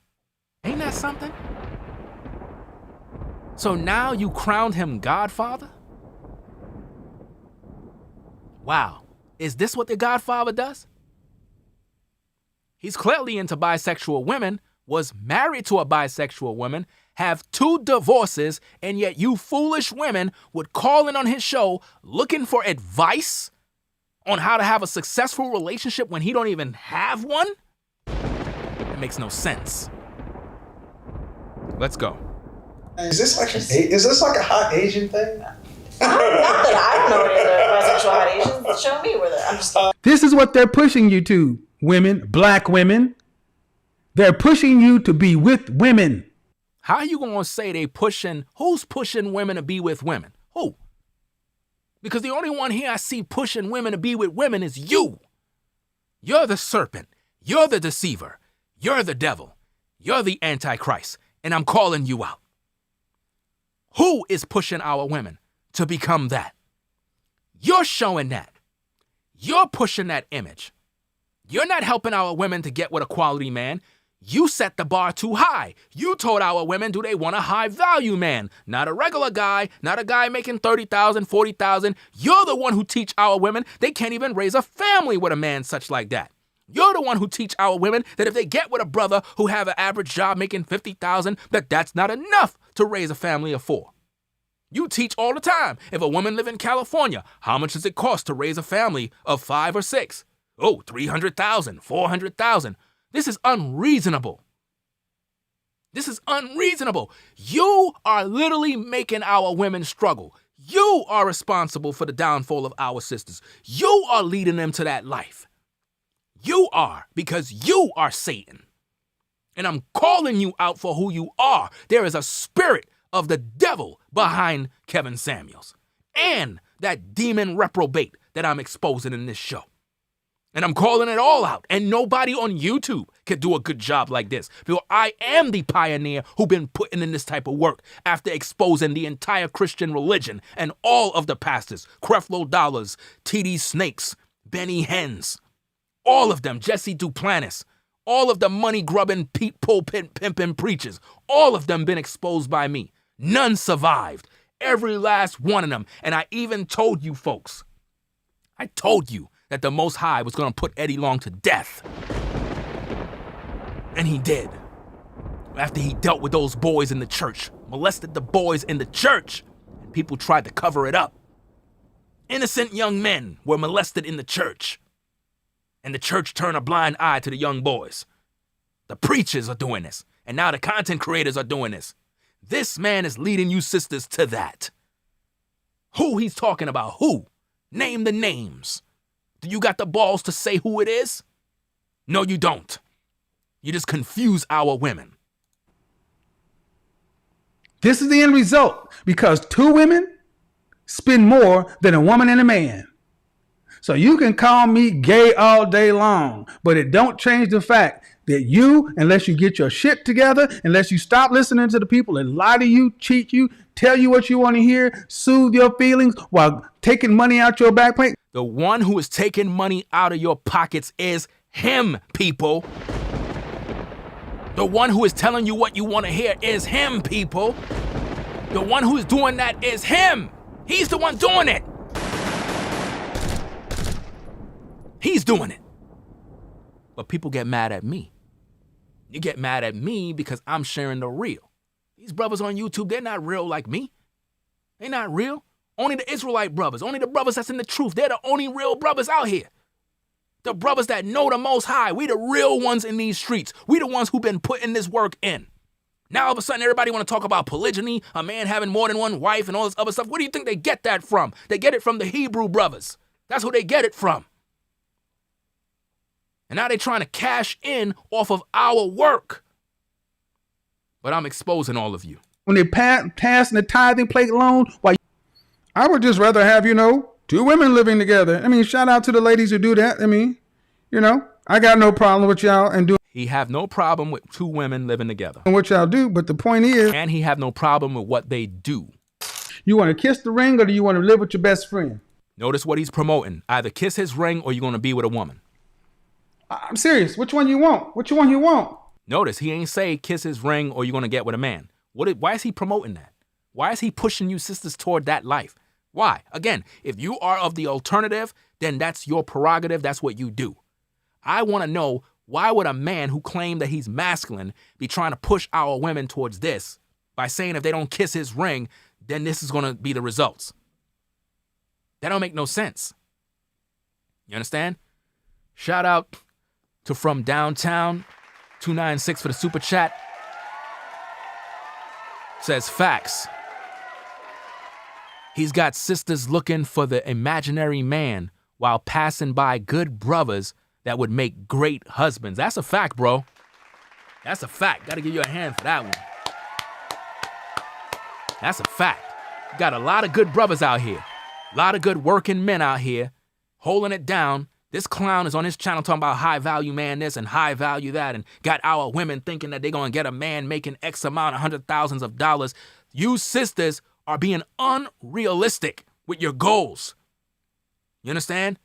Ain't that something? So now you crowned him Godfather? Wow, is this what the Godfather does? He's clearly into bisexual women, was married to a bisexual woman, have 2 divorces, and yet you foolish women would call in on his show looking for advice on how to have a successful relationship when he don't even have one? It makes no sense. Let's go. Is this like a hot Asian thing? Not that I don't know any other bisexual hot Asians. Show me where they're. I'm just. This is what they're pushing you to, women, black women. They're pushing you to be with women. How are you going to say who's pushing women to be with women? Who? Because the only one here I see pushing women to be with women is you. You're the serpent. You're the deceiver. You're the devil. You're the Antichrist. And I'm calling you out. Who is pushing our women to become that? You're showing that. You're pushing that image. You're not helping our women to get with a quality man. You set the bar too high. You told our women, do they want a high value man? Not a regular guy, not a guy making $30,000, $40,000. You're the one who teach our women they can't even raise a family with a man such like that. You're the one who teach our women that if they get with a brother who have an average job making $50,000, that's not enough to raise a family of 4. You teach all the time. If a woman live in California, how much does it cost to raise a family of 5 or 6? Oh, $300,000, $400,000. This is unreasonable. This is unreasonable. You are literally making our women struggle. You are responsible for the downfall of our sisters. You are leading them to that life. You are, because you are Satan. And I'm calling you out for who you are. There is a spirit of the devil behind Kevin Samuels and that demon reprobate that I'm exposing in this show. And I'm calling it all out. And nobody on YouTube can do a good job like this. Because I am the pioneer who been putting in this type of work after exposing the entire Christian religion and all of the pastors, Creflo Dollars, T.D. Snakes, Benny Hens, all of them, Jesse Duplantis, all of the money-grubbing, pulpit pimping preachers, all of them been exposed by me. None survived. Every last one of them. And I even told you folks, I told you that the Most High was going to put Eddie Long to death. And he did. After he dealt with those boys in the church, molested the boys in the church, and people tried to cover it up. Innocent young men were molested in the church, and the church turned a blind eye to the young boys. The preachers are doing this, and now the content creators are doing this. This man is leading you sisters to that. Who he's talking about? Who? Name the names. Do you got the balls to say who it is? No, you don't. You just confuse our women. This is the end result because 2 women spend more than a woman and a man. So you can call me gay all day long, but it don't change the fact that you, unless you get your shit together, unless you stop listening to the people that lie to you, cheat you, tell you what you want to hear, soothe your feelings while taking money out your back pocket. The one who is taking money out of your pockets is him, people. The one who is telling you what you want to hear is him, people. The one who is doing that is him. He's the one doing it. He's doing it. But people get mad at me. You get mad at me because I'm sharing the real. These brothers on YouTube, they're not real like me. They're not real. Only the Israelite brothers, only the brothers that's in the truth. They're the only real brothers out here. The brothers that know the Most High. We the real ones in these streets. We the ones who've been putting this work in. Now all of a sudden everybody want to talk about polygyny, a man having more than one wife and all this other stuff. Where do you think they get that from? They get it from the Hebrew brothers. That's who they get it from. And now they're trying to cash in off of our work. But I'm exposing all of you. When they passing the tithing plate loan, why? I would just rather have, two women living together. I mean, shout out to the ladies who do that. I mean, I got no problem with y'all and doing. He have no problem with two women living together. What y'all do, but the point is. And he have no problem with what they do. You want to kiss the ring or do you want to live with your best friend? Notice what he's promoting. Either kiss his ring or you're going to be with a woman. I'm serious. Which one you want? Which one you want? Notice he ain't say kiss his ring or you're going to get with a man. Why is he promoting that? Why is he pushing you sisters toward that life? Why? Again, if you are of the alternative, then that's your prerogative. That's what you do. I want to know, why would a man who claimed that he's masculine be trying to push our women towards this by saying if they don't kiss his ring, then this is going to be the results? That don't make no sense. You understand? Shout out to From Downtown 296 for the super chat. Says facts. He's got sisters looking for the imaginary man while passing by good brothers that would make great husbands. That's a fact, bro. That's a fact. Gotta give you a hand for that one. That's a fact. You got a lot of good brothers out here. A lot of good working men out here holding it down. This clown is on his channel talking about high value man this and high value that and got our women thinking that they're going to get a man making X amount of $100,000s of dollars. You sisters are being unrealistic with your goals. You understand?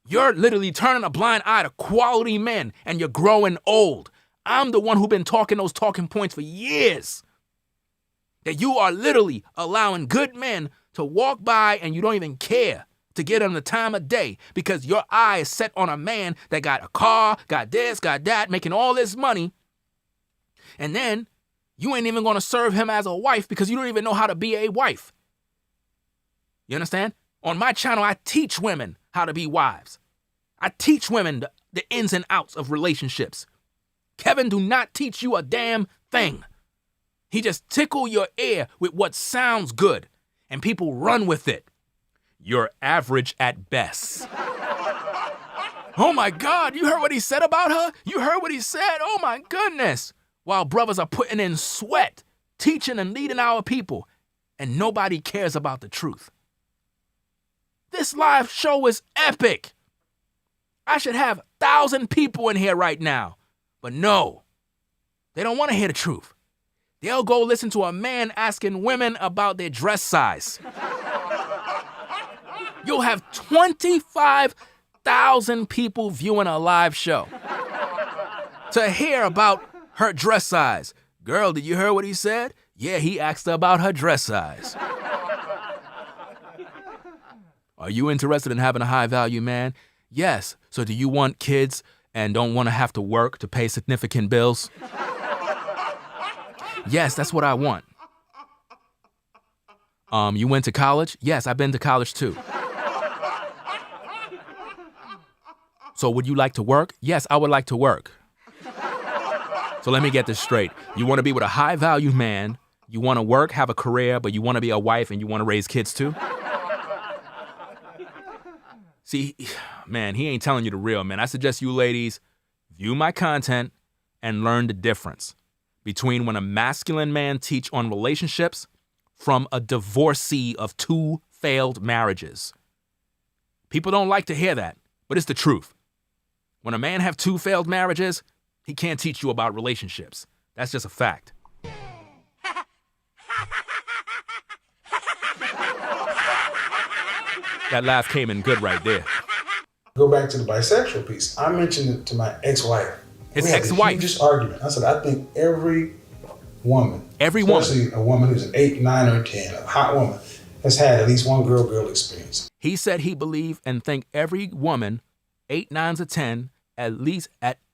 You're literally turning a blind eye to quality men and you're growing old. I'm the one who's been talking those talking points for years. That you are literally allowing good men to walk by and you don't even care to get them the time of day because your eye is set on a man that got a car, got this, got that, making all this money. And then you ain't even going to serve him as a wife because you don't even know how to be a wife. You understand? On my channel, I teach women how to be wives. I teach women the ins and outs of relationships. Kevin do not teach you a damn thing. He just tickle your ear with what sounds good, and people run with it. You're average at best. Oh my God, you heard what he said about her? You heard what he said? Oh my goodness. While brothers are putting in sweat, teaching and leading our people, and nobody cares about the truth. This live show is epic. I should have 1,000 people in here right now. But no, they don't want to hear the truth. They'll go listen to a man asking women about their dress size. You'll have 25,000 people viewing a live show to hear about her dress size. Girl, did you hear what he said? Yeah, he asked her about her dress size. Are you interested in having a high-value man? Yes. So do you want kids and don't want to have to work to pay significant bills? Yes, that's what I want. You went to college? Yes, I've been to college too. So would you like to work? Yes, I would like to work. So let me get this straight. You want to be with a high-value man, you want to work, have a career, but you want to be a wife and you want to raise kids too? See, man, he ain't telling you the real, man. I suggest you ladies view my content and learn the difference between when a masculine man teach on relationships from a divorcee of 2 failed marriages. People don't like to hear that, but it's the truth. When a man have 2 failed marriages, he can't teach you about relationships. That's just a fact. That laugh came in good right there. Go back to the bisexual piece. I mentioned it to my ex-wife. His we had ex-wife? the hugest argument. I said, I think every woman, especially a woman who's an 8, 9, or 10, a hot woman, has had at least one girl-girl experience. He said he believed and think every woman, 8, 9, or 10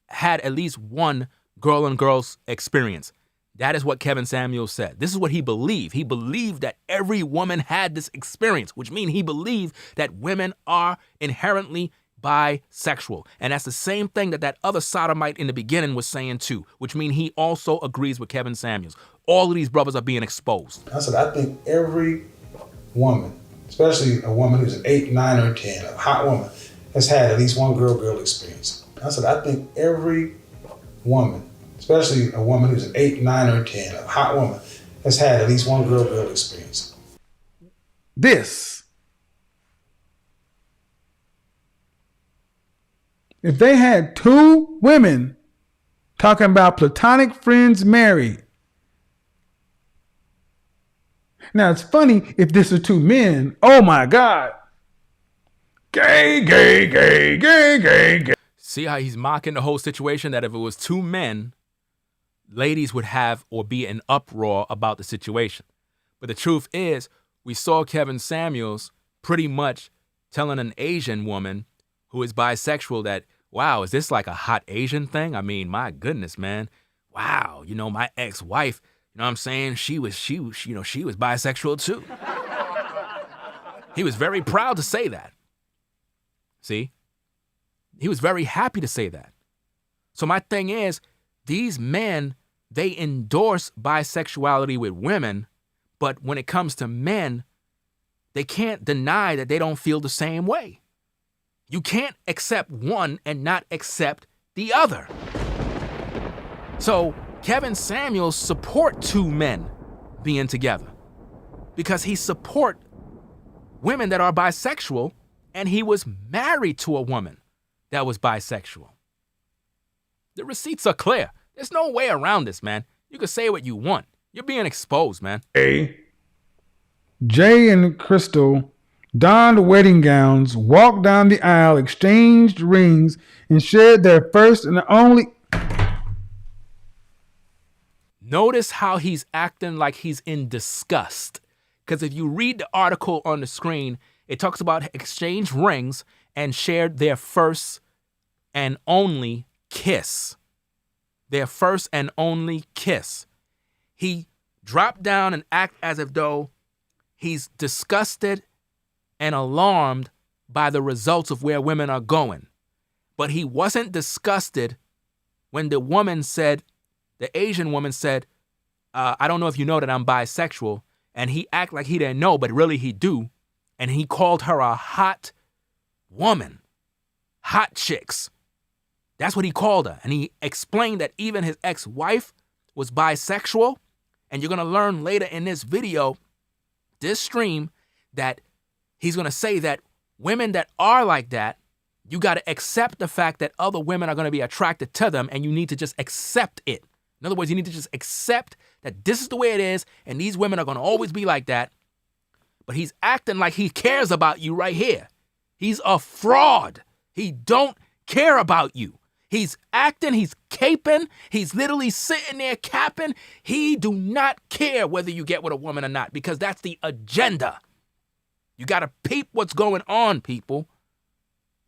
had at least one girl-on-girls experience. That is what Kevin Samuels said. This is what he believed. He believed that every woman had this experience, which means he believed that women are inherently bisexual. And that's the same thing that other sodomite in the beginning was saying too, which means he also agrees with Kevin Samuels. All of these brothers are being exposed. I said, I think every woman, especially a woman who's an 8, 9, or 10, a hot woman, has had at least one girl-girl experience. I said, I think every woman, especially a woman who's an 8, 9, or 10, a hot woman, has had at least one girl-girl experience. This. If they had 2 women talking about platonic friends married. Now it's funny if this are 2 men. Oh my God. Gay, gay, gay, gay, gay, gay. See how he's mocking the whole situation, that if it was 2 men, ladies would have or be in uproar about the situation. But the truth is, we saw Kevin Samuels pretty much telling an Asian woman who is bisexual that, wow, is this like a hot Asian thing? I mean, my goodness, man. Wow, my ex-wife, you know what I'm saying? She was bisexual too. He was very proud to say that. See? He was very happy to say that. So my thing is, these men, they endorse bisexuality with women, but when it comes to men, they can't deny that they don't feel the same way. You can't accept one and not accept the other. So Kevin Samuels support 2 men being together because he support women that are bisexual, and he was married to a woman that was bisexual. The receipts are clear. There's no way around this, man. You can say what you want. You're being exposed, man. Jay and Crystal donned wedding gowns, walked down the aisle, exchanged rings, and shared their first and only. Notice how he's acting like he's in disgust. Because if you read the article on the screen, it talks about exchanged rings and shared their first and only kiss. Their first and only kiss. He dropped down and act as if though he's disgusted and alarmed by the results of where women are going. But he wasn't disgusted when the woman said, the Asian woman said, I don't know if you know that I'm bisexual. And he act like he didn't know, but really he do. And he called her a hot woman. Hot chicks. That's what he called her. And he explained that even his ex-wife was bisexual. And you're going to learn later in this video, this stream, that he's going to say that women that are like that, you got to accept the fact that other women are going to be attracted to them, and you need to just accept it. In other words, you need to just accept that this is the way it is, and these women are going to always be like that. But he's acting like he cares about you right here. He's a fraud. He don't care about you. He's acting, he's caping, he's literally sitting there capping. He do not care whether you get with a woman or not, because that's the agenda. You got to peep what's going on, people.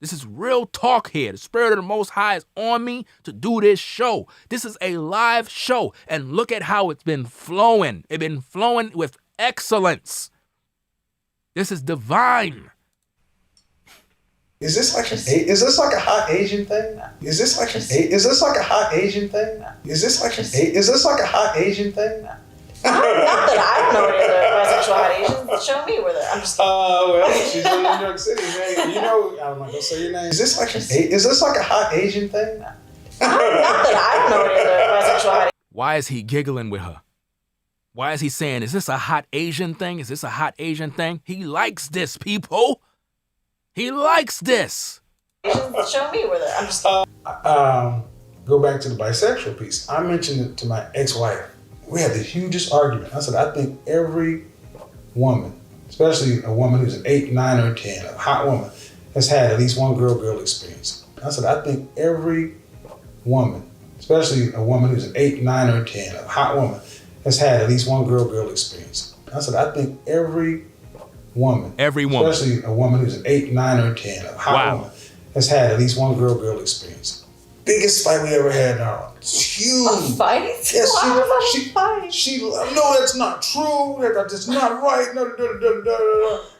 This is real talk here. The Spirit of the Most High is on me to do this show. This is a live show, and look at how it's been flowing. It's been flowing with excellence. This is divine. Is this like a hot Asian thing? Is this like a hot Asian thing? Is this like a hot Asian thing? Not that I know any other bisexual hot Asians. Show me where they're. I'm just. Well, she's in New York City, man. You know, I'm not gonna say your name. Is this like a hot Asian thing? Not that I know any other bisexual hot. Why is he giggling with her? Why is he saying, is this a hot Asian thing? Is this a hot Asian thing? He likes this, people. He likes this. Asians, show me where they're. I'm just. Go back to the bisexual piece. I mentioned it to my ex-wife. We had the hugest argument. I said, I think every woman, especially a woman who's an 8, 9, or 10, a hot woman, has had at least one girl-girl experience. I said, I think every woman, especially a woman who's an 8, 9, or 10, a hot woman, has had at least one girl-girl experience. I said, I think every woman, especially a woman who's an 8, 9, or 10, a hot woman, has had at least one girl experience. Biggest fight we ever had in our life. It's huge. A fight? Yes, Why was that a fight? No, that's not true. That's not right. No,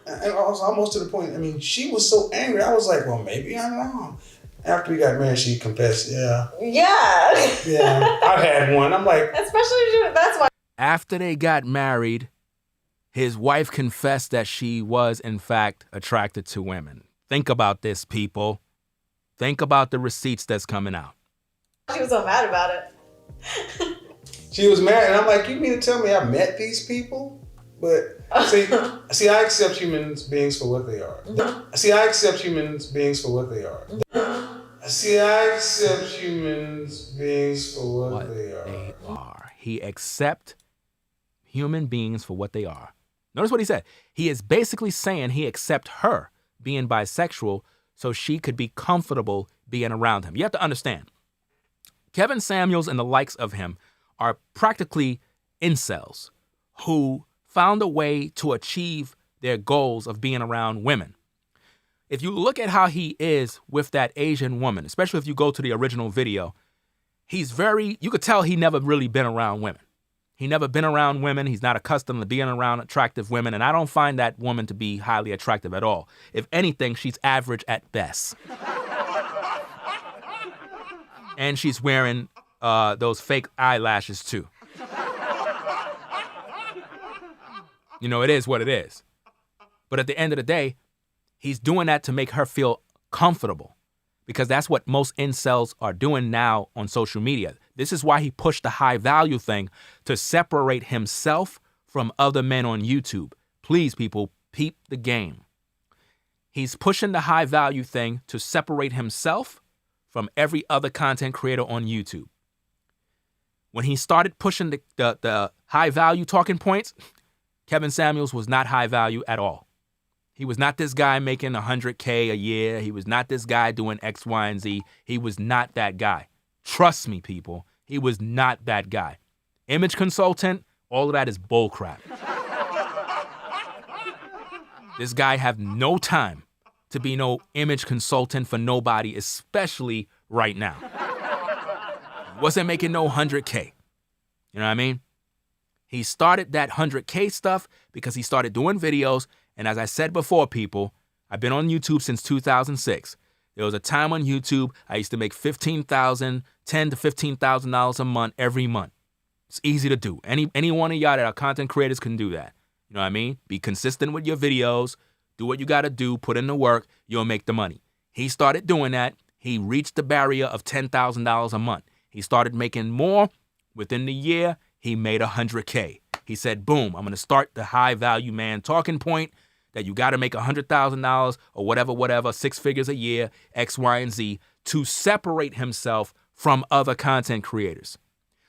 and I was almost to the point. I mean, she was so angry. I was like, well, maybe I'm wrong. After we got married, she confessed. Yeah. I've had one. I'm like, especially that's why. After they got married, his wife confessed that she was, in fact, attracted to women. Think about this, people. Think about the receipts that's coming out. She was so mad about it. She was mad, and I'm like, you mean to tell me I met these people? But see, I accept human beings for what they are. See, I accept human beings for what they are. See, I accept human beings for what they are. He accepts human beings for what they are. Notice what he said. He is basically saying he accepts her being bisexual so she could be comfortable being around him. You have to understand, Kevin Samuels and the likes of him are practically incels who found a way to achieve their goals of being around women. If you look at how he is with that Asian woman, especially if you go to the original video, you could tell he never really been around women. He never been around women. He's not accustomed to being around attractive women. And I don't find that woman to be highly attractive at all. If anything, she's average at best. And she's wearing those fake eyelashes too. You know, it is what it is. But at the end of the day, he's doing that to make her feel comfortable, because that's what most incels are doing now on social media. This is why he pushed the high value thing, to separate himself from other men on YouTube. Please, people, peep the game. He's pushing the high value thing to separate himself from every other content creator on YouTube. When he started pushing the high value talking points, Kevin Samuels was not high value at all. He was not this guy making $100K a year. He was not this guy doing X, Y, and Z. He was not that guy. Trust me, people. He was not that guy. Image consultant, all of that is bullcrap. This guy have no time to be no image consultant for nobody, especially right now. He wasn't making no 100K. You know what I mean? He started that 100K stuff because he started doing videos. And as I said before, people, I've been on YouTube since 2006. There was a time on YouTube I used to make $10,000 to $15,000 a month every month. It's easy to do. Any one of y'all that are content creators can do that. You know what I mean? Be consistent with your videos. Do what you got to do. Put in the work. You'll make the money. He started doing that. He reached the barrier of $10,000 a month. He started making more. Within the year, he made $100K. He said, boom, I'm going to start the high value man talking point that you got to make $100,000 or whatever, 6 figures a year, X, Y, and Z, to separate himself from other content creators,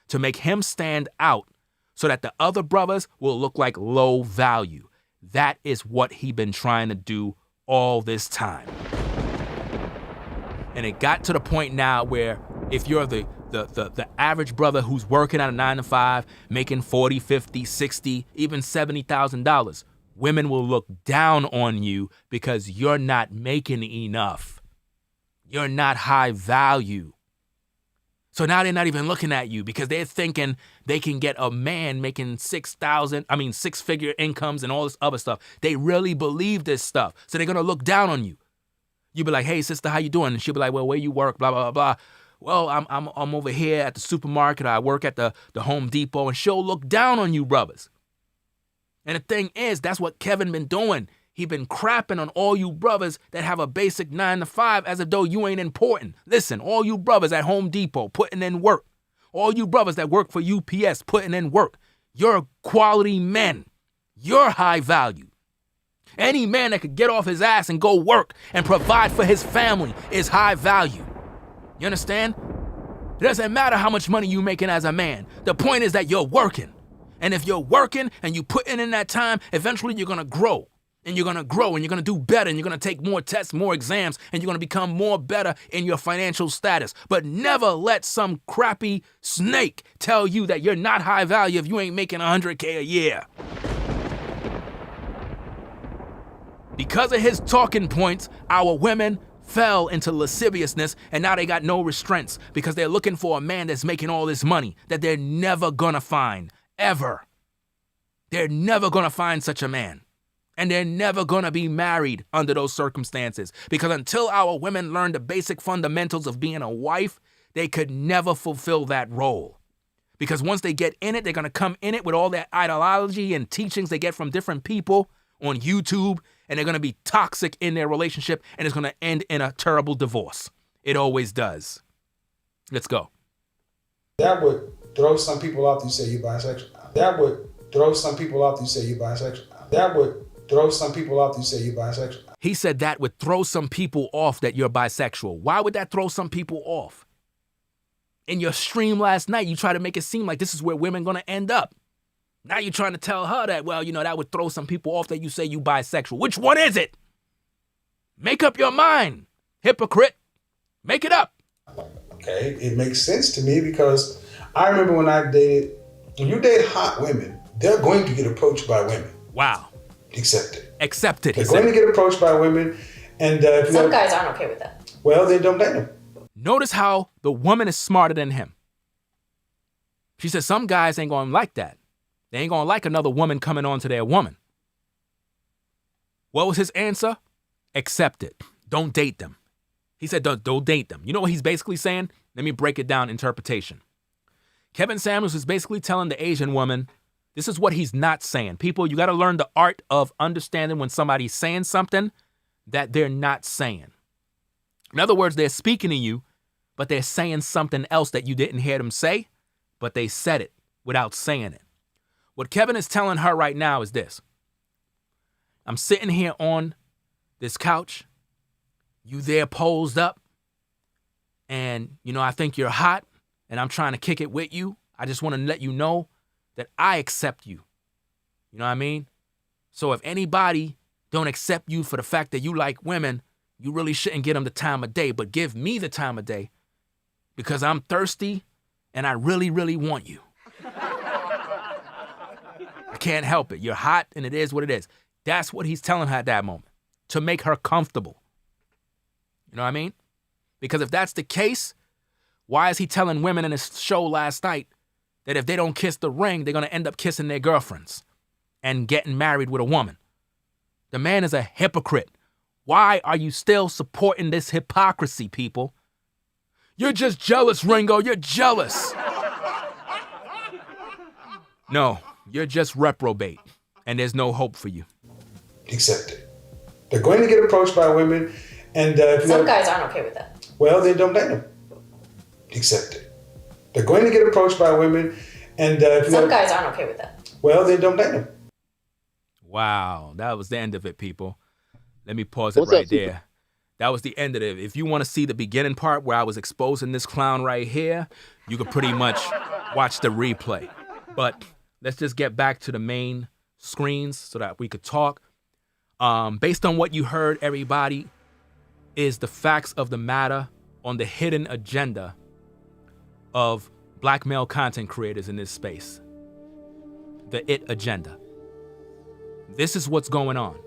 to make him stand out so that the other brothers will look like low value. That is what he been trying to do all this time. And it got to the point now where if you're the average brother who's working at a 9 to 5, making $40, $50, $60, even $70,000, women will look down on you because you're not making enough. You're not high value. So now they're not even looking at you because they're thinking they can get a man making 6-figure incomes and all this other stuff. They really believe this stuff. So they're going to look down on you. You be like, hey, sister, how you doing? And she'll be like, well, where you work, blah, blah, blah, blah. Well, I'm over here at the supermarket. I work at the Home Depot, and she'll look down on you, brothers. And the thing is, that's what Kevin been doing. He been crapping on all you brothers that have a basic 9 to 5 as if though you ain't important. Listen, all you brothers at Home Depot putting in work. All you brothers that work for UPS putting in work. You're quality men. You're high value. Any man that could get off his ass and go work and provide for his family is high value. You understand? It doesn't matter how much money you're making as a man. The point is that you're working. And if you're working and you put in that time, eventually you're going to grow. And you're going to grow and you're going to do better and you're going to take more tests, more exams, and you're going to become more better in your financial status. But never let some crappy snake tell you that you're not high value if you ain't making $100K a year. Because of his talking points, our women fell into lasciviousness, and now they got no restraints because they're looking for a man that's making all this money that they're never gonna find, ever. They're never gonna find such a man. And they're never gonna be married under those circumstances, because until our women learn the basic fundamentals of being a wife, they could never fulfill that role. Because once they get in it, they're gonna come in it with all that ideology and teachings they get from different people on YouTube, and they're gonna be toxic in their relationship, and it's gonna end in a terrible divorce. It always does. Let's go. That would throw some people off you say you're bisexual. That would throw some people off you say you're bisexual. That would throw some people off you say you're bisexual. He said that would throw some people off that you're bisexual. Why would that throw some people off? In your stream last night, you try to make it seem like this is where women gonna end up. Now you're trying to tell her that, well, that would throw some people off that you say you bisexual. Which one is it? Make up your mind, hypocrite. Make it up. Okay, it makes sense to me because I remember when you date hot women, they're going to get approached by women. Wow. Accept it. Accept it. They're going to get approached by women. And some guys aren't okay with that. Well, then don't date them. Notice how the woman is smarter than him. She said some guys ain't gonna like that. They ain't gonna like another woman coming on to their woman. What was his answer? Accept it. Don't date them. He said don't date them. You know what he's basically saying? Let me break it down interpretation. Kevin Samuels is basically telling the Asian woman, this is what he's not saying. People, you gotta learn the art of understanding when somebody's saying something that they're not saying. In other words, they're speaking to you, but they're saying something else that you didn't hear them say, but they said it without saying it. What Kevin is telling her right now is this. I'm sitting here on this couch, you there posed up, and, I think you're hot, and I'm trying to kick it with you. I just want to let you know that I accept you. You know what I mean? So if anybody don't accept you for the fact that you like women, you really shouldn't give them the time of day, but give me the time of day because I'm thirsty and I really, really want you. I can't help it. You're hot and it is what it is. That's what he's telling her at that moment, to make her comfortable. You know what I mean? Because if that's the case, why is he telling women in his show last night that if they don't kiss the ring, they're going to end up kissing their girlfriends and getting married with a woman? The man is a hypocrite. Why are you still supporting this hypocrisy, people? You're just jealous, Ringo. You're jealous. No, you're just reprobate, and there's no hope for you. Accept it. They're going to get approached by women, and some guys aren't okay with that. Well, then don't date them. Accept it. They're going to get approached by women, and some guys aren't okay with that. Well, then don't date them. Wow, that was the end of it, people. Let me pause it right there. That was the end of it. If you want to see the beginning part where I was exposing this clown right here, you could pretty much watch the replay. But let's just get back to the main screens so that we could talk. Based on what you heard, everybody, is the facts of the matter on the hidden agenda of black male content creators in this space. The IT agenda. This is what's going on.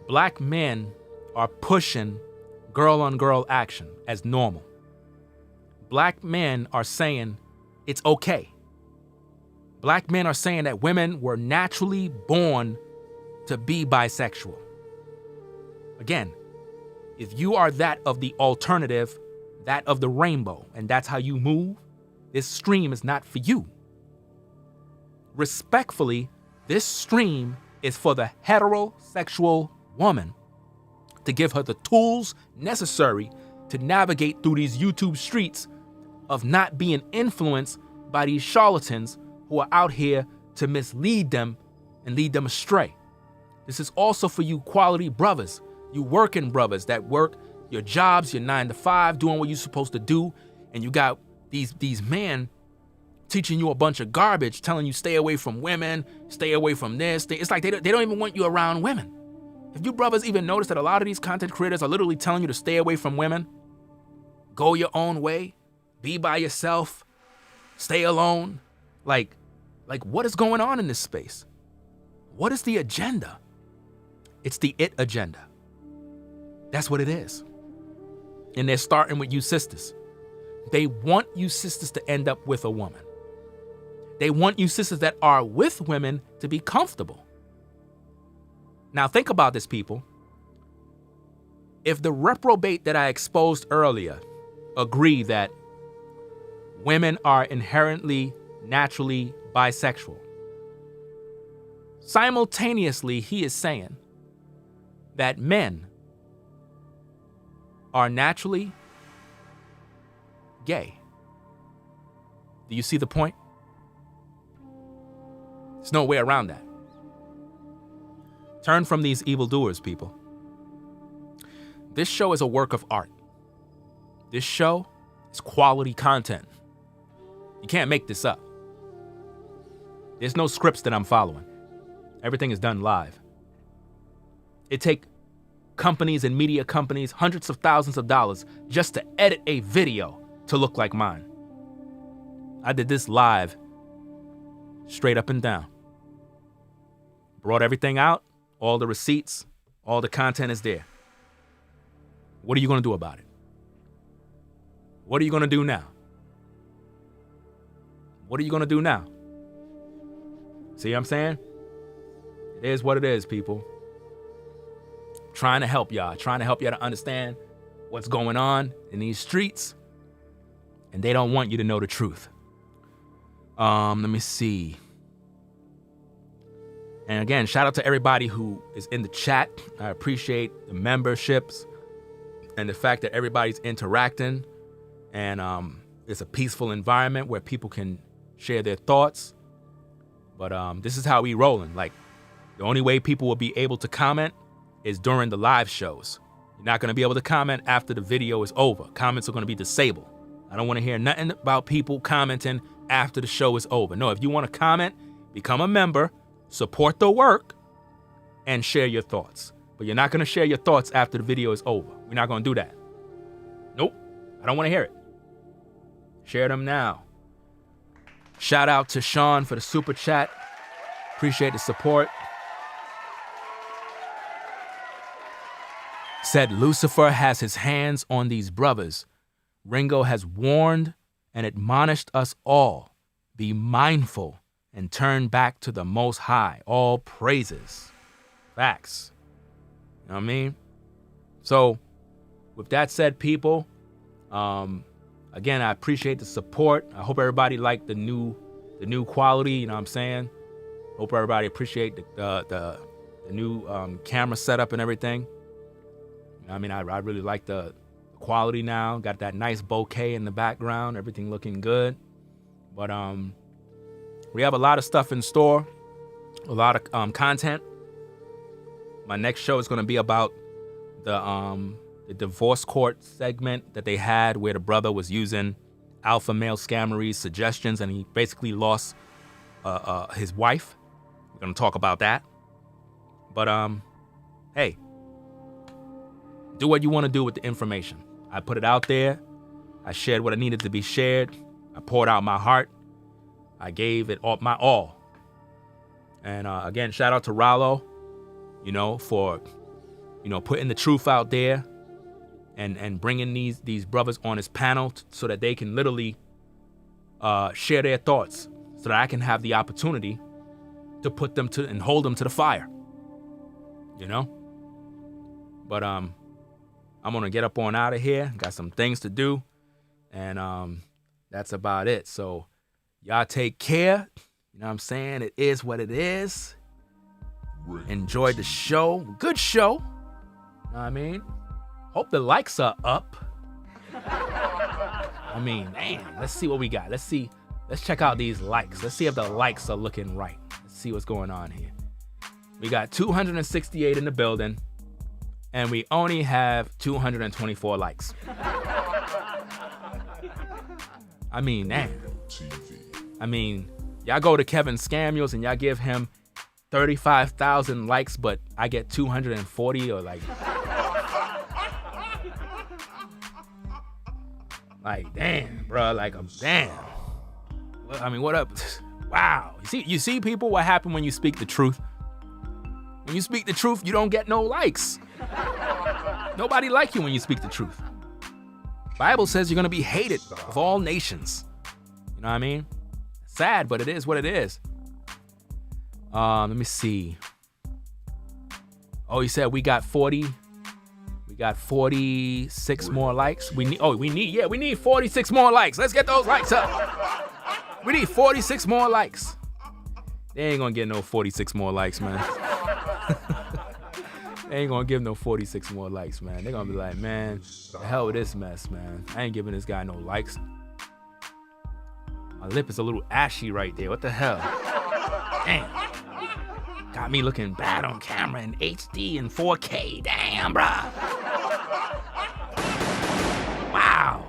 Black men are pushing girl-on-girl action as normal. Black men are saying it's okay. Black men are saying that women were naturally born to be bisexual. Again, if you are that of the alternative, that of the rainbow, and that's how you move, this stream is not for you. Respectfully, this stream is for the heterosexual woman to give her the tools necessary to navigate through these YouTube streets of not being influenced by these charlatans who are out here to mislead them and lead them astray. This is also for you quality brothers, you working brothers that work your jobs, your 9 to 5, doing what you're supposed to do, and you got these men teaching you a bunch of garbage, telling you stay away from women, stay away from this. It's like they don't even want you around women. Have you brothers even noticed that a lot of these content creators are literally telling you to stay away from women? Go your own way, be by yourself, stay alone. Like what is going on in this space? What is the agenda? It's the IT agenda. That's what it is. And they're starting with you sisters. They want you sisters to end up with a woman. They want you sisters that are with women to be comfortable. Now think about this, people. If the reprobate that I exposed earlier agree that women are inherently, naturally bisexual, simultaneously he is saying that men are naturally gay. Do you see the point? There's no way around that. Turn from these evildoers, people. This show is a work of art. This show is quality content. You can't make this up. There's no scripts that I'm following. Everything is done live. It takes companies and media companies hundreds of thousands of dollars just to edit a video to look like mine. I did this live, straight up and down. Brought everything out, all the receipts, all the content is there. What are you going to do about it? What are you going to do now? What are you going to do now? See what I'm saying? It is what it is, people. Trying to help y'all to understand what's going on in these streets, and they don't want you to know the truth. Let me see. And again, shout out to everybody who is in the chat. I appreciate the memberships and the fact that everybody's interacting, and it's a peaceful environment where people can share their thoughts. But this is how we rolling. Like, the only way people will be able to comment is during the live shows. You're not going to be able to comment after the video is over. Comments are going to be disabled. I don't want to hear nothing about people commenting after the show is over. No, if you want to comment, become a member, support the work, and share your thoughts. But you're not going to share your thoughts after the video is over. We're not going to do that. Nope. I don't want to hear it. Share them now. Shout out to Sean for the super chat. Appreciate the support. Said Lucifer has his hands on these brothers. Ringo has warned and admonished us all. Be mindful and turn back to the Most High. All praises. Facts. You know what I mean? So, with that said, people, again, I appreciate the support. I hope everybody liked the new quality. You know what I'm saying? Hope everybody appreciate the new camera setup and everything. I mean, I really like the quality now. Got that nice bouquet in the background. Everything looking good. But we have a lot of stuff in store. A lot of content. My next show is going to be about the divorce court segment that they had where the brother was using alpha male scammery's suggestions and he basically lost his wife. We're going to talk about that. But, hey, do what you want to do with the information. I put it out there. I shared what I needed to be shared. I poured out my heart. I gave it all, my all. And again, shout out to Rollo, for, putting the truth out there and bringing these brothers on his panel so that they can literally share their thoughts so that I can have the opportunity to put them to and hold them to the fire. But I'm going to get up on out of here. Got some things to do. And that's about it. So y'all take care. You know what I'm saying? It is what it is. Enjoyed the show. Good show. You know what I mean? Hope the likes are up. I mean, damn. Let's see what we got. Let's check out these likes. Let's see if the likes are looking right. Let's see what's going on here. We got 268 in the building. And we only have 224 likes. I mean, damn. I mean, y'all go to Kevin Samuels and y'all give him 35,000 likes, but I get 240 or like damn, bro. Like, damn. I mean, what up? Wow. You see, people, what happened when you speak the truth? When you speak the truth, you don't get no likes. Nobody like you when you speak the truth. Bible says you're gonna be hated of all nations. You know what I mean? Sad, but it is what it is. Let me see. Oh, he said we got 46 more likes. We need 46 more likes. Let's get those likes up. We need 46 more likes. They ain't gonna get no 46 more likes, man. They ain't gonna give no 46 more likes, man. They're gonna be like, man, the hell with this mess, man. I ain't giving this guy no likes. My lip is a little ashy right there. What the hell? Damn. Got me looking bad on camera in HD and 4K. Damn, bruh. Wow.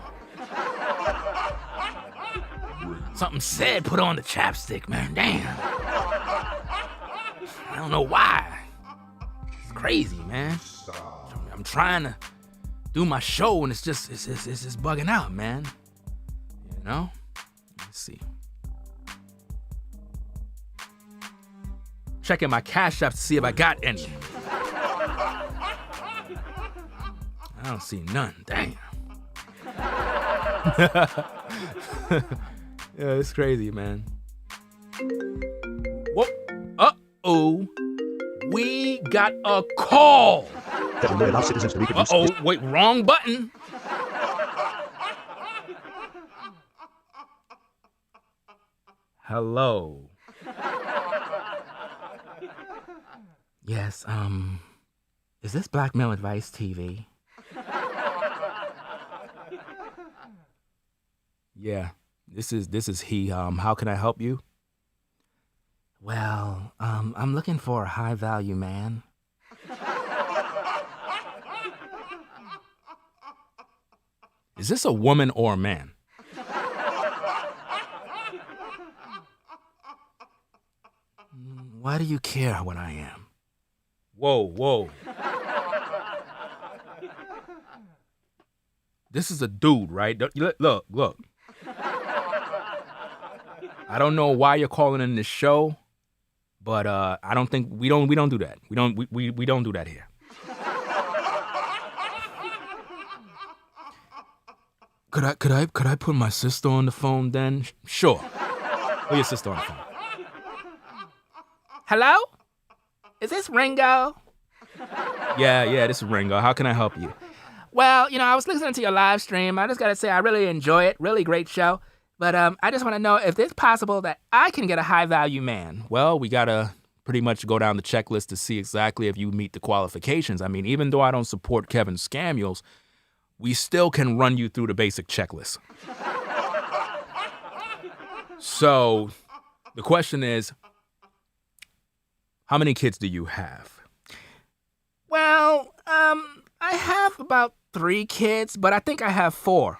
Something said put on the chapstick, man. Damn. I don't know why. It's crazy, man. I'm trying to do my show and it's just bugging out, man. You know? Let's see. Checking my Cash App to see if I got any. I don't see none. Damn. Yeah, it's crazy, man. Whoa. Uh-oh. We got a call. Uh-oh. Wait, wrong button. Hello. Yes, is this Blackmail Advice TV? Yeah, this is he. How can I help you? Well, I'm looking for a high value man. Is this a woman or a man? Why do you care what I am? Whoa. This is a dude, right? Look. I don't know why you're calling in this show, but I don't think we don't do that. We don't do that here. Could I put my sister on the phone then? Sure. Put your sister on the phone. Hello? Is this Ringo? Yeah, this is Ringo. How can I help you? Well, I was listening to your live stream. I just got to say I really enjoy it. Really great show. But I just want to know if it's possible that I can get a high-value man. Well, we got to pretty much go down the checklist to see exactly if you meet the qualifications. I mean, even though I don't support Kevin Scamuels, we still can run you through the basic checklist. So the question is, how many kids do you have? Well, I have about 3 kids, but I think I have 4.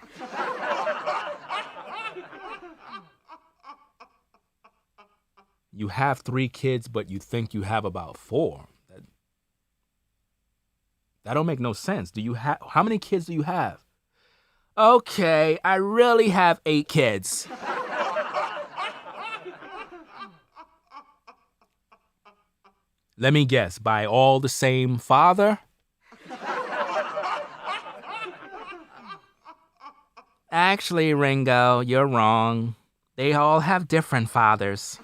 You have 3 kids, but you think you have about 4. That don't make no sense. How many kids do you have? Okay, I really have 8 kids. Let me guess, by all the same father? Actually, Ringo, you're wrong. They all have different fathers.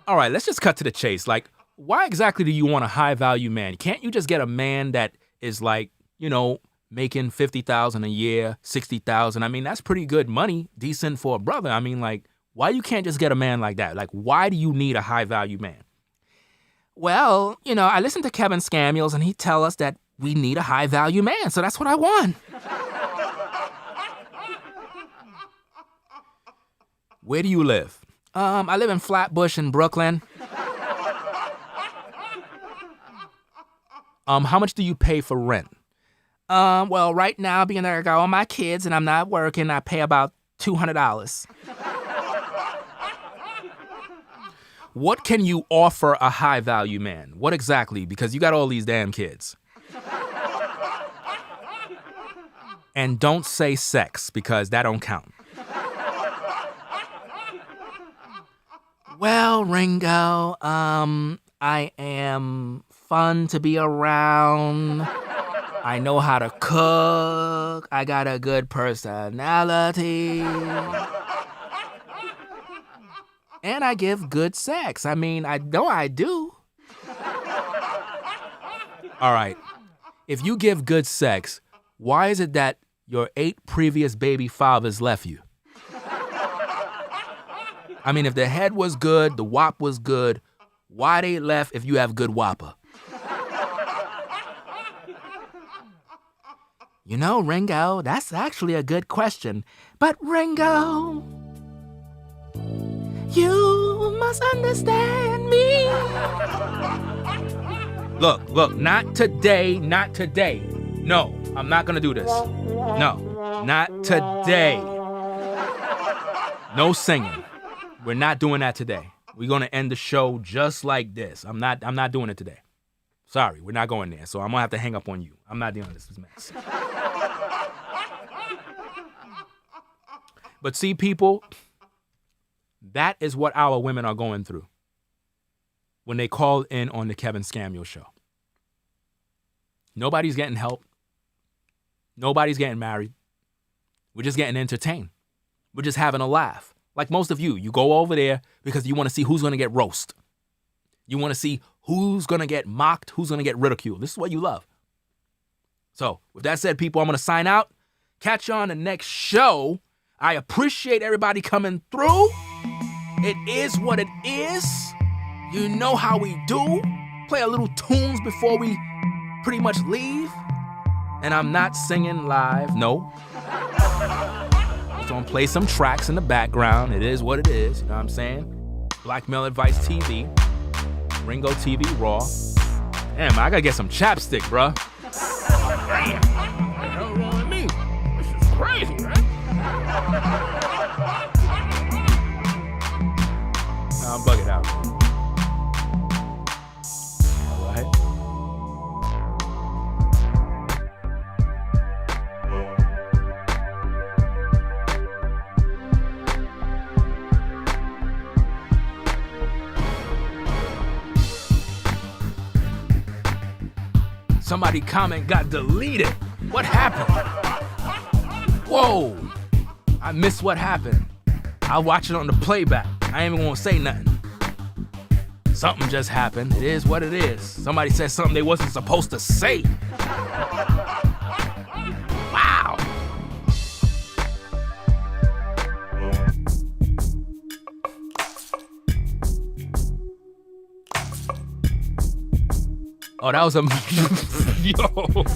All right, let's just cut to the chase. Like, why exactly do you want a high-value man? Can't you just get a man that is like, making $50,000 a year, $60,000? I mean, that's pretty good money, decent for a brother. I mean, like, why you can't just get a man like that? Like, why do you need a high-value man? Well, I listened to Kevin Scamuels, and he tell us that we need a high-value man, so that's what I want. Where do you live? I live in Flatbush in Brooklyn. How much do you pay for rent? Well, right now, being that I got all my kids and I'm not working, I pay about $200. What can you offer a high-value man? What exactly? Because you got all these damn kids. And don't say sex, because that don't count. Well, Ringo, I am fun to be around. I know how to cook. I got a good personality. And I give good sex. I mean, I know I do. All right. If you give good sex, why is it that your 8 previous baby fathers left you? I mean, if the head was good, the wop was good, why they left if you have good whopper? You know, Ringo, that's actually a good question. But Ringo, you must understand me. Look, not today. No, I'm not gonna do this. No, not today. No singing. We're not doing that today. We're gonna end the show just like this. I'm not doing it today. Sorry, we're not going there. So I'm gonna have to hang up on you. I'm not dealing with this mess. But see, people, that is what our women are going through when they call in on the Kevin Samuel show. Nobody's getting help. Nobody's getting married. We're just getting entertained. We're just having a laugh. Like most of you, you go over there because you want to see who's going to get roast. You want to see who's going to get mocked, who's going to get ridiculed. This is what you love. So with that said, people, I'm going to sign out. Catch you on the next show. I appreciate everybody coming through. It is what it is. You know how we do. Play a little tunes before we pretty much leave. And I'm not singing live, no. Just gonna play some tracks in the background. It is what it is, you know what I'm saying? Black Male Advice TV, Ringo TV Raw. Damn, I gotta get some chapstick, bruh. Damn, what the hell wrong with me? This is crazy, man. Nah, I'm bugging out. All right. Somebody comment got deleted. What happened? Whoa. I missed what happened. I'll watch it on the playback. I ain't even gonna say nothing. Something just happened. It is what it is. Somebody said something they wasn't supposed to say. Wow. Oh, that was a... Yo, hold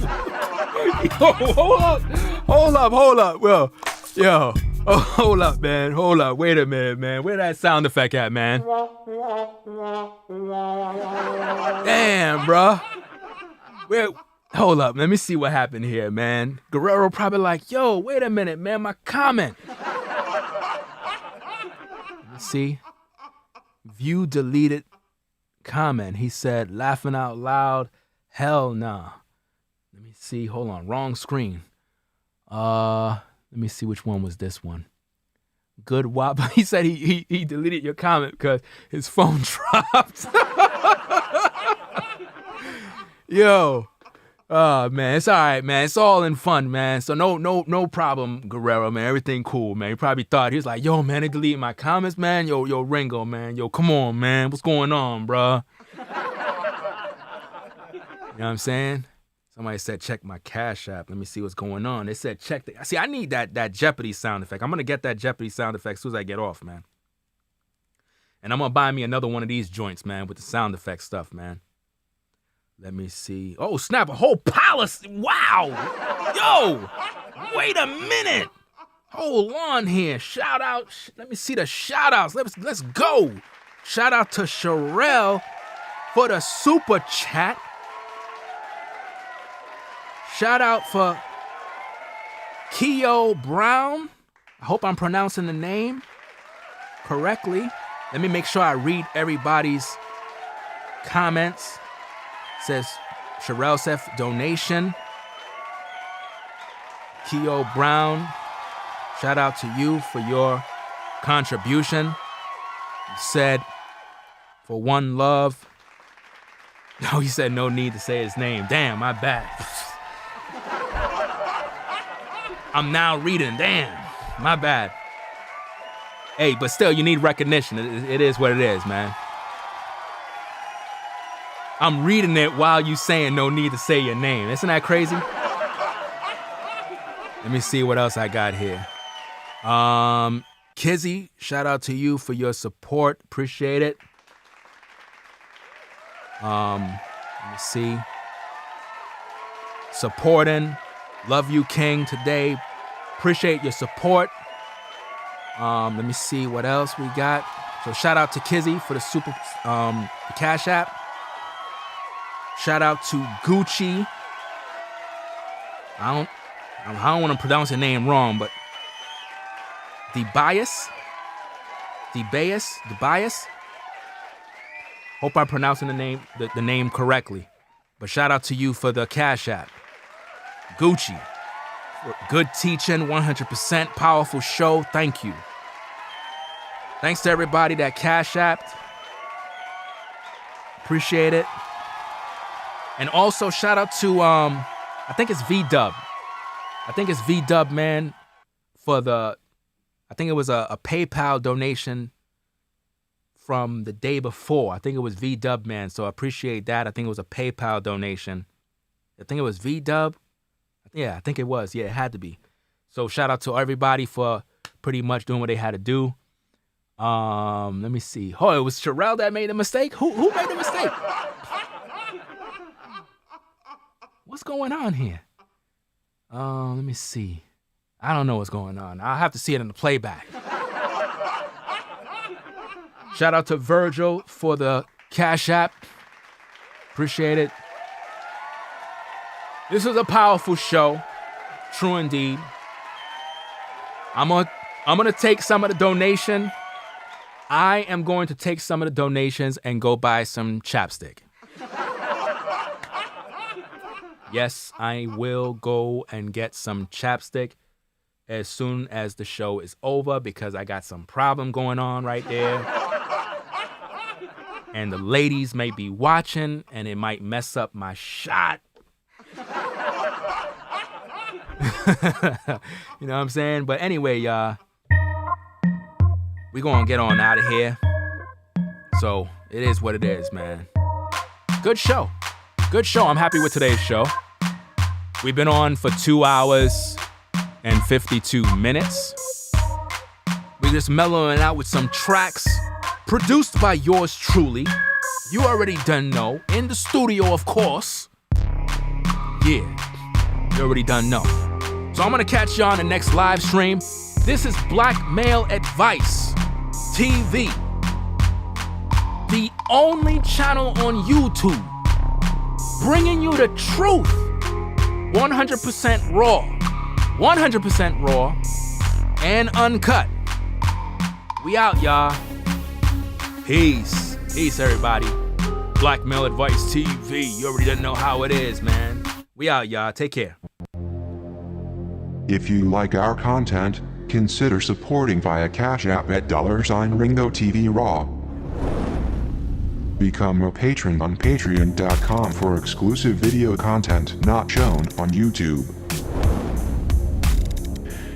up. Well, yo. Oh, hold up, man. Hold up. Wait a minute, man. Where that sound effect at, man? Damn, bruh. Hold up. Let me see what happened here, man. Guerrero probably like, yo, wait a minute, man. My comment. Let's see. View deleted comment. He said, laughing out loud. Hell nah. Let me see. Hold on. Wrong screen. Let me see which one was this one. Good wop. He said he deleted your comment because his phone dropped. Yo. Oh man, it's all right, man. It's all in fun, man. So no problem, Guerrero, man. Everything cool, man. He probably thought he was like, yo, man, they deleted my comments, man. Yo, Ringo, man. Yo, come on, man. What's going on, bruh? You know what I'm saying? Somebody said, check my Cash App. Let me see what's going on. They said, check the... See, I need that Jeopardy sound effect. I'm going to get that Jeopardy sound effect as soon as I get off, man. And I'm going to buy me another one of these joints, man, with the sound effect stuff, man. Let me see. Oh, snap, a whole palace. Wow. Yo, wait a minute. Hold on here. Shout out. Let me see the shout outs. Let's go. Shout out to Sherelle for the super chat. Shout out for Keo Brown. I hope I'm pronouncing the name correctly. Let me make sure I read everybody's comments. It says Sherelle said donation. Keo Brown, shout out to you for your contribution. You said for one love. No, he said no need to say his name. Damn, my bad. I'm now reading. Damn, my bad. Hey, but still, you need recognition. It is what it is, man. I'm reading it while you saying no need to say your name. Isn't that crazy? Let me see what else I got here. Kizzy, shout out to you for your support. Appreciate it. Let me see. Supporting. Love you, King, today. Appreciate your support. Let me see what else we got. So shout out to Kizzy for the Cash App. Shout out to Gucci. I don't want to pronounce the name wrong, but Debias. Hope I'm pronouncing the name correctly. But shout out to you for the Cash App. Gucci. Good teaching, 100% powerful show. Thank you. Thanks to everybody that Cash Apped. Appreciate it. And also shout out to I think it's V-Dub. Man, for I think it was a PayPal donation from the day before. I think it was V-Dub, man, so I appreciate that. I think it was a PayPal donation. I think it was V-Dub. Yeah, I think it was. Yeah, it had to be. So shout out to everybody for pretty much doing what they had to do. Let me see. Oh, it was Sherelle that made the mistake? Who made the mistake? What's going on here? Let me see. I don't know what's going on. I'll have to see it in the playback. Shout out to Virgil for the Cash App. Appreciate it. This was a powerful show. True indeed. I'm gonna take some of the donation. I am going to take some of the donations and go buy some chapstick. Yes, I will go and get some chapstick as soon as the show is over because I got some problem going on right there. And the ladies may be watching and it might mess up my shot. You know what I'm saying? But anyway, y'all, we gonna get on out of here. So it is what it is, man. Good show. I'm happy with today's show. We've been on for 2 hours and 52 minutes. We're just mellowing out with some tracks produced by yours truly. You already done know. In the studio, of course. Yeah, you already done know. So I'm gonna catch you on the next live stream. This is Black Male Advice TV, the only channel on YouTube bringing you the truth, 100% raw and uncut. We out, y'all. Peace, everybody. Black Male Advice TV. You already didn't know how it is, man. We out, y'all. Take care. If you like our content, consider supporting via Cash App at $Ringo TV Raw. Become a patron on patreon.com for exclusive video content not shown on YouTube.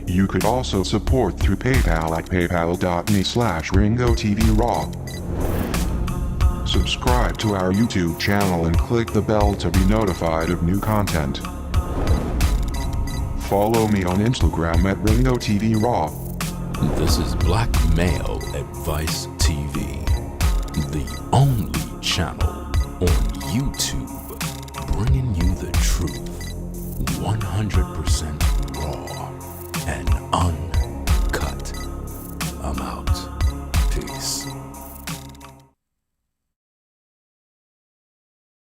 You could also support through PayPal at paypal.me/Ringo TV Raw. Subscribe to our YouTube channel and click the bell to be notified of new content. Follow me on Instagram at Ringo TV Raw. This is Black Male Advice TV, the only channel on YouTube bringing you the truth, 100% raw.